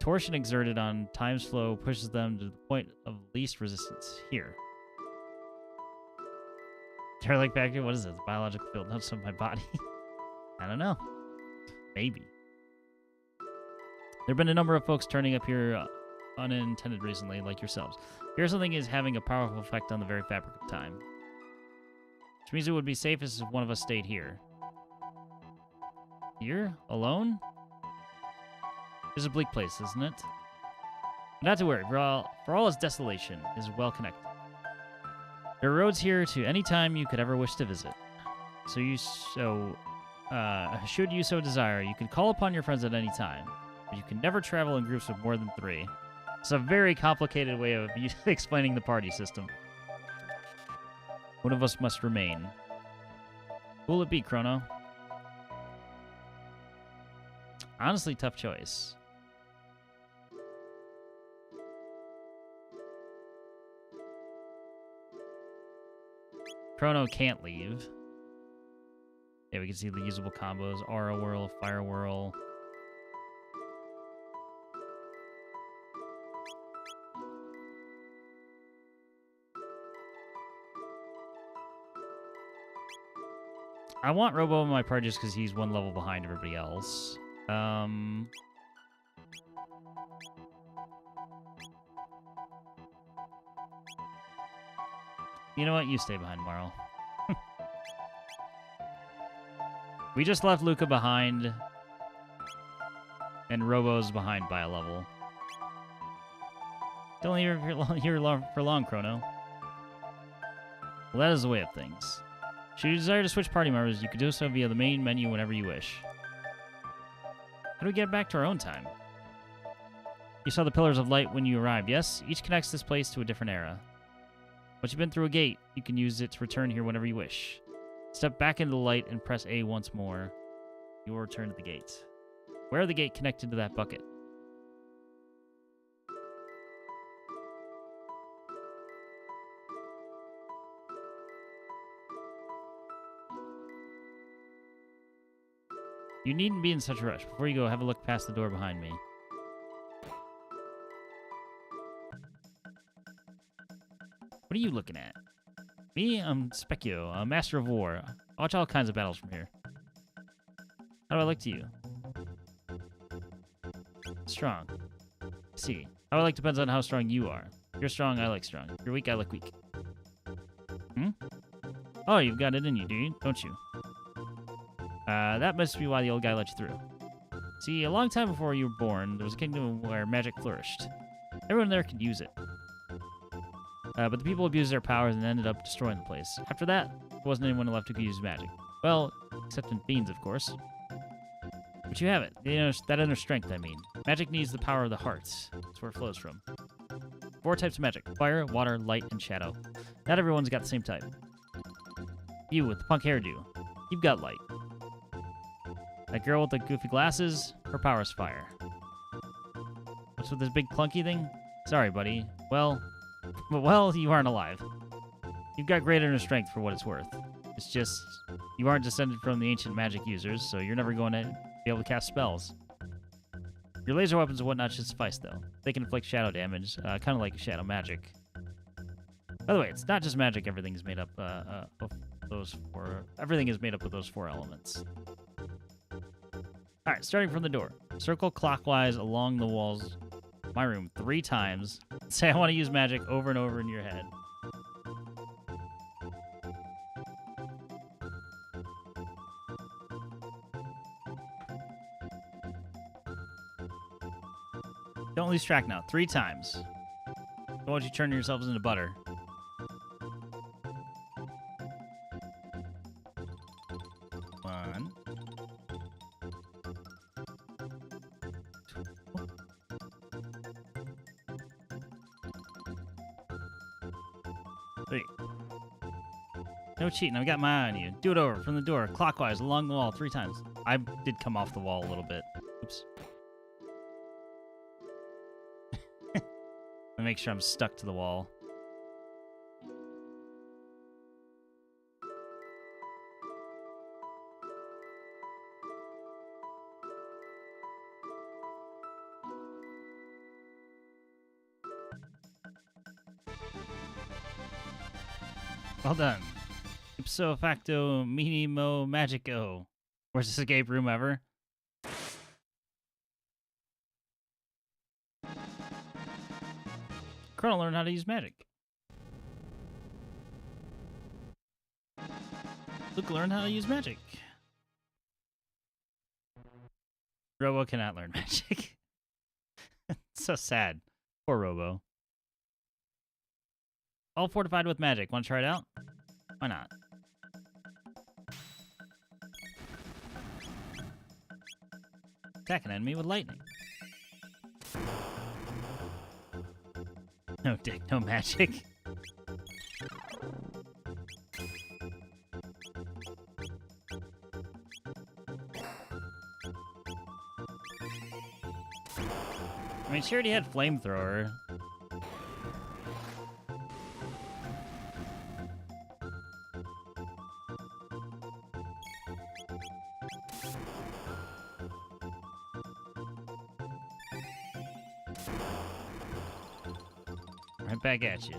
Torsion exerted on time's flow pushes them to the point of least resistance. Here. Terror-like factory? What is this? Biological field notes of my body? I don't know. Maybe. There have been a number of folks turning up here unintended recently, like yourselves. Here something is having a powerful effect on the very fabric of time. Which means it would be safest if one of us stayed here. Here? Alone? It's a bleak place, isn't it? Not to worry, for all its desolation, it is well connected. There are roads here to any time you could ever wish to visit. should you so desire, you can call upon your friends at any time, but you can never travel in groups of more than 3. It's a very complicated way of explaining the party system. One of us must remain. Who will it be, Chrono? Honestly, tough choice. Chrono can't leave. Yeah, we can see the usable combos. Aura Whirl, Fire Whirl. I want Robo in my party just because he's 1 level behind everybody else. You know what? You stay behind, Marl. We just left Luca behind, and Robo's behind by a level. Don't leave here for long, Chrono. Well, that is the way of things. Should you desire to switch party members, you can do so via the main menu whenever you wish. How do we get back to our own time? You saw the Pillars of Light when you arrived, yes? Each connects this place to a different era. Once you've been through a gate, you can use it to return here whenever you wish. Step back into the light and press A once more. You will return to the gate. Where are the gate connected to that bucket? You needn't be in such a rush. Before you go, have a look past the door behind me. What are you looking at? Me? I'm Specchio, a master of war. I watch all kinds of battles from here. How do I look to you? Strong. See. How I like depends on how strong you are. If you're strong, I like strong. If you're weak, I like weak. Oh, you've got it in you, do you? Don't you? That must be why the old guy let you through. See, a long time before you were born, there was a kingdom where magic flourished. Everyone there could use it. But the people abused their powers and ended up destroying the place. After that, there wasn't anyone left who could use magic. Well, except in fiends, of course. But you have it. That inner strength, I mean. Magic needs the power of the heart. That's where it flows from. 4 types of magic. Fire, water, light, and shadow. Not everyone's got the same type. You with the punk hairdo. You've got light. That girl with the goofy glasses, her power's fire. What's with this big clunky thing? Sorry, buddy. Well, you aren't alive. You've got great inner strength for what it's worth. It's just, you aren't descended from the ancient magic users, so you're never going to be able to cast spells. Your laser weapons and whatnot should suffice, though. They can inflict shadow damage, kind of like shadow magic. By the way, it's not just magic. Everything is made up of those 4. Everything is made up of those 4 elements. All right, starting from the door. Circle clockwise along the walls of my room 3 times. Say I want to use magic over and over in your head. Don't lose track now. 3 times. Don't want you turn yourselves into butter. No cheating, I've got my eye on you. Do it over, from the door, clockwise, along the wall, 3 times. I did come off the wall a little bit. Oops. Let me make sure I'm stuck to the wall. Well done. Ipso facto minimo magico. Worst escape room ever. Crono learned how to use magic. Luke learned how to use magic. Robo cannot learn magic. So sad. Poor Robo. All fortified with magic. Want to try it out? Why not? Attack an enemy with lightning. No dick, no magic. I mean, she already had flamethrower. Right back at you.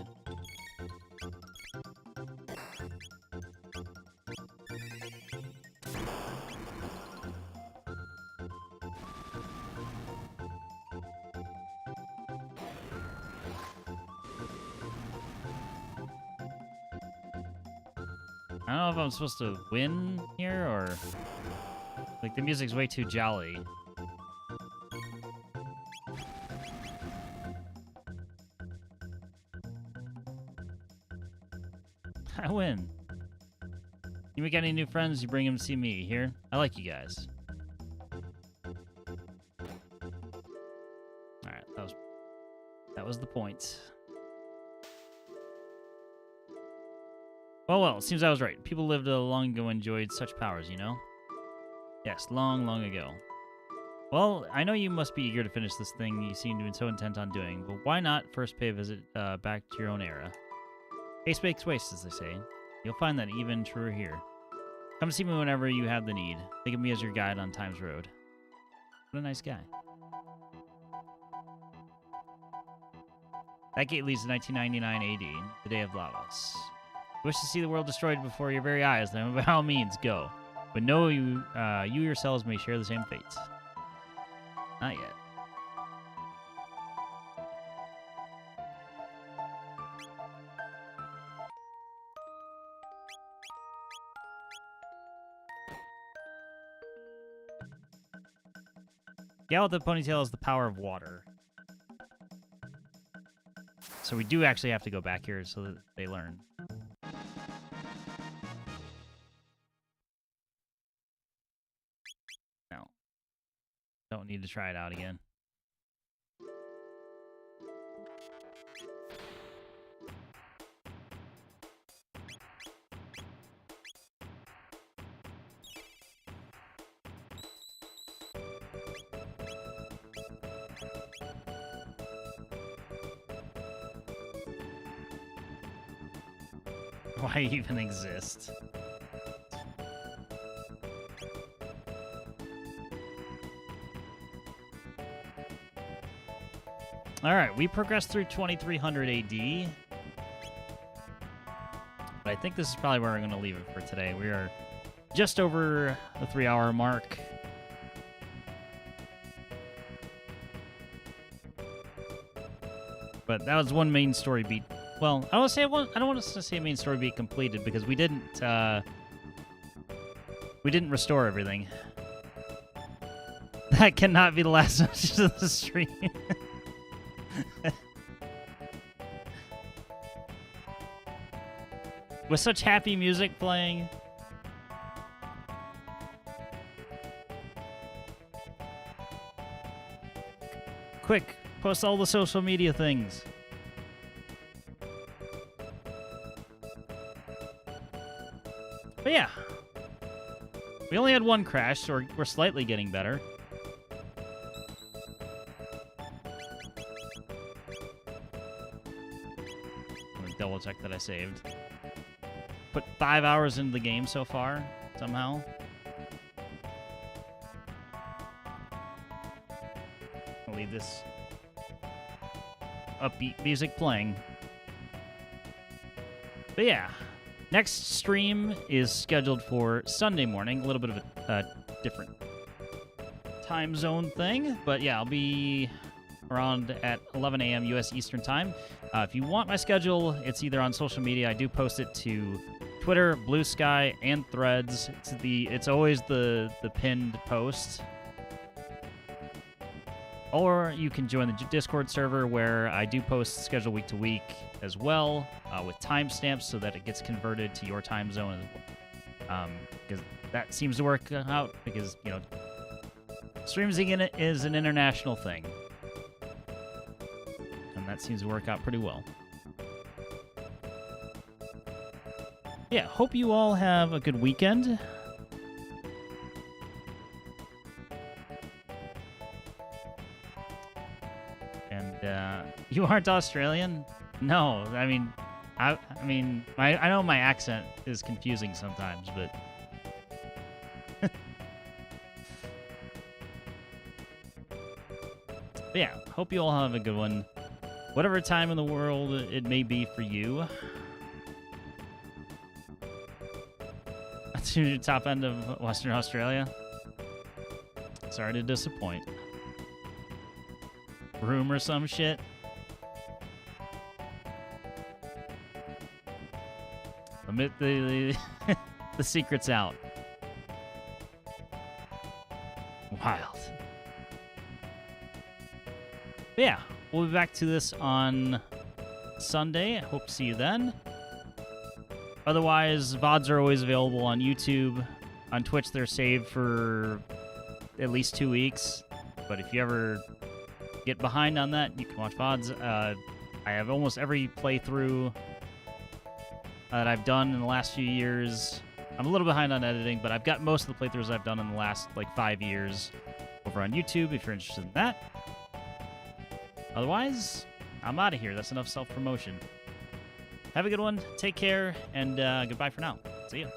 I don't know if I'm supposed to win here or... Like, the music's way too jolly. I win. You make any new friends, you bring them to see me here. I like you guys. Alright, that was the point. Well, it seems I was right. People lived long ago and enjoyed such powers, you know? Yes, long, long ago. Well, I know you must be eager to finish this thing you seem to be so intent on doing, but why not first pay a visit back to your own era? Haste makes waste, as they say. You'll find that even truer here. Come see me whenever you have the need. Think of me as your guide on Time's Road. What a nice guy. That gate leads to 1999 AD, the Day of Lavos. Wish to see the world destroyed before your very eyes, then by all means, go. But know you yourselves may share the same fate. Not yet. Gal with the ponytail has the power of water. So we do actually have to go back here so that they learn. No. Don't need to try it out again. Why even exist? Alright, we progressed through 2300 AD. But I think this is probably where we're going to leave it for today. We are just over the 3-hour mark. But that was one main story beat. Well, I don't want to say main story beat completed because we didn't restore everything. That cannot be the last message of the stream. With such happy music playing. Quick, post all the social media things. But yeah, we only had one crash, so we're slightly getting better. I'm gonna double check that I saved. Put 5 hours into the game so far, somehow. I'll leave this upbeat music playing. But yeah. Next stream is scheduled for Sunday morning. A little bit of a different time zone thing. But yeah, I'll be around at 11 a.m. U.S. Eastern Time. If you want my schedule, it's either on social media. I do post it to Twitter, Blue Sky, and Threads. It's always the pinned post. Or you can join the Discord server where I do post schedule week to week as well, with timestamps so that it gets converted to your time zone as well. Because that seems to work out because, you know, Streaming is an international thing. And that seems to work out pretty well. Yeah, hope you all have a good weekend. And you aren't Australian? No, I mean, I know my accent is confusing sometimes, but but yeah, hope you all have a good one. Whatever time in the world it may be for you. To the top end of Western Australia. Sorry to disappoint. Room or some shit. Admit the the secret's out. Wild. But yeah, we'll be back to this on Sunday. I hope to see you then. Otherwise, VODs are always available on YouTube. On Twitch, they're saved for at least 2 weeks. But if you ever get behind on that, you can watch VODs. I have almost every playthrough that I've done in the last few years. I'm a little behind on editing, but I've got most of the playthroughs I've done in the last, 5 years over on YouTube, if you're interested in that. Otherwise, I'm out of here. That's enough self-promotion. Have a good one. Take care, and goodbye for now. See ya.